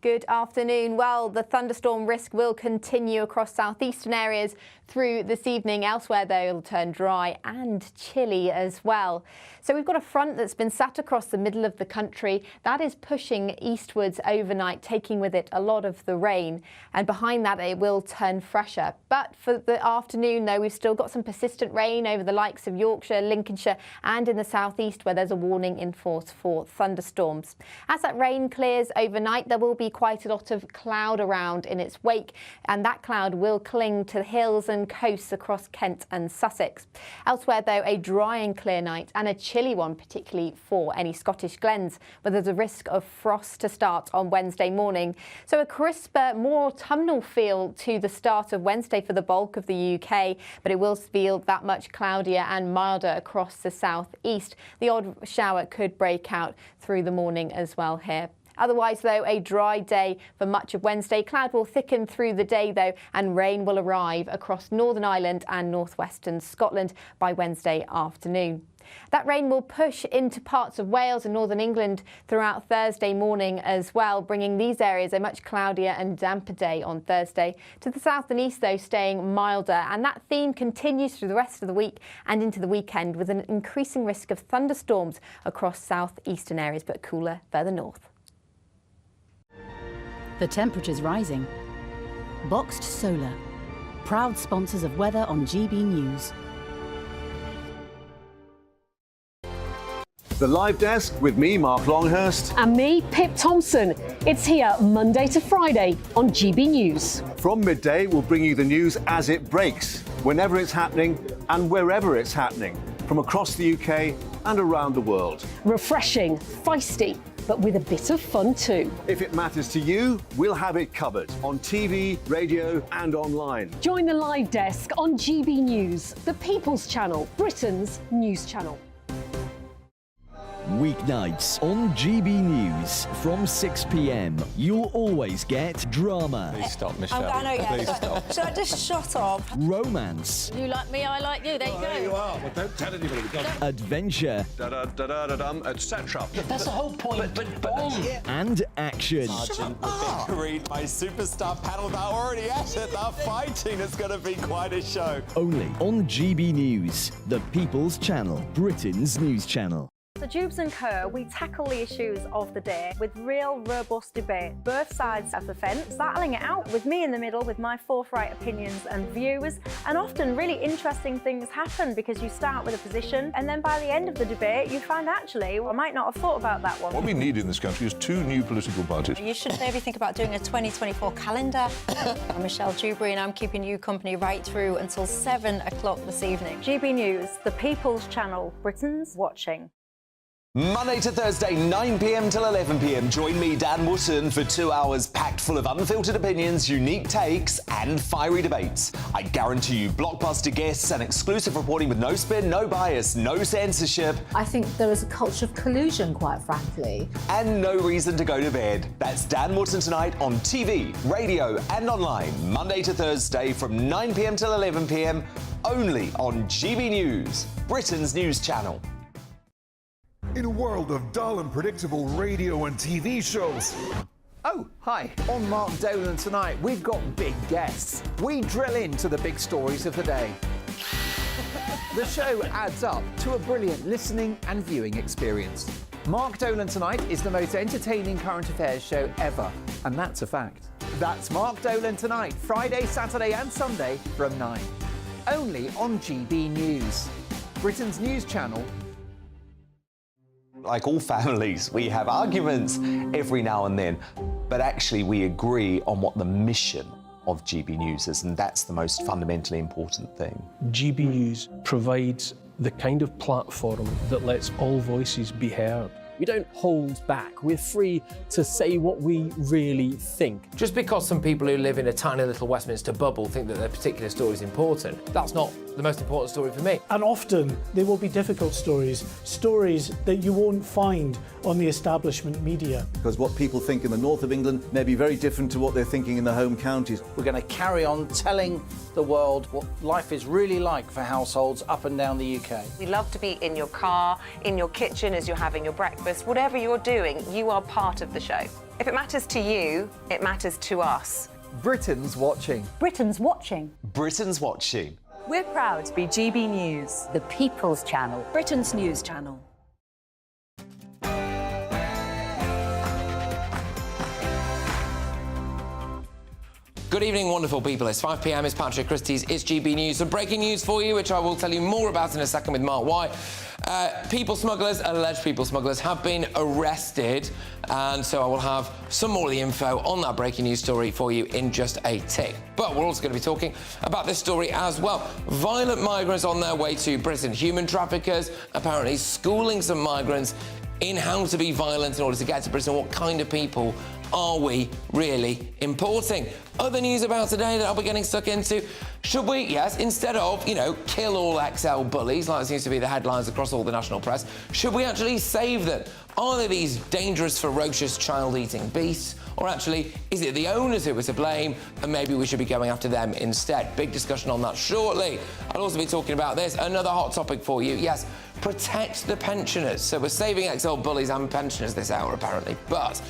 Good afternoon. Well, the thunderstorm risk will continue across southeastern areas through this evening. Elsewhere, though, it'll turn dry and chilly as well. So we've got a front that's been sat across the middle of the country. That is pushing eastwards overnight, taking with it a lot of the rain. And behind that, it will turn fresher. But for the afternoon, though, we've still got some persistent rain over the likes of Yorkshire, Lincolnshire and in the southeast, where there's a warning in force for thunderstorms. As that rain clears overnight, there will be quite a lot of cloud around in its wake, and that cloud will cling to hills and coasts across Kent and Sussex. Elsewhere, though, a dry and clear night and a chilly one, particularly for any Scottish glens, where there's a risk of frost to start on Wednesday morning. So a crisper, more autumnal feel to the start of Wednesday for the bulk of the UK, but it will feel that much cloudier and milder across the southeast. The odd shower could break out through the morning as well here. Otherwise, though, a dry day for much of Wednesday. Cloud will thicken through the day, though, and rain will arrive across Northern Ireland and northwestern Scotland by Wednesday afternoon. That rain will push into parts of Wales and northern England throughout Thursday morning as well, bringing these areas a much cloudier and damper day on Thursday. To the south and east, though, staying milder, and that theme continues through the rest of the week and into the weekend, with an increasing risk of thunderstorms across southeastern areas, but cooler further north. The temperature's rising. Boxed Solar, proud sponsors of weather on GB News. The Live Desk with me, Mark Longhurst. And me, Pip Thompson. It's here Monday to Friday on GB News. From midday, we'll bring you the news as it breaks, whenever it's happening and wherever it's happening, from across the UK and around the world. Refreshing, feisty, but with a bit of fun too. If it matters to you, we'll have it covered on TV, radio and online. Join the Live Desk on GB News, the People's Channel, Britain's news channel. Weeknights on GB News from 6 p.m. You'll always get drama. Please stop, Michelle. I know, yeah. Please stop. Should I just shut up? Romance. You like me, I like you. There you go. There you are. Well, don't tell anybody. Adventure. Etc. That's the whole point, but bomb. And action. Sergeant, the big read, my superstar panel that already at it. They're fighting. It's going to be quite a show. Only on GB News, the People's Channel, Britain's news channel. So Jubes and Kerr, we tackle the issues of the day with real robust debate, both sides of the fence, battling it out with me in the middle with my forthright opinions and views, and often really interesting things happen because you start with a position and then by the end of the debate you find actually, well, I might not have thought about that one. What we need in this country is 2 new political parties. You should maybe think about doing a 2024 calendar. I'm Michelle Dewberry and I'm keeping you company right through until 7 o'clock this evening. GB News, the People's Channel, Britain's watching. Monday to Thursday, 9 p.m. till 11 p.m. Join me, Dan Wootton, for 2 hours packed full of unfiltered opinions, unique takes, and fiery debates. I guarantee you blockbuster guests and exclusive reporting with no spin, no bias, no censorship. I think there is a culture of collusion, quite frankly. And no reason to go to bed. That's Dan Wootton tonight on TV, radio, and online. Monday to Thursday from 9 p.m. till 11 p.m. only on GB News, Britain's news channel. In a world of dull and predictable radio and TV shows. Oh, hi. On Mark Dolan tonight, we've got big guests. We drill into the big stories of the day. The show adds up to a brilliant listening and viewing experience. Mark Dolan Tonight is the most entertaining current affairs show ever, and that's a fact. That's Mark Dolan Tonight, Friday, Saturday and Sunday from 9. Only on GB News, Britain's news channel. Like all families, we have arguments every now and then, but actually we agree on what the mission of GB News is, and that's the most fundamentally important thing. GB News provides the kind of platform that lets all voices be heard. We don't hold back. We're free to say what we really think. Just because some people who live in a tiny little Westminster bubble think that their particular story is important, that's not the most important story for me. And often they will be difficult stories, stories that you won't find on the establishment media. Because what people think in the north of England may be very different to what they're thinking in the home counties. We're going to carry on telling the world what life is really like for households up and down the UK. We love to be in your car, in your kitchen as you're having your breakfast. Whatever you're doing, you are part of the show. If it matters to you, it matters to us. Britain's watching. Britain's watching. Britain's watching. We're proud to be GB News, the People's Channel, Britain's news channel. Good evening, wonderful people. It's 5 p.m. It's Patrick Christys. It's GB News. Some breaking news for you, which I will tell you more about in a second with Mark White. People smugglers, alleged people smugglers, have been arrested, and so I will have some more of the info on that breaking news story for you in just a tick. But we're also going to be talking about this story as well. Violent migrants on their way to Britain. Human traffickers apparently schooling some migrants in how to be violent in order to get to Britain. What kind of people are we really importing? Other news about today that I'll be getting stuck into. Should we, yes, instead of, kill all XL bullies, like it seems to be the headlines across all the national press, should we actually save them? Are they these dangerous, ferocious, child-eating beasts? Or actually, is it the owners who are to blame, and maybe we should be going after them instead? Big discussion on that shortly. I'll also be talking about this, another hot topic for you. Yes, protect the pensioners. So we're saving XL bullies and pensioners this hour, apparently. But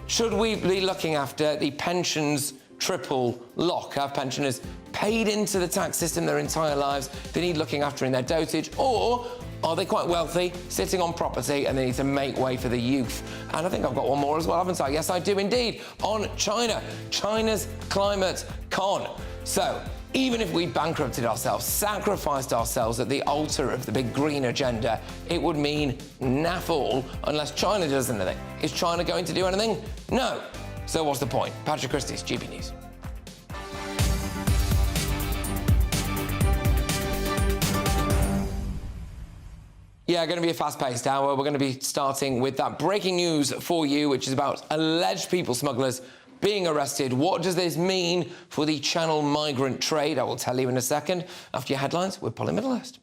should we be looking after the pensions triple lock? Have pensioners paid into the tax system their entire lives? They need looking after in their dotage, or are they quite wealthy, sitting on property, and they need to make way for the youth? And I think I've got one more as well, haven't I? Yes, I do indeed. On China, China's climate con. So, even if we bankrupted ourselves, sacrificed ourselves at the altar of the big green agenda, it would mean naff all unless China does anything. Is China going to do anything? No. So what's the point? Patrick Christys, GB News. Yeah, going to be a fast-paced hour. We're going to be starting with that breaking news for you, which is about alleged people smugglers being arrested. What does this mean for the Channel migrant trade? I will tell you in a second. After your headlines with Polly Middlehurst.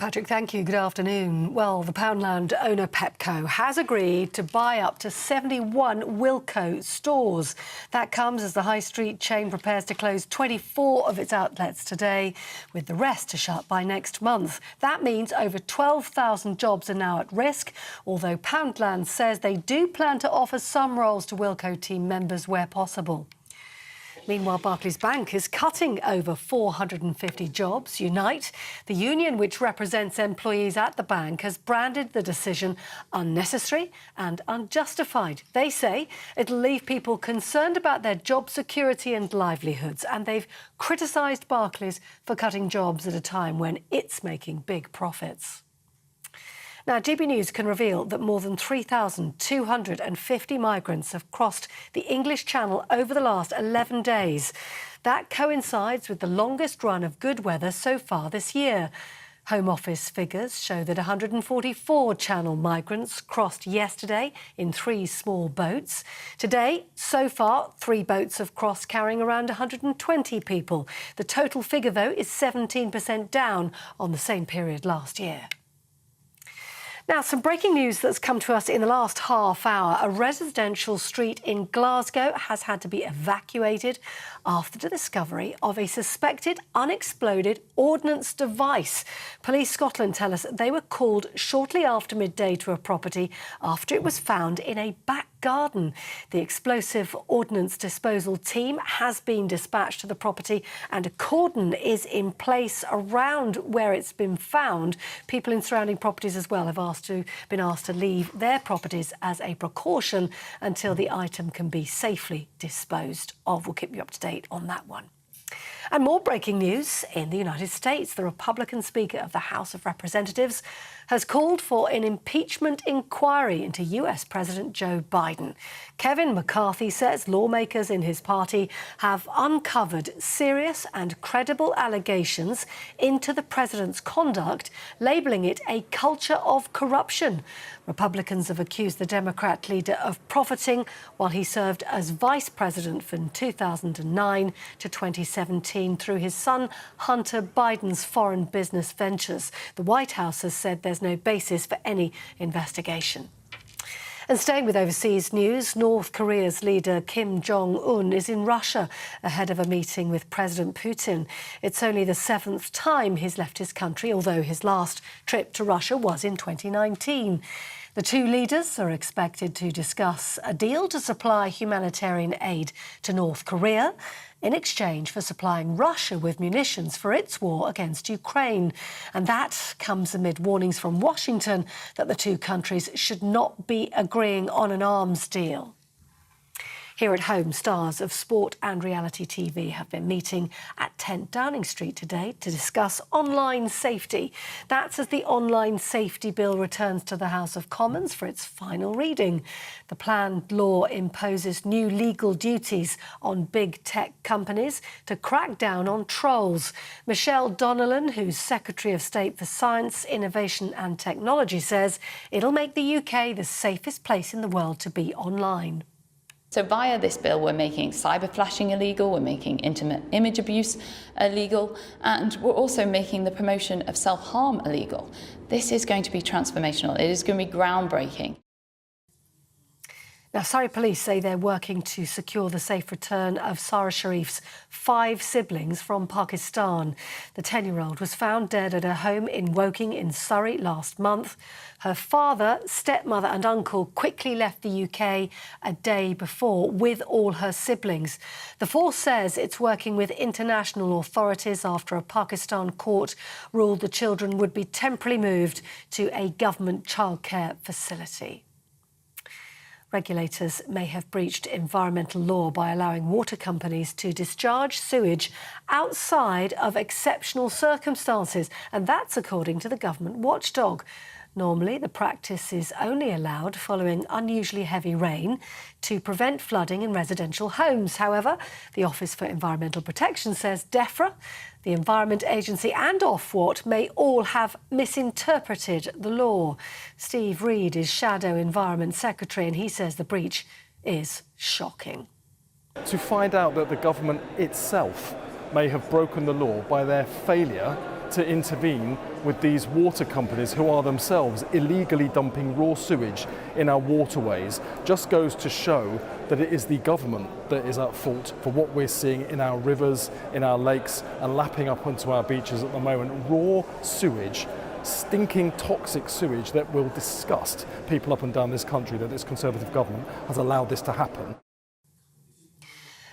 Patrick, thank you. Good afternoon. Well, the Poundland owner Pepco has agreed to buy up to 71 Wilko stores. That comes as the high street chain prepares to close 24 of its outlets today, with the rest to shut by next month. That means over 12,000 jobs are now at risk, although Poundland says they do plan to offer some roles to Wilko team members where possible. Meanwhile, Barclays Bank is cutting over 450 jobs. Unite, the union which represents employees at the bank, has branded the decision unnecessary and unjustified. They say it'll leave people concerned about their job security and livelihoods, and they've criticised Barclays for cutting jobs at a time when it's making big profits. Now, GB News can reveal that more than 3,250 migrants have crossed the English Channel over the last 11 days. That coincides with the longest run of good weather so far this year. Home Office figures show that 144 Channel migrants crossed yesterday in 3 small boats. Today, so far, 3 boats have crossed carrying around 120 people. The total figure, though, is 17% down on the same period last year. Now, some breaking news that's come to us in the last half hour. A residential street in Glasgow has had to be evacuated after the discovery of a suspected unexploded ordnance device. Police Scotland tell us they were called shortly after midday to a property after it was found in a back garden. The explosive ordnance disposal team has been dispatched to the property and a cordon is in place around where it's been found. People in surrounding properties as well have been asked to leave their properties as a precaution until the item can be safely disposed of. We'll keep you up to date on that one. And more breaking news in the United States. The Republican Speaker of the House of Representatives has called for an impeachment inquiry into US President Joe Biden. Kevin McCarthy says lawmakers in his party have uncovered serious and credible allegations into the president's conduct, labelling it a culture of corruption. Republicans have accused the Democrat leader of profiting while he served as vice president from 2009 to 2017 through his son Hunter Biden's foreign business ventures. The White House has said there's no basis for any investigation. And staying with overseas news, North Korea's leader Kim Jong-un is in Russia ahead of a meeting with President Putin. It's only the 7th time he's left his country, although his last trip to Russia was in 2019. The two leaders are expected to discuss a deal to supply humanitarian aid to North Korea in exchange for supplying Russia with munitions for its war against Ukraine. And that comes amid warnings from Washington that the two countries should not be agreeing on an arms deal. Here at home, stars of sport and reality TV have been meeting at 10 Downing Street today to discuss online safety. That's as the online safety bill returns to the House of Commons for its final reading. The planned law imposes new legal duties on big tech companies to crack down on trolls. Michelle Donnellan, who's Secretary of State for Science, Innovation and Technology, says it'll make the UK the safest place in the world to be online. So via this bill, we're making cyber flashing illegal, we're making intimate image abuse illegal, and we're also making the promotion of self-harm illegal. This is going to be transformational. It is going to be groundbreaking. Now, Surrey police say they're working to secure the safe return of Sarah Sharif's 5 siblings from Pakistan. The 10-year-old was found dead at her home in Woking in Surrey last month. Her father, stepmother and uncle quickly left the UK a day before with all her siblings. The force says it's working with international authorities after a Pakistan court ruled the children would be temporarily moved to a government childcare facility. Regulators may have breached environmental law by allowing water companies to discharge sewage outside of exceptional circumstances, and that's according to the government watchdog. Normally, the practice is only allowed following unusually heavy rain to prevent flooding in residential homes. However, the Office for Environmental Protection says DEFRA, the Environment Agency and Ofwat may all have misinterpreted the law. Steve Reid is Shadow Environment Secretary and he says the breach is shocking. To find out that the government itself may have broken the law by their failure to intervene with these water companies who are themselves illegally dumping raw sewage in our waterways just goes to show that it is the government that is at fault for what we're seeing in our rivers, in our lakes, and lapping up onto our beaches at the moment. Raw sewage, stinking toxic sewage that will disgust people up and down this country, that this Conservative government has allowed this to happen.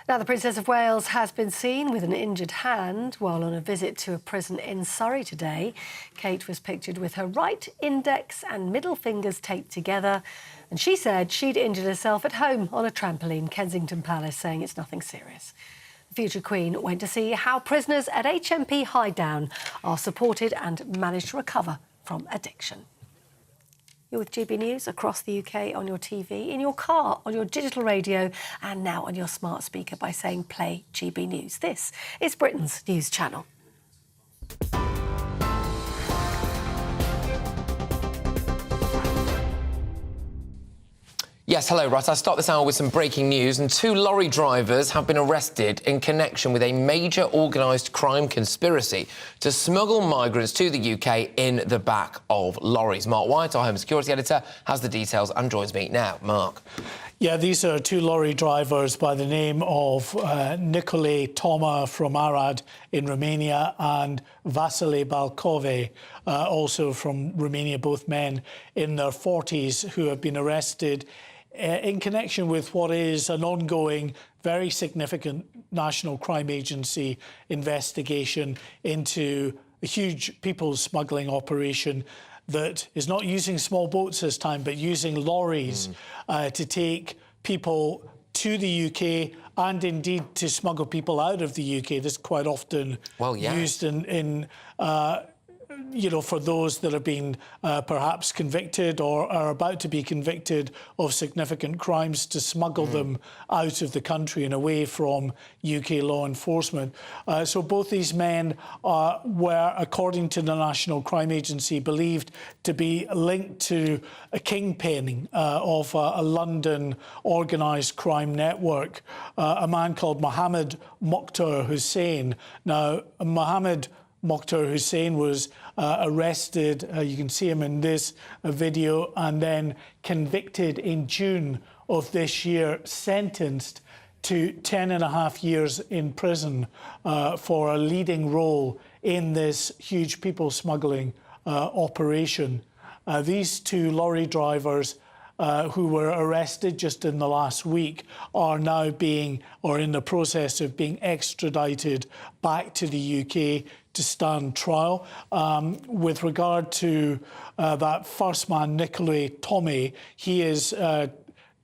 Now, the Princess of Wales has been seen with an injured hand while on a visit to a prison in Surrey today. Kate was pictured with her right index and middle fingers taped together, and she said she'd injured herself at home on a trampoline, Kensington Palace, saying it's nothing serious. The future Queen went to see how prisoners at HMP Highdown are supported and managed to recover from addiction. You're with GB News across the UK on your TV, in your car, on your digital radio, and now on your smart speaker by saying play GB News. This is Britain's news channel. Yes, hello, right. I start this hour with some breaking news, and 2 lorry drivers have been arrested in connection with a major organised crime conspiracy to smuggle migrants to the UK in the back of lorries. Mark White, our Home Security Editor, has the details and joins me now. Mark. Yeah, these are 2 lorry drivers by the name of Nicolae Toma from Arad in Romania and Vasile Balcove, also from Romania, both men in their 40s, who have been arrested in connection with what is an ongoing, very significant National Crime Agency investigation into a huge people smuggling operation that is not using small boats this time, but using lorries to take people to the UK and indeed to smuggle people out of the UK. This is quite often used in you know, for those that have been perhaps convicted or are about to be convicted of significant crimes, to smuggle them out of the country and away from UK law enforcement. So both these men were, according to the National Crime Agency, believed to be linked to a kingpinning of a London organised crime network, a man called Mohammed Mokhtar Hussain. Now, Mohammed Mokhtar Hussain was arrested, you can see him in this video, and then convicted in June of this year, sentenced to 10.5 years in prison for a leading role in this huge people smuggling operation. These 2 lorry drivers who were arrested just in the last week are now being, or in the process of being, extradited back to the UK to stand trial. With regard to that first man, Nicolae Tome, he is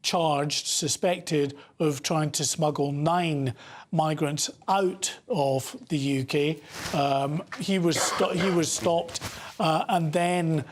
charged, suspected of trying to smuggle 9 migrants out of the UK. He was stopped and then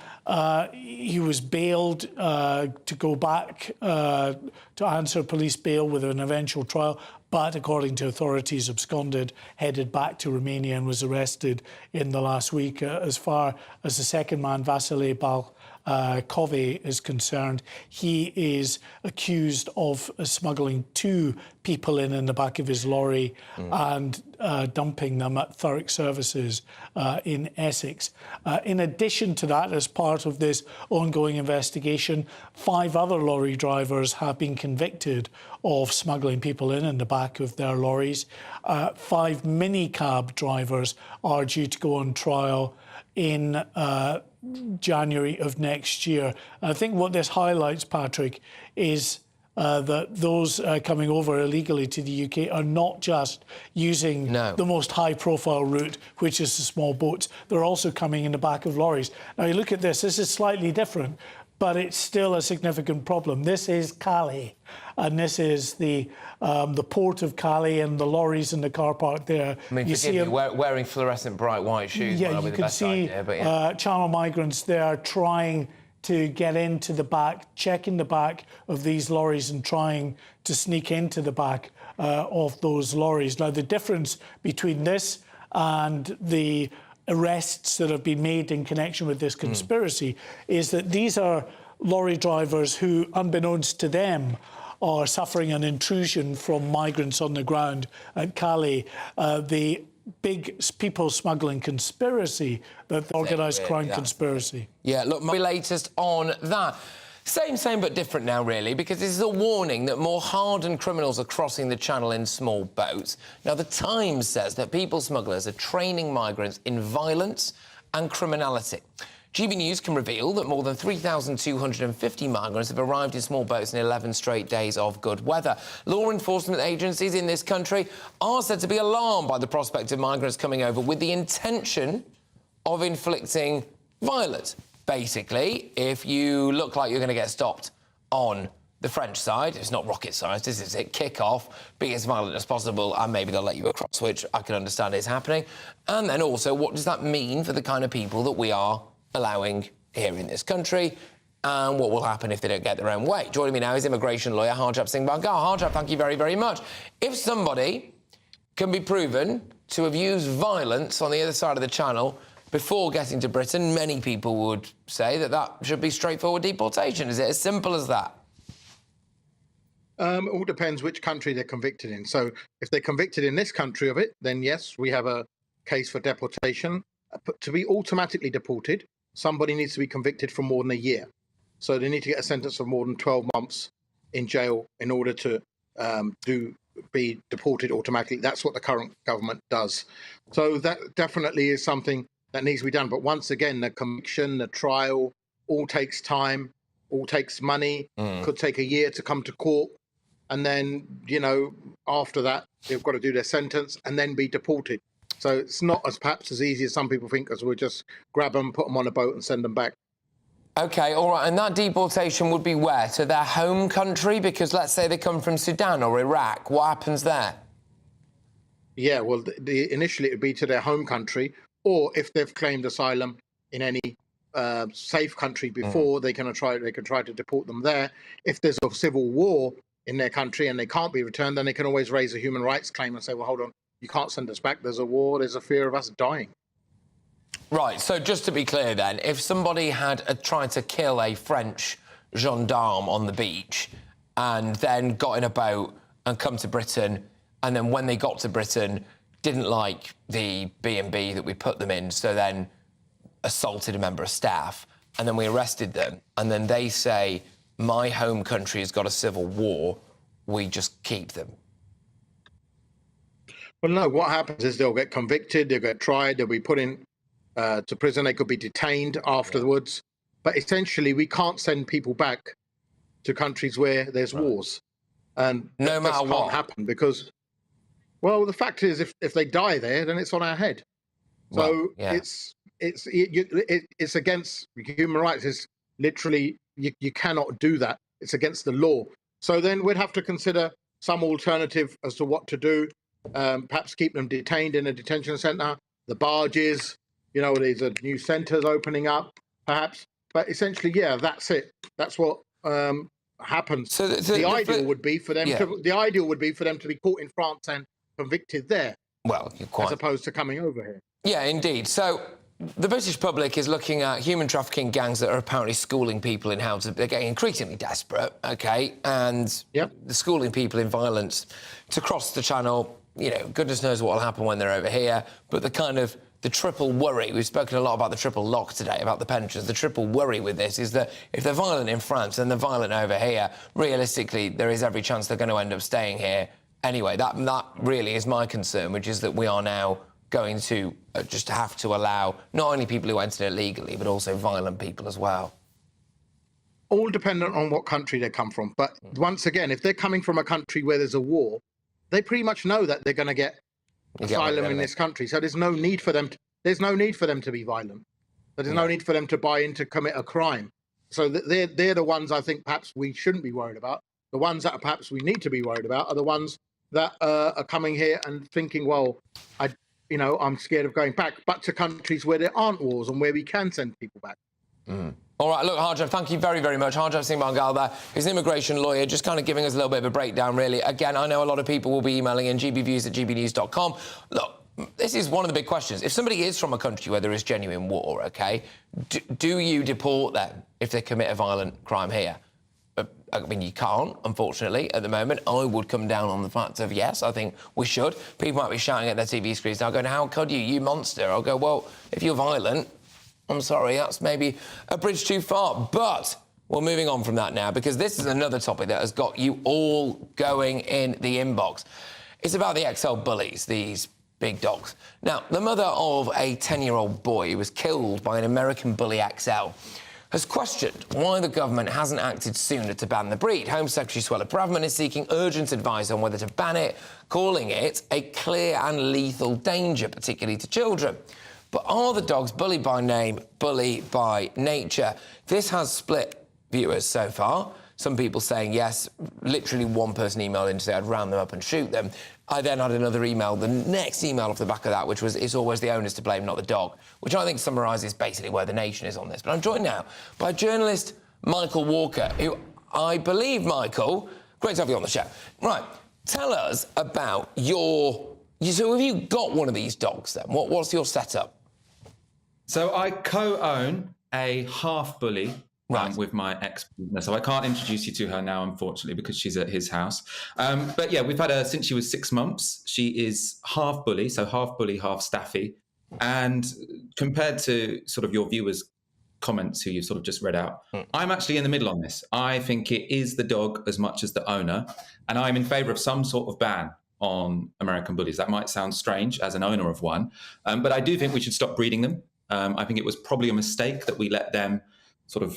he was bailed to go back to answer police bail with an eventual trial, but according to authorities, absconded, headed back to Romania and was arrested in the last week. As far as the second man, Vasile Balcove, is concerned, he is accused of smuggling 2 people in the back of his lorry and dumping them at Thurrock Services in Essex. In addition to that, as part of this ongoing investigation, 5 other lorry drivers have been convicted of smuggling people in the back of their lorries. 5 minicab drivers are due to go on trial in January of next year. And I think what this highlights, Patrick, is that those coming over illegally to the UK are not just using the most high-profile route, which is the small boats. They're also coming in the back of lorries. Now, you look at this. This is slightly different, but it's still a significant problem. This is Calais, and this is the port of Calais, and the lorries in the car park there. I mean, you forgive me, wearing fluorescent bright white shoes might not be the best idea, but yeah, channel migrants there trying to get into the back, checking the back of these lorries and trying to sneak into the back of those lorries. Now, the difference between this and the arrests that have been made in connection with this conspiracy is that these are lorry drivers who, unbeknownst to them, are suffering an intrusion from migrants on the ground at Calais. The big people smuggling conspiracy, that the organised crime conspiracy. Yeah, look, my latest on that. Same but different now, really, because this is a warning that more hardened criminals are crossing the channel in small boats. Now, The Times says that people smugglers are training migrants in violence and criminality. GB News can reveal that more than 3,250 migrants have arrived in small boats in 11 straight days of good weather. Law enforcement agencies in this country are said to be alarmed by the prospect of migrants coming over with the intention of inflicting violence. Basically, if you look like you're going to get stopped on the French side, it's not rocket science, this is it, kick off, be as violent as possible, and maybe they'll let you across, which I can understand is happening. And then also, what does that mean for the kind of people that we are allowing here in this country, and what will happen if they don't get their own way? Joining me now is immigration lawyer Harjap Singh Bangal. Harjap, thank you very, very much. If somebody can be proven to have used violence on the other side of the channel before getting to Britain, many people would say that that should be straightforward deportation. Is it as simple as that? It all depends which country they're convicted in. So if they're convicted in this country of it, then yes, we have a case for deportation. But to be automatically deported, somebody needs to be convicted for more than a year. So they need to get a sentence of more than 12 months in jail in order to be deported automatically. That's what the current government does. So that definitely is something that needs to be done. But once again, the conviction, the trial, all takes time, all takes money, could take a year to come to court. And then, you know, after that, they've got to do their sentence and then be deported. So it's not perhaps as easy as some people think, as we'll just grab them, put them on a boat and send them back. OK, all right, and that deportation would be where? To their home country? Because let's say they come from Sudan or Iraq. What happens there? Yeah, well, initially it would be to their home country, or if they've claimed asylum in any safe country before, they can try to deport them there. If there's a civil war in their country and they can't be returned, then they can always raise a human rights claim and say, well, hold on, you can't send us back. There's a war. There's a fear of us dying. Right. So just to be clear then, if somebody had tried to kill a French gendarme on the beach and then got in a boat and come to Britain, and then when they got to Britain didn't like the B&B that we put them in, so then assaulted a member of staff, and then we arrested them, and then they say, my home country has got a civil war, we just keep them. Well, no, what happens is they'll get convicted, they'll get tried, they'll be put in to prison, they could be detained afterwards. But essentially, we can't send people back to countries where there's wars. And no matter what, can't happen because, well, the fact is, if they die there, then it's on our head. So it's against human rights. It's literally, you cannot do that. It's against the law. So then we'd have to consider some alternative as to what to do. Perhaps keep them detained in a detention centre. The barges, you know, there's new centres opening up, perhaps. But essentially, yeah, that's it. That's what happens. So the ideal would be for them to be caught in France and convicted there. Well, you're quite... as opposed to coming over here. Yeah, indeed. So the British public is looking at human trafficking gangs that are apparently schooling people in how to... They're getting increasingly desperate, OK? And they're schooling people in violence to cross the channel. You know, goodness knows what will happen when they're over here. But the triple worry, we've spoken a lot about the triple lock today, about the pensions. The triple worry with this is that if they're violent in France and they're violent over here, realistically, there is every chance they're going to end up staying here anyway. That really is my concern, which is that we are now going to just have to allow not only people who enter illegally, but also violent people as well. All dependent on what country they come from. But once again, if they're coming from a country where there's a war, they pretty much know that they're going to get asylum in this country. So there's no need for them to be violent. There's no need for them to buy in to commit a crime. So they're the ones I think perhaps we shouldn't be worried about. The ones that perhaps we need to be worried about are the ones that are coming here and thinking, well, I'm scared of going back, but to countries where there aren't wars and where we can send people back. All right, look, Harjap, thank you very, very much. Harjap Singh Bangal there. He's an immigration lawyer, just kind of giving us a little bit of a breakdown, really. Again, I know a lot of people will be emailing in gbviews@gbnews.com. Look, this is one of the big questions. If somebody is from a country where there is genuine war, OK, do you deport them if they commit a violent crime here? I mean, you can't, unfortunately, at the moment. I would come down on the fact of, yes, I think we should. People might be shouting at their TV screens now, going, how could you monster? I'll go, well, if you're violent, I'm sorry, that's maybe a bridge too far. But we're moving on from that now, because this is another topic that has got you all going in the inbox. It's about the XL bullies, these big dogs. Now, the mother of a 10-year-old boy who was killed by an American bully XL has questioned why the government hasn't acted sooner to ban the breed. Home Secretary Suella Braverman is seeking urgent advice on whether to ban it, calling it a clear and lethal danger, particularly to children. But are the dogs bully by name, bully by nature? This has split viewers so far. Some people saying yes, literally one person emailed in to say I'd round them up and shoot them. I then had another email, the next email off the back of that, which was, it's always the owners to blame, not the dog, which I think summarises basically where the nation is on this. But I'm joined now by journalist Michael Walker, who I believe, Michael, great to have you on the show. Right, tell us about so have you got one of these dogs then? What's your setup? So I co-own a half bully with my ex-partner. So I can't introduce you to her now, unfortunately, because she's at his house. But yeah, we've had her since she was 6 months. She is half bully, so half bully, half staffy. And compared to sort of your viewers' comments who you've sort of just read out, I'm actually in the middle on this. I think it is the dog as much as the owner. And I'm in favour of some sort of ban on American bullies. That might sound strange as an owner of one, but I do think we should stop breeding them. I think it was probably a mistake that we let them sort of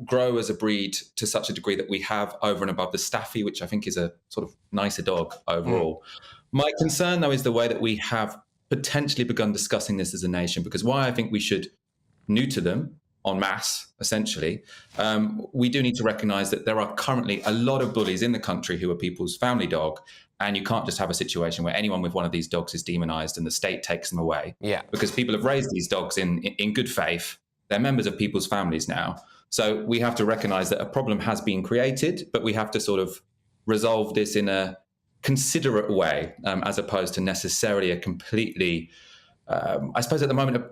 grow as a breed to such a degree that we have over and above the staffy, which I think is a sort of nicer dog overall. My concern, though, is the way that we have potentially begun discussing this as a nation, because while I think we should neuter them en masse, essentially, we do need to recognise that there are currently a lot of bullies in the country who are people's family dog, and you can't just have a situation where anyone with one of these dogs is demonised and the state takes them away. Yeah. Because people have raised these dogs in good faith. They're members of people's families now. So we have to recognise that a problem has been created, but we have to sort of resolve this in a considerate way, as opposed to necessarily a completely... I suppose at the moment,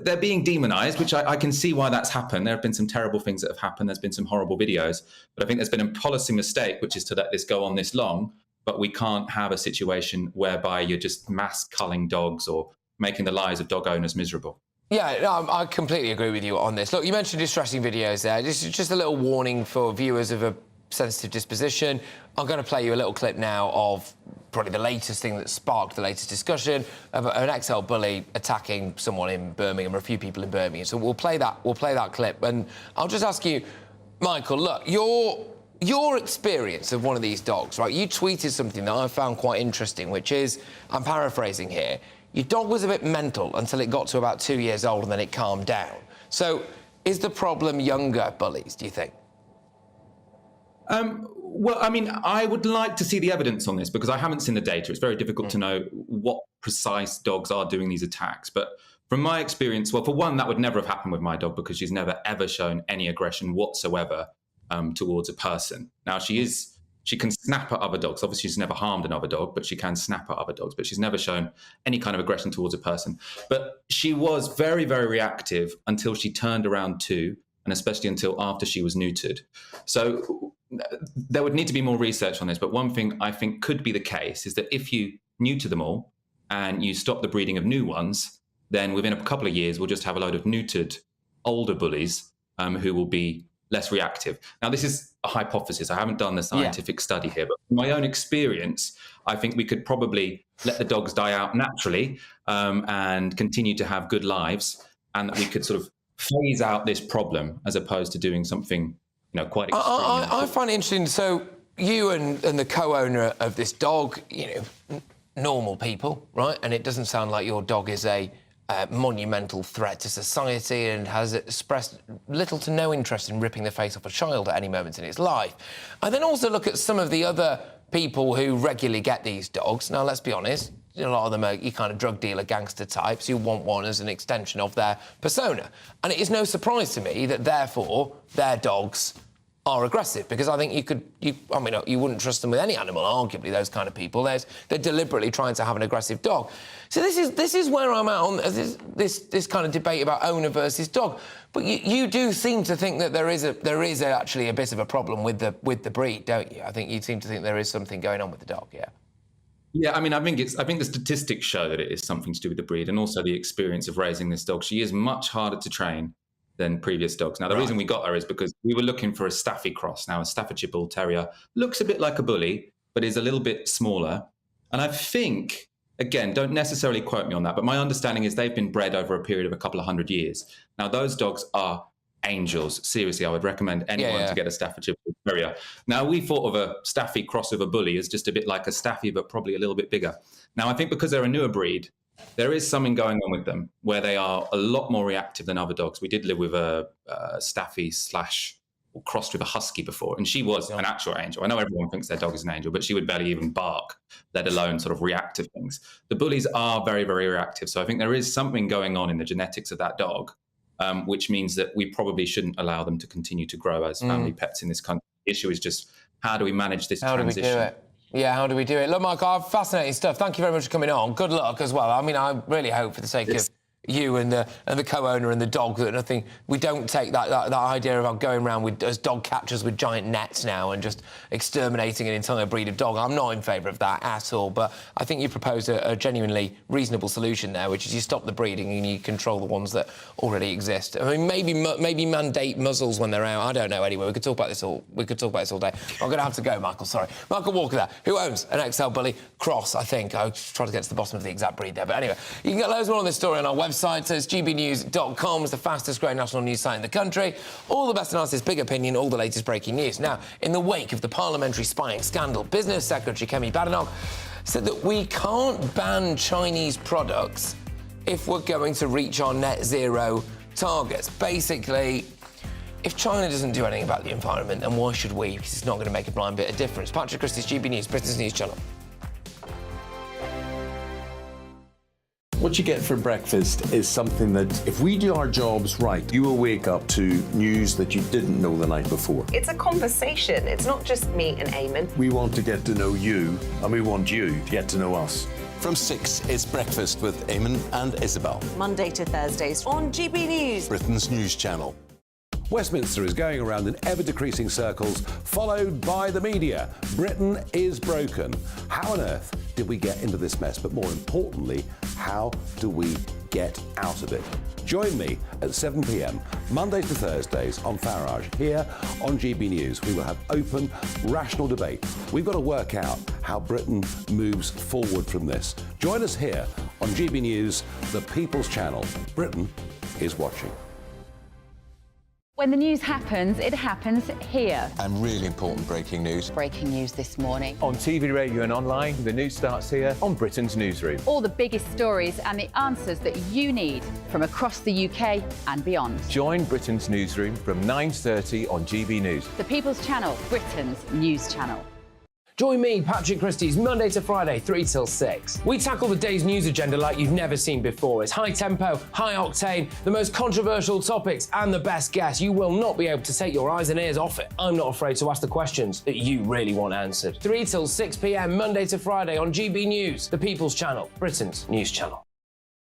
they're being demonised, which I can see why that's happened. There have been some terrible things that have happened. There's been some horrible videos. But I think there's been a policy mistake, which is to let this go on this long. But we can't have a situation whereby you're just mass culling dogs or making the lives of dog owners miserable. Yeah, no, I completely agree with you on this. Look, you mentioned distressing videos there. This is just a little warning for viewers of a sensitive disposition. I'm going to play you a little clip now of probably the latest thing that sparked the latest discussion of an XL bully attacking someone in Birmingham, or a few people in Birmingham. So we'll play that clip, and I'll just ask you, Michael, look, your experience of one of these dogs, right? You tweeted something that I found quite interesting, which is, I'm paraphrasing here, your dog was a bit mental until it got to about 2 years old and then it calmed down. So is the problem younger bullies, do you think? Well, I mean, I would like to see the evidence on this because I haven't seen the data. It's very difficult to know what precise dogs are doing these attacks. But from my experience, well, for one, that would never have happened with my dog because she's never, ever shown any aggression whatsoever towards a person. Now, she can snap at other dogs. Obviously, she's never harmed another dog, but she can snap at other dogs. But she's never shown any kind of aggression towards a person. But she was very, very reactive until she turned around too, and especially until after she was neutered. So there would need to be more research on this. But one thing I think could be the case is that if you neuter them all and you stop the breeding of new ones, then within a couple of years, we'll just have a load of neutered older bullies who will be less reactive. Now, this is a hypothesis. I haven't done the scientific study here, but from my own experience, I think we could probably let the dogs die out naturally and continue to have good lives, and that we could sort of phase out this problem as opposed to doing something, quite extreme. I find it interesting. So you and the co-owner of this dog, normal people, right? And it doesn't sound like your dog is a monumental threat to society and has expressed little to no interest in ripping the face off a child at any moment in its life. I then also look at some of the other people who regularly get these dogs. Now, let's be honest, a lot of them are your kind of drug dealer, gangster types who want one as an extension of their persona. And it is no surprise to me that, therefore, their dogs are aggressive, because I think you wouldn't trust them with any animal, arguably, those kind of people. They're deliberately trying to have an aggressive dog. So this is where I'm at on this kind of debate about owner versus dog. But you do seem to think that there is actually a bit of a problem with the breed, don't you? I think you seem to think there is something going on with the dog, yeah. Yeah, I mean, I think the statistics show that it is something to do with the breed and also the experience of raising this dog. She is much harder to train than previous dogs. Now, the reason we got her is because we were looking for a Staffy cross. Now, a Staffordshire Bull Terrier looks a bit like a bully, but is a little bit smaller. And I think, again, don't necessarily quote me on that, but my understanding is they've been bred over a period of a couple of 100 years. Now, those dogs are angels. Seriously, I would recommend anyone to get a Staffordshire Bull Terrier. Now, we thought of a Staffy cross of a bully as just a bit like a Staffy, but probably a little bit bigger. Now, I think because they're a newer breed, there is something going on with them where they are a lot more reactive than other dogs. We did live with a Staffy / crossed with a Husky before, and she was an actual angel. I know everyone thinks their dog is an angel, but she would barely even bark, let alone sort of react to things. The bullies are very, very reactive. So I think there is something going on in the genetics of that dog, which means that we probably shouldn't allow them to continue to grow as family pets in this country. The issue is just, how do we manage this transition? How do we do it? Yeah, how do we do it? Look, Michael, fascinating stuff. Thank you very much for coming on. Good luck as well. I mean, I really hope for the sake of you and the co-owner and the dog that we don't take that idea of going around as dog catchers with giant nets now and just exterminating an entire breed of dog. I'm not in favour of that at all, but I think you proposed a genuinely reasonable solution there, which is you stop the breeding and you control the ones that already exist. I mean, maybe mandate muzzles when they're out. I don't know. Anyway, we could talk about this all day. I'm going to have to go, Michael. Sorry, Michael Walker there, who owns an XL Bully Cross. I think I tried to get to the bottom of the exact breed there, but anyway, you can get loads more on this story on our website. So it's gbnews.com. It's the fastest growing national news site in the country. All the best analysis, big opinion, all the latest breaking news. Now, in the wake of the parliamentary spying scandal, Business Secretary Kemi Badenoch said that we can't ban Chinese products if we're going to reach our net zero targets. Basically, if China doesn't do anything about the environment, then why should we? Because it's not going to make a blind bit of difference. Patrick Christys, GB News, Britain's news channel. What you get for breakfast is something that, if we do our jobs right, you will wake up to news that you didn't know the night before. It's a conversation. It's not just me and Eamon. We want to get to know you, and we want you to get to know us. From 6, it's Breakfast with Eamon and Isabel. Monday to Thursdays on GB News, Britain's news channel. Westminster is going around in ever-decreasing circles, followed by the media. Britain is broken. How on earth did we get into this mess? But more importantly, how do we get out of it? Join me at 7 p.m, Mondays to Thursdays on Farage, here on GB News. We will have open, rational debate. We've got to work out how Britain moves forward from this. Join us here on GB News, the People's Channel. Britain is watching. When the news happens, it happens here. And really important breaking news. Breaking news this morning. On TV, radio and online, the news starts here on Britain's Newsroom. All the biggest stories and the answers that you need from across the UK and beyond. Join Britain's Newsroom from 9:30 on GB News. The People's Channel, Britain's news channel. Join me, Patrick Christys, Monday to Friday, 3 till 6. We tackle the day's news agenda like you've never seen before. It's high tempo, high octane, the most controversial topics and the best guests. You will not be able to take your eyes and ears off it. I'm not afraid to ask the questions that you really want answered. 3 till 6 p.m, Monday to Friday on GB News, the People's Channel, Britain's news channel.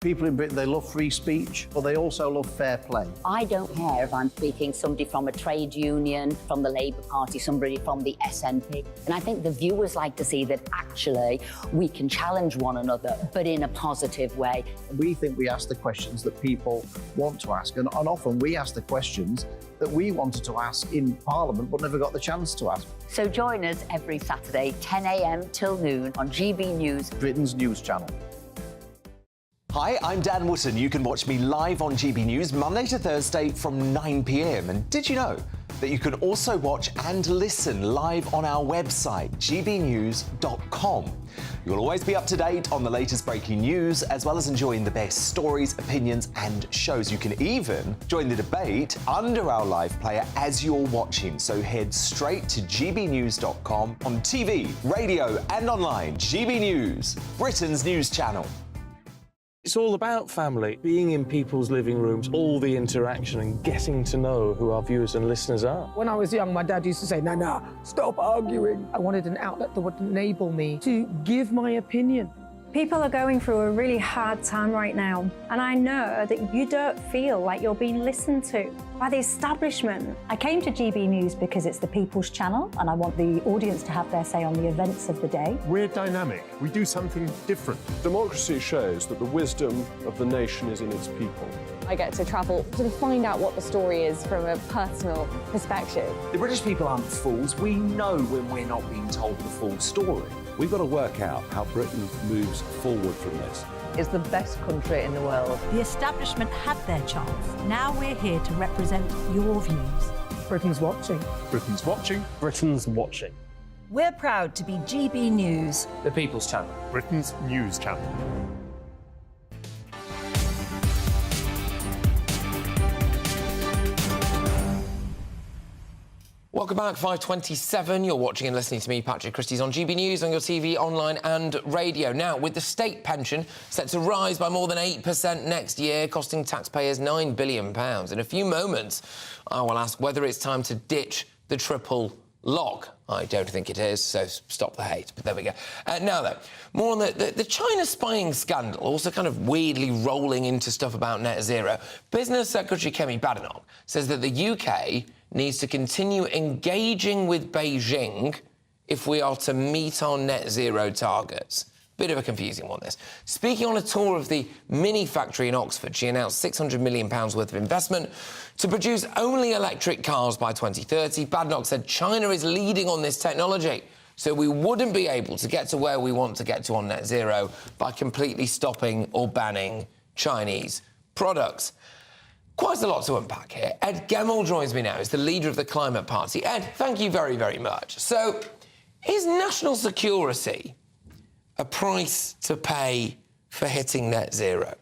People in Britain, they love free speech, but they also love fair play. I don't care if I'm speaking somebody from a trade union, from the Labour Party, somebody from the SNP. And I think the viewers like to see that actually we can challenge one another, but in a positive way. We think we ask the questions that people want to ask, and often we ask the questions that we wanted to ask in Parliament but never got the chance to ask. So join us every Saturday, 10 a.m. till noon on GB News, Britain's news channel. Hi, I'm Dan Wootton. You can watch me live on GB News Monday to Thursday from 9 p.m. And did you know that you can also watch and listen live on our website, gbnews.com? You'll always be up to date on the latest breaking news, as well as enjoying the best stories, opinions and shows. You can even join the debate under our live player as you're watching. So head straight to gbnews.com on TV, radio and online. GB News, Britain's news channel. It's all about family, being in people's living rooms, all the interaction and getting to know who our viewers and listeners are. When I was young, my dad used to say, "Nah, stop arguing." I wanted an outlet that would enable me to give my opinion. People are going through a really hard time right now, and I know that you don't feel like you're being listened to by the establishment. I came to GB News because it's the people's channel, and I want the audience to have their say on the events of the day. We're dynamic. We do something different. Democracy shows that the wisdom of the nation is in its people. I get to travel to find out what the story is from a personal perspective. The British people aren't fools. We know when we're not being told the full story. We've got to work out how Britain moves forward from this. It's the best country in the world. The establishment had their chance. Now we're here to represent your views. Britain's watching. Britain's watching. Britain's watching. We're proud to be GB News. The People's Channel. Britain's news channel. Welcome back, 5:27. You're watching and listening to me, Patrick Christys, on GB News, on your TV, online and radio. Now, with the state pension set to rise by more than 8% next year, costing taxpayers £9 billion. In a few moments, I will ask whether it's time to ditch the triple lock. I don't think it is, so stop the hate. But there we go. Now, though, more on the China spying scandal, also kind of weirdly rolling into stuff about net zero. Business Secretary Kemi Badenoch says that the UK needs to continue engaging with Beijing if we are to meet our net zero targets. Bit of a confusing one, this. Speaking on a tour of the mini factory in Oxford, she announced £600 million worth of investment to produce only electric cars by 2030. Badenoch said China is leading on this technology, so we wouldn't be able to get to where we want to get to on net zero by completely stopping or banning Chinese products. Quite a lot to unpack here. Ed Gemmell joins me now. He's the leader of the Climate Party. Ed, thank you very, very much. So, is national security a price to pay for hitting net zero?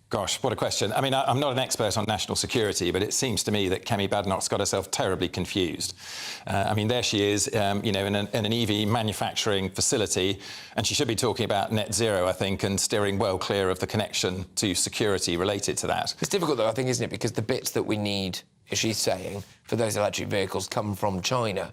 Gosh, what a question. I mean, I'm not an expert on national security, but it seems to me that Kemi Badenoch's got herself terribly confused. I mean, there she is, you know, in an EV manufacturing facility, and she should be talking about net zero, I think, and steering well clear of the connection to security related to that. It's difficult, though, I think, isn't it? Because the bits that we need, as she's saying, for those electric vehicles come from China.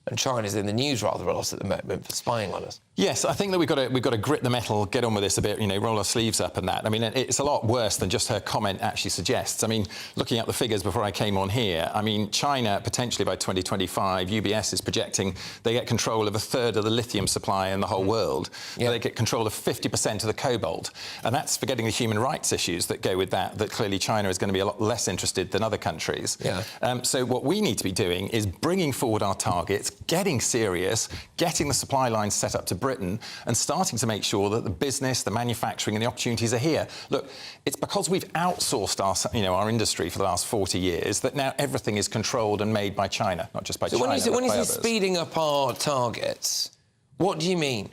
And China's in the news rather a lot at the moment for spying on us. Yes, I think that we've got to grit the metal, get on with this a bit, you know, roll our sleeves up and that. I mean, it's a lot worse than just her comment actually suggests. I mean, looking at the figures before I came on here, I mean, China, potentially by 2025, UBS is projecting they get control of a third of the lithium supply in the whole world. Yeah. They get control of 50% of the cobalt. And that's forgetting the human rights issues that go with that clearly China is going to be a lot less interested than other countries. Yeah. So what we need to be doing is bringing forward our targets, getting serious, getting the supply lines set up to Britain and starting to make sure that the business, the manufacturing and the opportunities are here. Look, it's because we've outsourced our industry for the last 40 years that now everything is controlled and made by China, not just by China, when you say others. Speeding up our targets, what do you mean?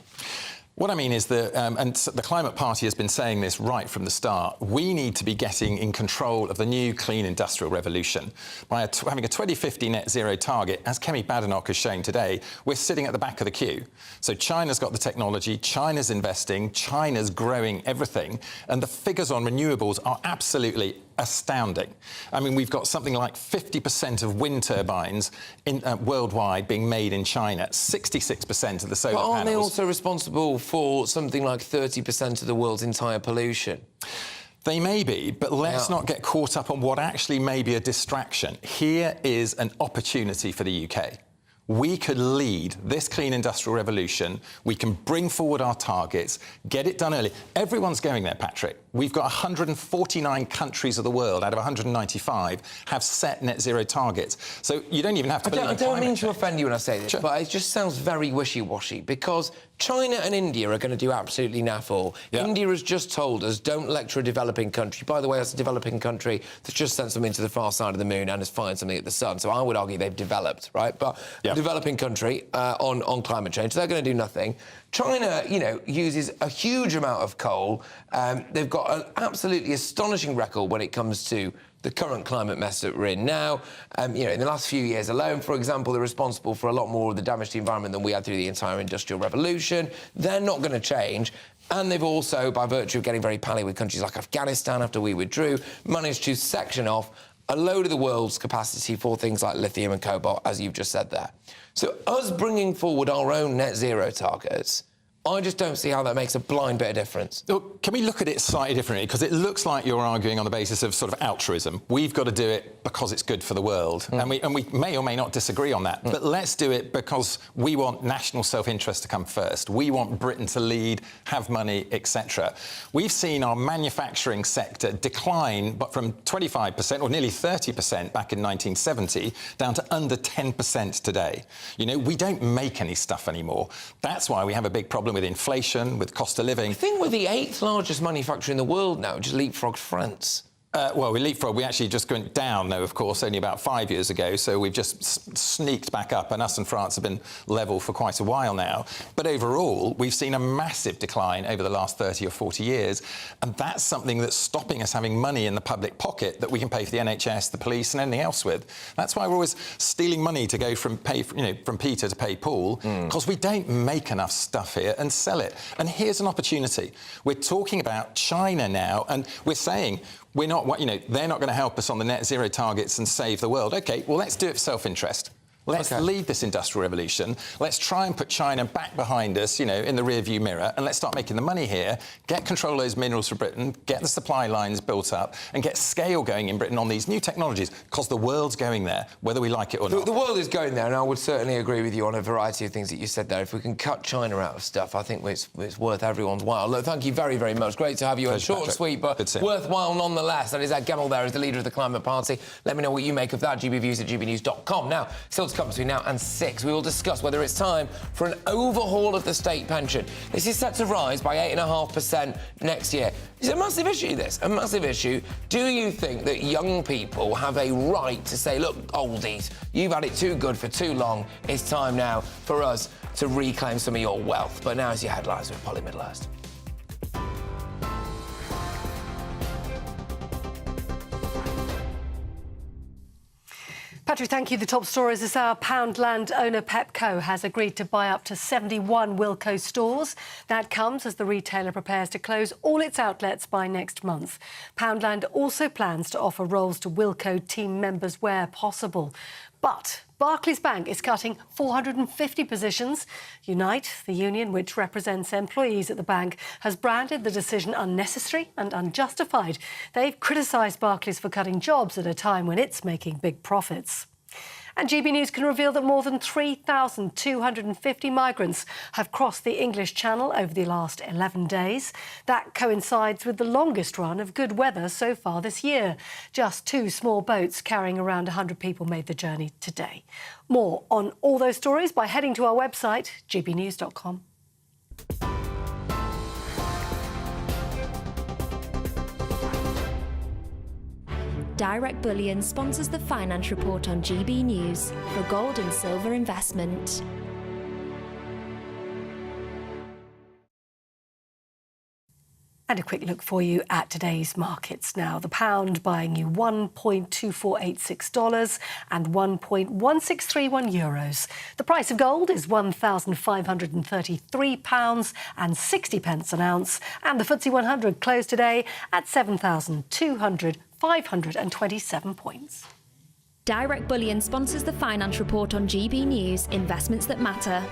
What I mean is that, and the Climate Party has been saying this right from the start, we need to be getting in control of the new clean industrial revolution. By having a 2050 net zero target, as Kemi Badenoch has shown today, we're sitting at the back of the queue. So China's got the technology, China's investing, China's growing everything, and the figures on renewables are absolutely astounding. I mean, we've got something like 50% of wind turbines worldwide being made in China, 66% of the solar panels. But aren't they also responsible for something like 30% of the world's entire pollution? They may be, but let's not get caught up on what actually may be a distraction. Here is an opportunity for the UK. We could lead this clean industrial revolution. We can bring forward our targets, get it done early. Everyone's going there, Patrick. We've got 149 countries of the world out of 195 have set net zero targets. So you don't even have to believe in climate change. I don't mean to offend you when I say this, but it just sounds very wishy-washy because China and India are going to do absolutely naff all. Yeah. India has just told us, don't lecture a developing country. By the way, that's a developing country that's just sent something to the far side of the moon and has fired something at the sun. So I would argue they've developed, right? But a developing country on climate change, so they're going to do nothing. China, you know, uses a huge amount of coal. They've got an absolutely astonishing record when it comes to the current climate mess that we're in now. You know, in the last few years alone, for example, they're responsible for a lot more of the damage to the environment than we had through the entire Industrial Revolution. They're not going to change. And they've also, by virtue of getting very pally with countries like Afghanistan after we withdrew, managed to section off a load of the world's capacity for things like lithium and cobalt, as you've just said there. So us bringing forward our own net zero targets, I just don't see how that makes a blind bit of difference. Can we look at it slightly differently? Because it looks like you're arguing on the basis of sort of altruism. We've got to do it because it's good for the world. And we may or may not disagree on that. But let's do it because we want national self-interest to come first. We want Britain to lead, have money, etc. We've seen our manufacturing sector decline but from 25% or nearly 30% back in 1970 down to under 10% today. You know, we don't make any stuff anymore. That's why we have a big problem with inflation, with cost of living. I think we're the 8th largest manufacturer in the world now, just leapfrogged France. Well, we actually just went down, though, of course, only about 5 years ago, so we've just sneaked back up, and us and France have been level for quite a while now. But overall, we've seen a massive decline over the last 30 or 40 years, and that's something that's stopping us having money in the public pocket that we can pay for the NHS, the police and anything else with. That's why we're always stealing money to go from Peter to pay Paul, because we don't make enough stuff here and sell it. And here's an opportunity. We're talking about China now, and we're saying, we're not, you know, they're not going to help us on the net zero targets and save the world. OK, well, let's do it for self-interest. Let's lead this industrial revolution. Let's try and put China back behind us, you know, in the rearview mirror, and let's start making the money here, get control of those minerals for Britain, get the supply lines built up, and get scale going in Britain on these new technologies, because the world's going there, whether we like it or not. The world is going there, and I would certainly agree with you on a variety of things that you said there. If we can cut China out of stuff, I think it's worth everyone's while. Look, thank you very, very much. Great to have you on. Short and sweet, but worthwhile nonetheless. That is Ed Gemmell there as the leader of the Climate Party. Let me know what you make of that. gbviews@gbnews.com. Now, still to come between now and 6, we will discuss whether it's time for an overhaul of the state pension. This is set to rise by 8.5% next year. It's a massive issue, this, a massive issue. Do you think that young people have a right to say, look, oldies, you've had it too good for too long, it's time now for us to reclaim some of your wealth? But now it's your headlines with Polly Middlehurst. Patrick, thank you. The top stories this hour. Poundland owner Pepco has agreed to buy up to 71 Wilko stores. That comes as the retailer prepares to close all its outlets by next month. Poundland also plans to offer roles to Wilko team members where possible. But Barclays Bank is cutting 450 positions. Unite, the union which represents employees at the bank, has branded the decision unnecessary and unjustified. They've criticised Barclays for cutting jobs at a time when it's making big profits. And GB News can reveal that more than 3,250 migrants have crossed the English Channel over the last 11 days. That coincides with the longest run of good weather so far this year. Just 2 small boats carrying around 100 people made the journey today. More on all those stories by heading to our website, gbnews.com. Direct Bullion sponsors the finance report on GB News for gold and silver investment. And a quick look for you at today's markets now. The pound buying you $1.2486 and €1.1631. The price of gold is £1,533.60 an ounce. And the FTSE 100 closed today at 7,527 points. Direct Bullion sponsors the finance report on GB News, investments that matter.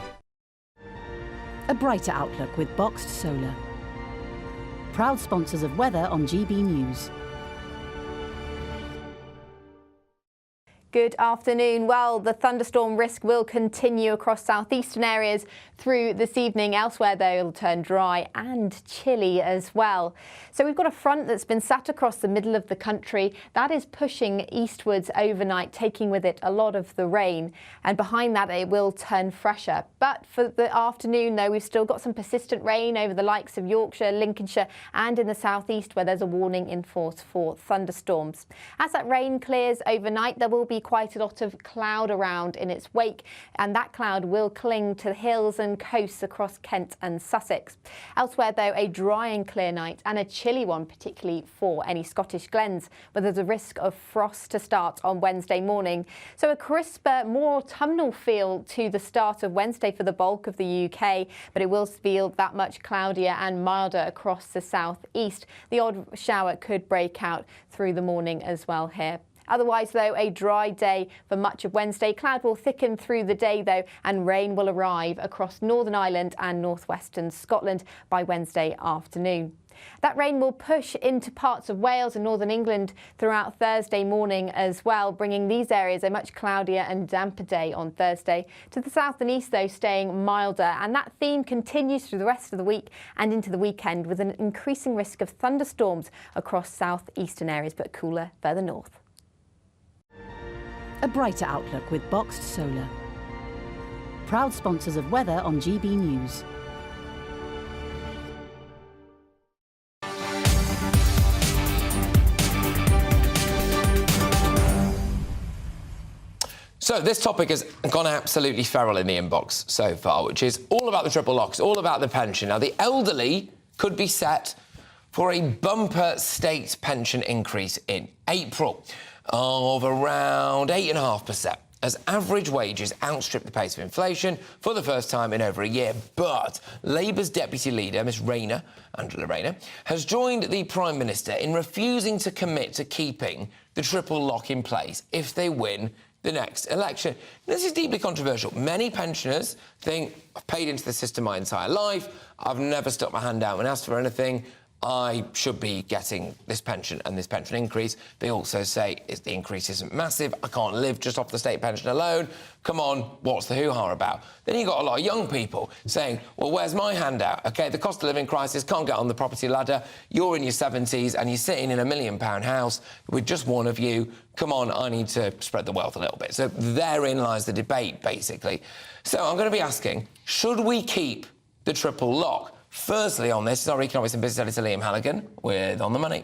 A brighter outlook with Boxed Solar. Proud sponsors of weather on GB News. Good afternoon. Well, the thunderstorm risk will continue across southeastern areas through this evening. Elsewhere, though, it'll turn dry and chilly as well. So we've got a front that's been sat across the middle of the country. That is pushing eastwards overnight, taking with it a lot of the rain. And behind that, it will turn fresher. But for the afternoon, though, we've still got some persistent rain over the likes of Yorkshire, Lincolnshire and in the southeast, where there's a warning in force for thunderstorms. As that rain clears overnight, there will be see quite a lot of cloud around in its wake, and that cloud will cling to the hills and coasts across Kent and Sussex. Elsewhere, though, a dry and clear night and a chilly one, particularly for any Scottish glens, where there's a risk of frost to start on Wednesday morning. So a crisper, more autumnal feel to the start of Wednesday for the bulk of the UK, but it will feel that much cloudier and milder across the southeast. The odd shower could break out through the morning as well here. Otherwise, though, a dry day for much of Wednesday. Cloud will thicken through the day, though, and rain will arrive across Northern Ireland and northwestern Scotland by Wednesday afternoon. That rain will push into parts of Wales and northern England throughout Thursday morning as well, bringing these areas a much cloudier and damper day on Thursday. To the south and east, though, staying milder, and that theme continues through the rest of the week and into the weekend, with an increasing risk of thunderstorms across southeastern areas, but cooler further north. A brighter outlook with Boxed Solar. Proud sponsors of weather on GB News. So this topic has gone absolutely feral in the inbox so far, which is all about the triple locks, all about the pension. Now, the elderly could be set for a bumper state pension increase in April of around 8.5%, as average wages outstrip the pace of inflation for the first time in over a year. But Labour's deputy leader, Ms Angela Rayner, has joined the Prime Minister in refusing to commit to keeping the triple lock in place if they win the next election. This is deeply controversial. Many pensioners think, I've paid into the system my entire life, I've never stuck my hand out and asked for anything, I should be getting this pension and this pension increase. They also say the increase isn't massive, I can't live just off the state pension alone. Come on, what's the hoo-ha about? Then you've got a lot of young people saying, well, where's my handout? OK, the cost of living crisis, can't get on the property ladder, you're in your 70s and you're sitting in a £1 million house with just one of you. Come on, I need to spread the wealth a little bit. So therein lies the debate, basically. So I'm going to be asking, should we keep the triple lock? Firstly on this is our economics and business editor Liam Halligan with On the Money.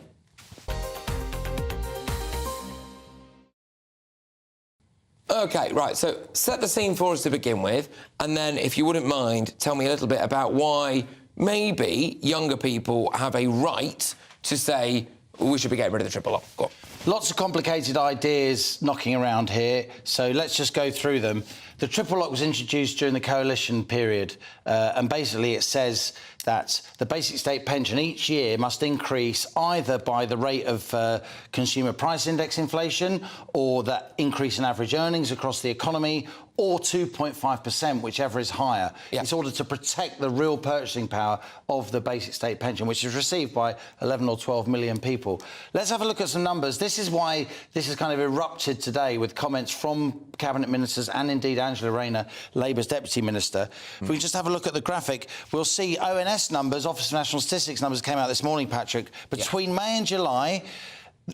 OK, right, so set the scene for us to begin with, and then, if you wouldn't mind, tell me a little bit about why maybe younger people have a right to say we should be getting rid of the triple lock. Go on. Lots of complicated ideas knocking around here, so let's just go through them. The triple lock was introduced during the coalition period, and basically it says that the basic state pension each year must increase either by the rate of consumer price index inflation or that increase in average earnings across the economy, or 2.5%, whichever is higher. Yeah. It's in order to protect the real purchasing power of the basic state pension, which is received by 11 or 12 million people. Let's have a look at some numbers. This is why this has kind of erupted today with comments from cabinet ministers and indeed Angela Rayner, Labour's deputy minister. If we just have a look at the graphic, we'll see ONS numbers, Office of National Statistics numbers came out this morning, Patrick. Between May and July,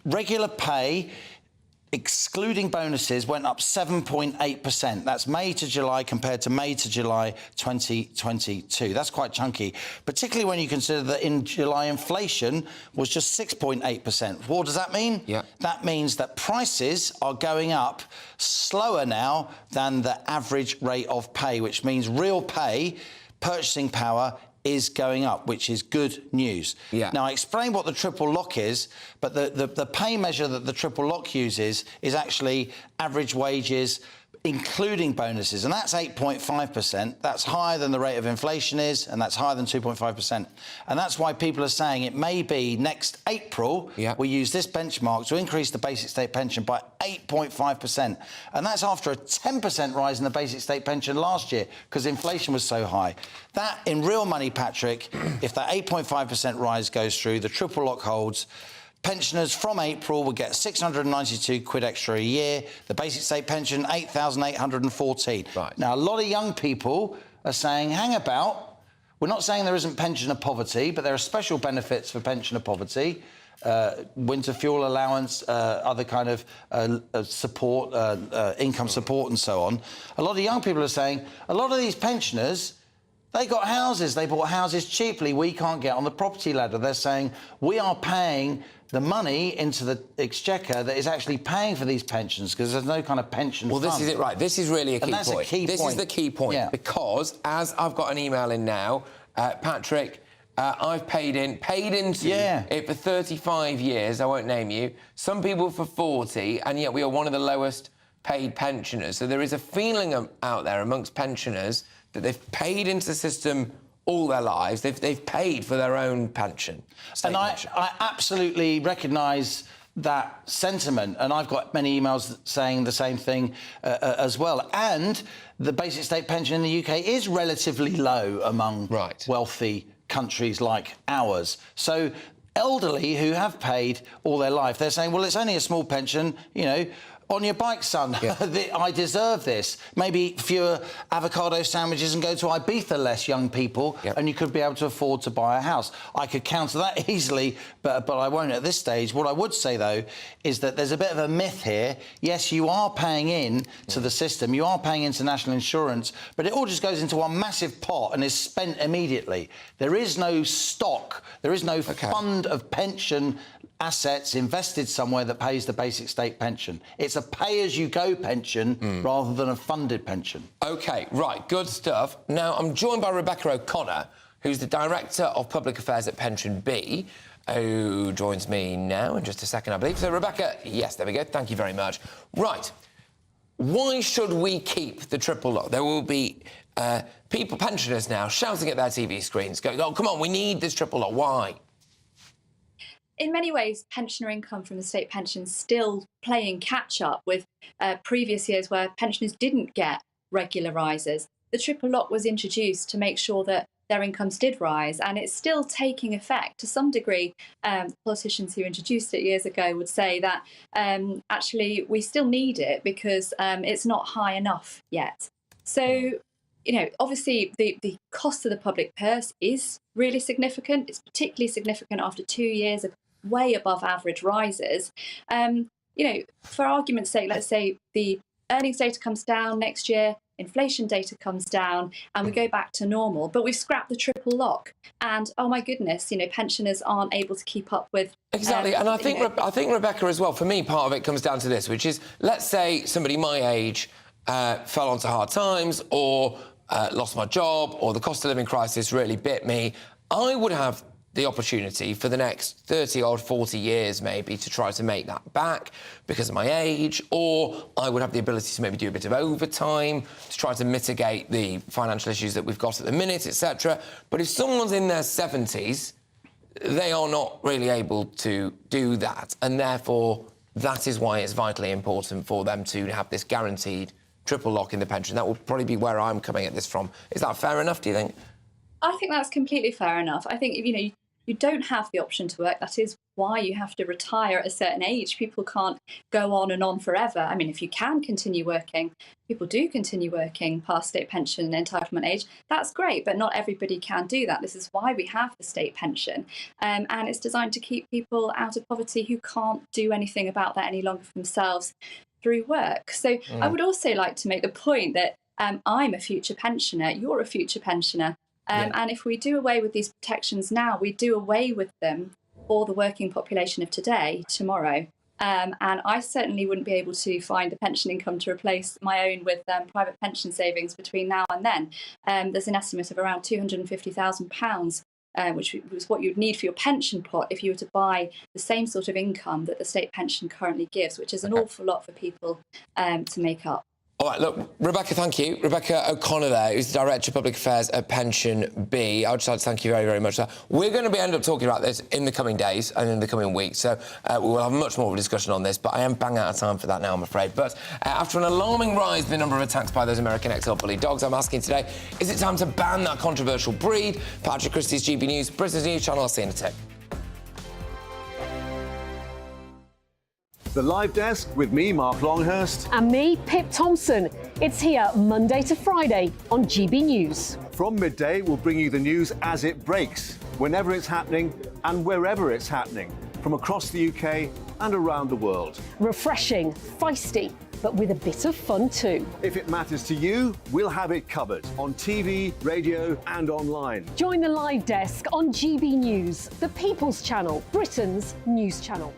regular pay, excluding bonuses, went up 7.8%. That's May to July compared to May to July 2022. That's quite chunky, particularly when you consider that in July inflation was just 6.8%. What does that mean? Yeah. That means that prices are going up slower now than the average rate of pay, which means real pay, purchasing power, is going up, which is good news. Yeah. Now, I explained what the triple lock is, but the pay measure that the triple lock uses is actually average wages, including bonuses, and that's 8.5%. That's higher than the rate of inflation is, and that's higher than 2.5%. And that's why people are saying it may be next April we use this benchmark to increase the basic state pension by 8.5%. And that's after a 10% rise in the basic state pension last year, because inflation was so high. That, in real money, Patrick, if that 8.5% rise goes through, the triple lock holds, pensioners from April will get 692 quid extra a year. The basic state pension, 8,814. Right. Now, a lot of young people are saying, hang about. We're not saying there isn't pensioner poverty, but there are special benefits for pensioner poverty. Winter fuel allowance, other kind of support, income support and so on. A lot of young people are saying, a lot of these pensioners They got houses. They bought houses cheaply. We can't get on the property ladder. They're saying we are paying the money into the exchequer that is actually paying for these pensions because there's no kind of pension fund. This is it, right. This is really a key point. And that's a key point. This is the key point because, as I've got an email in now, Patrick, I've paid into it for 35 years. I won't name you. Some people for 40, and yet we are one of the lowest paid pensioners. So there is a feeling out there amongst pensioners that they've paid into the system all their lives. They've paid for their own pension. And I absolutely recognise that sentiment, and I've got many emails saying the same thing as well. And the basic state pension in the UK is relatively low among wealthy countries like ours. So elderly who have paid all their life, they're saying, well, it's only a small pension, you know, on your bike, son. I deserve this. Maybe fewer avocado sandwiches and go to Ibiza less, young people, and you could be able to afford to buy a house. I could counter that easily, but I won't at this stage. What I would say, though, is that there's a bit of a myth here. Yes, you are paying in to the system. You are paying into national insurance, but it all just goes into one massive pot and is spent immediately. There is no stock. There is no fund of pension assets invested somewhere that pays the basic state pension. It's a pay-as-you-go pension rather than a funded pension. OK, right, good stuff. Now, I'm joined by Rebecca O'Connor, who's the Director of Public Affairs at Pension B, who joins me now in just a second, I believe. So, Rebecca, yes, there we go. Thank you very much. Right. Why should we keep the triple lock? There will be pensioners now shouting at their TV screens, going, oh, come on, we need this triple lock. Why? In many ways, pensioner income from the state pension still playing catch-up with previous years where pensioners didn't get regular rises. The triple lock was introduced to make sure that their incomes did rise, and it's still taking effect. To some degree, politicians who introduced it years ago would say that actually we still need it because it's not high enough yet. So, you know, obviously the cost of the public purse is really significant. It's particularly significant after 2 years of way above average rises. You know, for argument's sake, let's say the earnings data comes down next year, inflation data comes down, and we go back to normal. But we've scrapped the triple lock, and oh my goodness, you know, pensioners aren't able to keep up with. Exactly, and I think Rebecca as well. For me, part of it comes down to this, which is, let's say somebody my age fell onto hard times, or lost my job, or the cost of living crisis really bit me. I would have the opportunity for the next 30 or 40 years maybe to try to make that back because of my age, or I would have the ability to maybe do a bit of overtime to try to mitigate the financial issues that we've got at the minute, etc. But if someone's in their 70s, they are not really able to do that, and therefore that is why it's vitally important for them to have this guaranteed triple lock in the pension. That would probably be where I'm coming at this from. Is that fair enough, do you think? I think that's completely fair enough. I think, you know, you don't have the option to work. That is why you have to retire at a certain age. People can't go on and on forever. I mean, if you can continue working, people do continue working past state pension entitlement age. That's great, but not everybody can do that. This is why we have the state pension. And it's designed to keep people out of poverty who can't do anything about that any longer for themselves through work. So I would also like to make the point that I'm a future pensioner, you're a future pensioner. And if we do away with these protections now, we do away with them for the working population of today, tomorrow. And I certainly wouldn't be able to find a pension income to replace my own with private pension savings between now and then. There's an estimate of around £250,000, which was what you'd need for your pension pot if you were to buy the same sort of income that the state pension currently gives, which is an awful lot for people to make up. All right, look, Rebecca, thank you. Rebecca O'Connor there, who's the Director of Public Affairs at Pension B. I would just like to thank you very, very much. We're going to end up talking about this in the coming days and in the coming weeks, so we will have much more of a discussion on this, but I am bang out of time for that now, I'm afraid. But after an alarming rise in the number of attacks by those American XL bully dogs, I'm asking today, is it time to ban that controversial breed? Patrick Christys, GB News, Britain's News Channel. I'll see you in a tick. The Live Desk with me, Mark Longhurst. And me, Pip Thompson. It's here Monday to Friday on GB News. From midday, we'll bring you the news as it breaks, whenever it's happening and wherever it's happening, from across the UK and around the world. Refreshing, feisty, but with a bit of fun too. If it matters to you, we'll have it covered on TV, radio and online. Join the live desk on GB News, the People's Channel, Britain's news channel.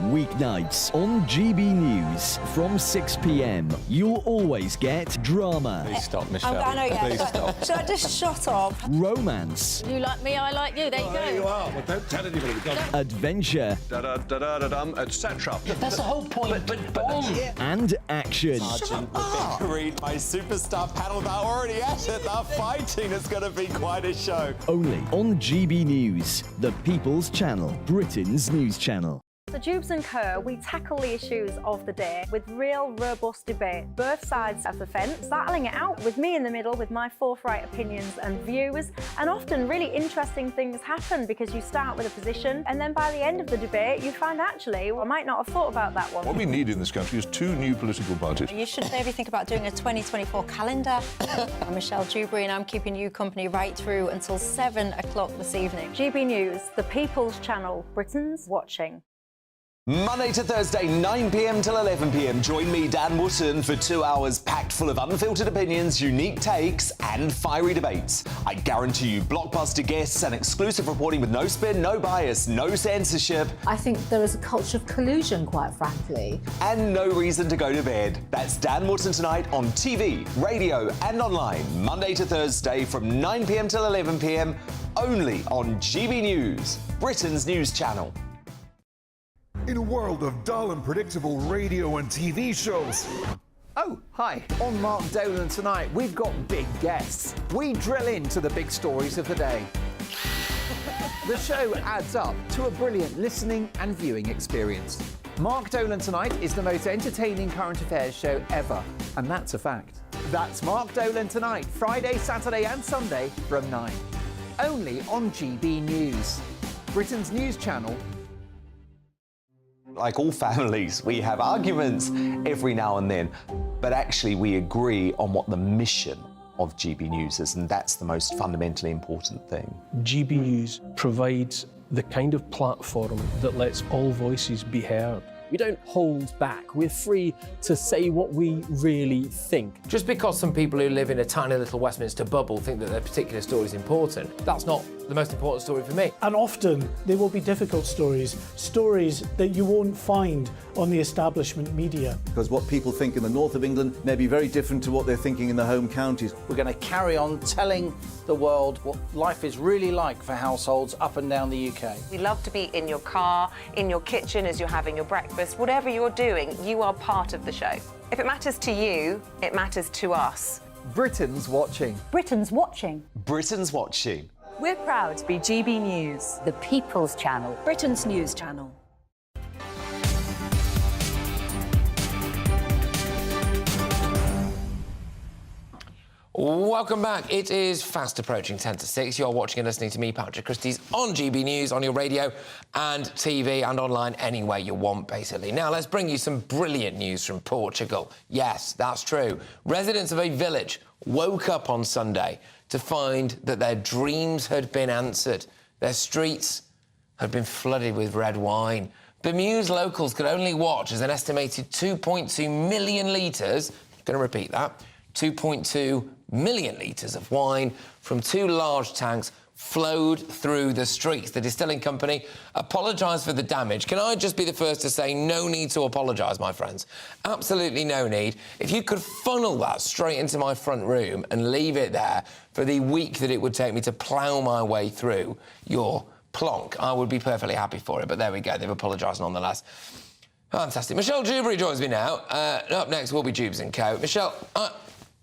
Weeknights on GB News from 6 p.m. You'll always get drama. Please stop, Michelle. I know, yeah. Please stop. Should I just shut up? Romance. You like me, I like you. There you go. There you are. Well, don't tell anybody. Adventure. Etc. That's the whole point. But And action. Sergeant, the big read, my superstar panel, they're already at it. They're fighting. It's going to be quite a show. Only on GB News, the People's Channel, Britain's news channel. So Jubes and Co, we tackle the issues of the day with real robust debate, both sides of the fence, battling it out with me in the middle with my forthright opinions and views. And often really interesting things happen because you start with a position and then by the end of the debate you find actually, well, I might not have thought about that one. What we need in this country is 2 new political parties. You should maybe think about doing a 2024 calendar. I'm Michelle Dewberry and I'm keeping you company right through until 7 o'clock this evening. GB News, the People's Channel, Britain's watching. Monday to Thursday, 9 p.m. till 11 p.m. Join me, Dan Wootton, for 2 hours packed full of unfiltered opinions, unique takes and fiery debates. I guarantee you blockbuster guests and exclusive reporting with no spin, no bias, no censorship. I think there is a culture of collusion, quite frankly. And no reason to go to bed. That's Dan Wootton tonight on TV, radio and online. Monday to Thursday from 9 p.m. till 11 p.m. only on GB News, Britain's news channel. In a world of dull and predictable radio and TV shows. Oh, hi. On Mark Dolan tonight, we've got big guests. We drill into the big stories of the day. The show adds up to a brilliant listening and viewing experience. Mark Dolan Tonight is the most entertaining current affairs show ever, and that's a fact. That's Mark Dolan Tonight, Friday, Saturday and Sunday from 9. Only on GB News, Britain's news channel. Like all families, we have arguments every now and then, but actually we agree on what the mission of GB News is, and that's the most fundamentally important thing. GB News provides the kind of platform that lets all voices be heard. We don't hold back. We're free to say what we really think. Just because some people who live in a tiny little Westminster bubble think that their particular story is important, that's not the most important story for me. And often there will be difficult stories that you won't find on the establishment media. Because what people think in the north of England may be very different to what they're thinking in the home counties. We're going to carry on telling the world what life is really like for households up and down the UK. We love to be in your car, in your kitchen as you're having your breakfast. Whatever you're doing, you are part of the show. If it matters to you, it matters to us. Britain's watching. Britain's watching. Britain's watching. We're proud to be GB News, The People's Channel, Britain's news channel. Welcome back. It is fast approaching 10 to 6. You're watching and listening to me, Patrick Christys, on GB News, on your radio and TV and online anywhere you want, basically. Now, let's bring you some brilliant news from Portugal. Yes, that's true. Residents of a village woke up on Sunday to find that their dreams had been answered. Their streets had been flooded with red wine. Bemused locals could only watch as an estimated 2.2 million litres, I'm going to repeat that, 2.2 million litres of wine from 2 large tanks flowed through the streets. The distilling company apologised for the damage. Can I just be the first to say no need to apologise, my friends? Absolutely no need. If you could funnel that straight into my front room and leave it there for the week that it would take me to plough my way through your plonk, I would be perfectly happy for it. But there we go, they've apologised nonetheless. Fantastic. Michelle Dewberry joins me now. Up next will be Jubes and Co. Michelle,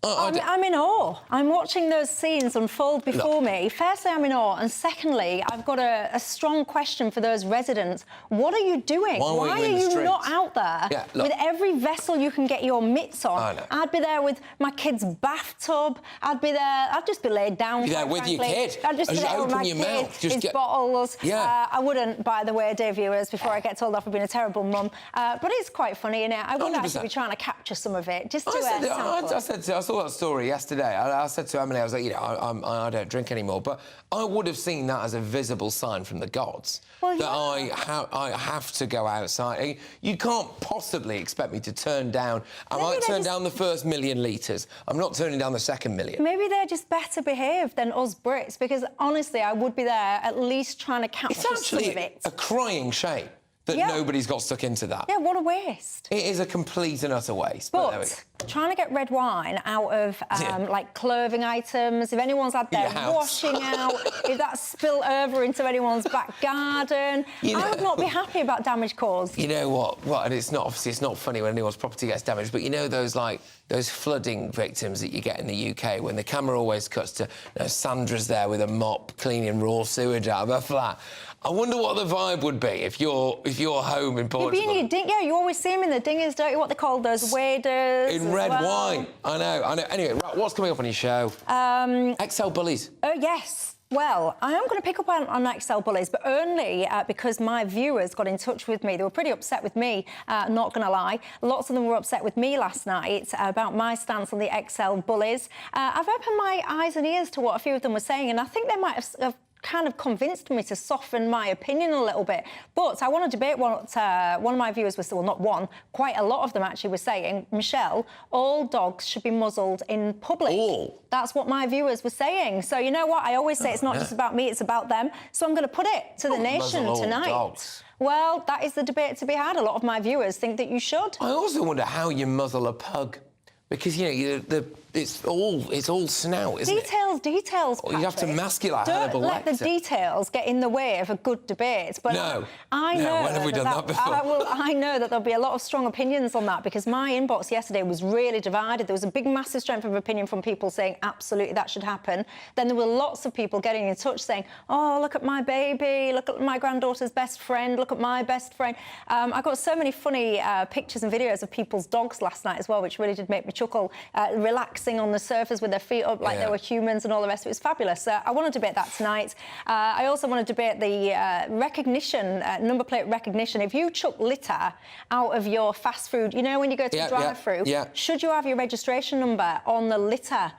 I'm in awe. I'm watching those scenes unfold before me. Firstly, I'm in awe, and secondly, I've got a strong question for those residents. What are you doing? Why are you not out there with every vessel you can get your mitts on? I'd be there with my kid's bathtub. I'd be there. I'd just be laid down. Be there with your kid. I'd just be there with my kid, his bottles. I wouldn't, by the way, dear viewers, before I get told off for being a terrible mum. But it's quite funny, innit? I would actually be trying to capture some of it, just to sample. I saw that story yesterday. I said to Emily, I was like, you know, I don't drink anymore, but I would have seen that as a visible sign from the gods that I have to go outside. You can't possibly expect me to turn down. I might turn down the first 1 million litres. I'm not turning down the second 1 million. Maybe they're just better behaved than us Brits, because honestly, I would be there at least trying to capture some of it. It's actually a crying shame that nobody's got stuck into that. Yeah, what a waste. It is a complete and utter waste. But trying to get red wine out of, like, clothing items, if anyone's had their washing out, if that's spilt over into anyone's back garden, I would not be happy about damage caused. You know what? Well, and it's not, obviously, it's not funny when anyone's property gets damaged, but you know those, like, those flooding victims that you get in the UK when the camera always cuts to Sandra's there with a mop cleaning raw sewage out of her flat. I wonder what the vibe would be if you're home in Portugal. You always see them in the dingers, don't you? What they call those waders. In red wine. I know. Anyway, right, what's coming up on your show? XL Bullies. Oh, yes. Well, I am going to pick up on XL Bullies, but only because my viewers got in touch with me. They were pretty upset with me, not going to lie. Lots of them were upset with me last night about my stance on the XL Bullies. I've opened my eyes and ears to what a few of them were saying, and I think they might have kind of convinced me to soften my opinion a little bit. But I want to debate what one of my viewers was, well, not one, quite a lot of them actually were saying, Michelle, all dogs should be muzzled in public. All? That's what my viewers were saying. So you know what? I always say it's not just about me, it's about them. So I'm going to put it to the nation tonight. Dogs. Well, that is the debate to be had. A lot of my viewers think that you should. I also wonder how you muzzle a pug. Because, you know, it's all snout, isn't it? Details, Patrick. You have to emasculate Hannibal Don't let the details get in the way of a good debate. But I know when have we done that before? I know that there'll be a lot of strong opinions on that, because my inbox yesterday was really divided. There was a big, massive strength of opinion from people saying, absolutely, that should happen. Then there were lots of people getting in touch saying, oh, look at my baby, look at my granddaughter's best friend, look at my best friend. I got so many funny pictures and videos of people's dogs last night as well, which really did make me chuckle, relaxing on the sofas with their feet up like they were humans and all the rest of it. It was fabulous. I want to debate that tonight. I also want to debate the recognition, number plate recognition. If you chuck litter out of your fast food, you know, when you go to the drive-through, should you have your registration number on the litter?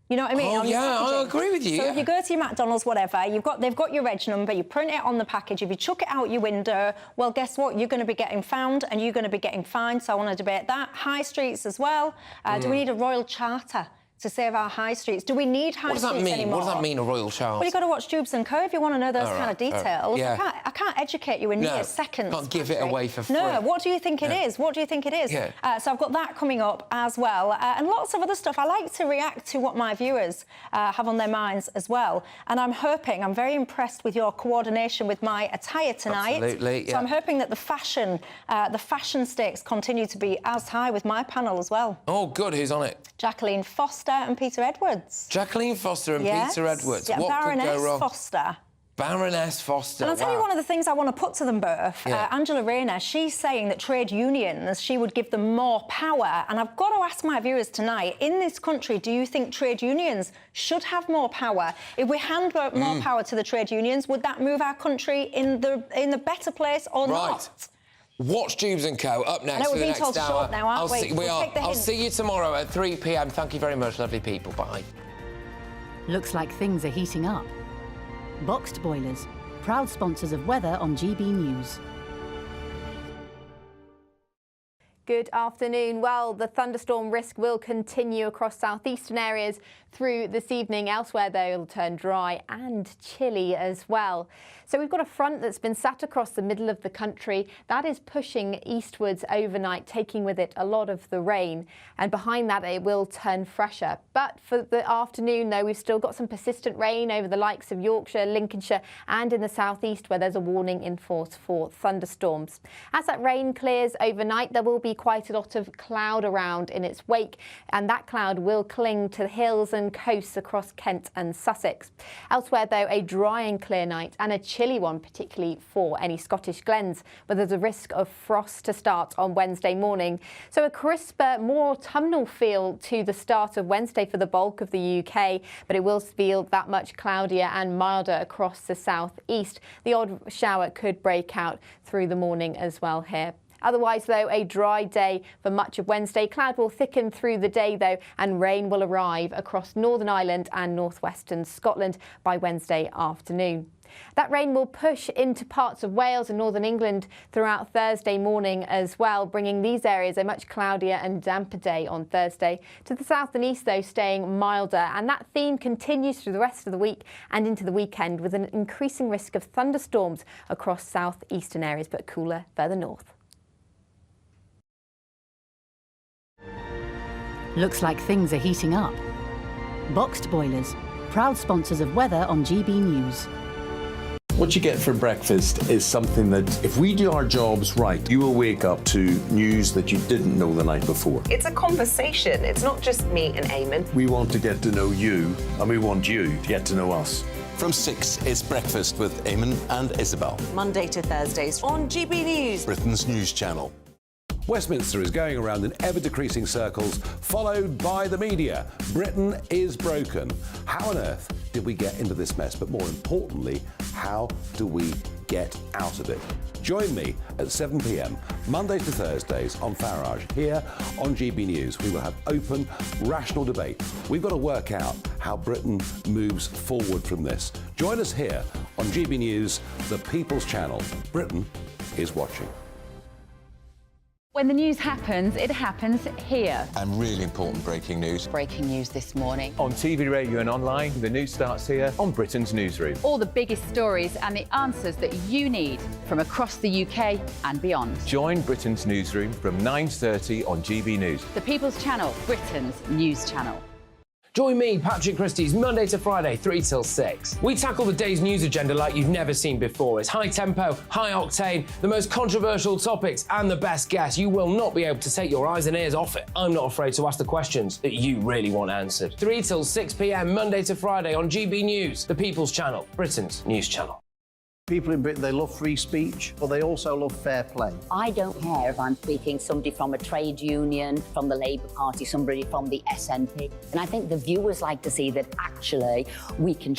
You know what I mean? Oh, yeah, I agree with you. So if you go to your McDonald's, whatever, they've got your reg number, you print it on the package. If you chuck it out your window, well, guess what? You're going to be getting found and you're going to be getting fined. So I want to debate that. High streets as well. Do we need a royal charter to save our high streets? Do we need high streets anymore? What does that mean, a royal charter? Well, you've got to watch Jubes and Co if you want to know those kind of details. I can't educate you in mere seconds. Can't give it away for free. No, what do you think it is? What do you think it is? So I've got that coming up as well, and lots of other stuff. I like to react to what my viewers have on their minds as well, and I'm very impressed with your coordination with my attire tonight. Absolutely, So I'm hoping that the fashion stakes continue to be as high with my panel as well. Oh, good. Who's on it? Jacqueline Foster and Peter Edwards. Jacqueline Foster and Peter Edwards. Yeah, what Baroness could go wrong? Foster. Baroness Foster. And I'll tell you one of the things I want to put to them both. Angela Rayner, she's saying that trade unions, she would give them more power. And I've got to ask my viewers tonight, in this country, do you think trade unions should have more power? If we hand more power to the trade unions, would that move our country in the better place or not? Watch Jubes and Co. up next for the next hour. Short now, aren't we? I'll see you tomorrow at 3 p.m. Thank you very much, lovely people. Bye. Looks like things are heating up. Boxed boilers, proud sponsors of weather on GB News. Good afternoon. Well, the thunderstorm risk will continue across southeastern areas through this evening. Elsewhere, though, it'll turn dry and chilly as well. So we've got a front that's been sat across the middle of the country. That is pushing eastwards overnight, taking with it a lot of the rain. And behind that, it will turn fresher. But for the afternoon, though, we've still got some persistent rain over the likes of Yorkshire, Lincolnshire and in the southeast, where there's a warning in force for thunderstorms. As that rain clears overnight, there will be quite a lot of cloud around in its wake, and that cloud will cling to the hills and coasts across Kent and Sussex. Elsewhere, though, a dry and clear night and a chilly one, particularly for any Scottish glens, where there's a risk of frost to start on Wednesday morning. So a crisper, more autumnal feel to the start of Wednesday for the bulk of the UK, but it will feel that much cloudier and milder across the southeast. The odd shower could break out through the morning as well here. Otherwise, though, a dry day for much of Wednesday. Cloud will thicken through the day, though, and rain will arrive across Northern Ireland and northwestern Scotland by Wednesday afternoon. That rain will push into parts of Wales and northern England throughout Thursday morning as well, bringing these areas a much cloudier and damper day on Thursday. To the south and east, though, staying milder, and that theme continues through the rest of the week and into the weekend, with an increasing risk of thunderstorms across southeastern areas, but cooler further north. Looks like things are heating up. Boxed boilers, proud sponsors of weather on GB News. What you get for breakfast is something that, if we do our jobs right, you will wake up to news that you didn't know the night before. It's a conversation. It's not just me and Eamon. We want to get to know you, and we want you to get to know us. From 6, it's Breakfast with Eamon and Isabel. Monday to Thursdays on GB News, Britain's news channel. Westminster is going around in ever-decreasing circles, followed by the media. Britain is broken. How on earth did we get into this mess? But more importantly, how do we get out of it? Join me at 7 p.m, Monday to Thursdays on Farage, here on GB News. We will have open, rational debate. We've got to work out how Britain moves forward from this. Join us here on GB News, the People's Channel. Britain is watching. When the news happens, it happens here. And really important breaking news. Breaking news this morning. On TV, radio and online, the news starts here on Britain's Newsroom. All the biggest stories and the answers that you need from across the UK and beyond. Join Britain's Newsroom from 9:30 on GB News. The People's Channel, Britain's news channel. Join me, Patrick Christys, Monday to Friday, 3 till 6. We tackle the day's news agenda like you've never seen before. It's high tempo, high octane, the most controversial topics and the best guests. You will not be able to take your eyes and ears off it. I'm not afraid to ask the questions that you really want answered. 3 till 6 p.m, Monday to Friday on GB News, the People's Channel, Britain's news channel. People in Britain, they love free speech, but they also love fair play. I don't care if I'm speaking somebody from a trade union, from the Labour Party, somebody from the SNP. And I think the viewers like to see that actually we can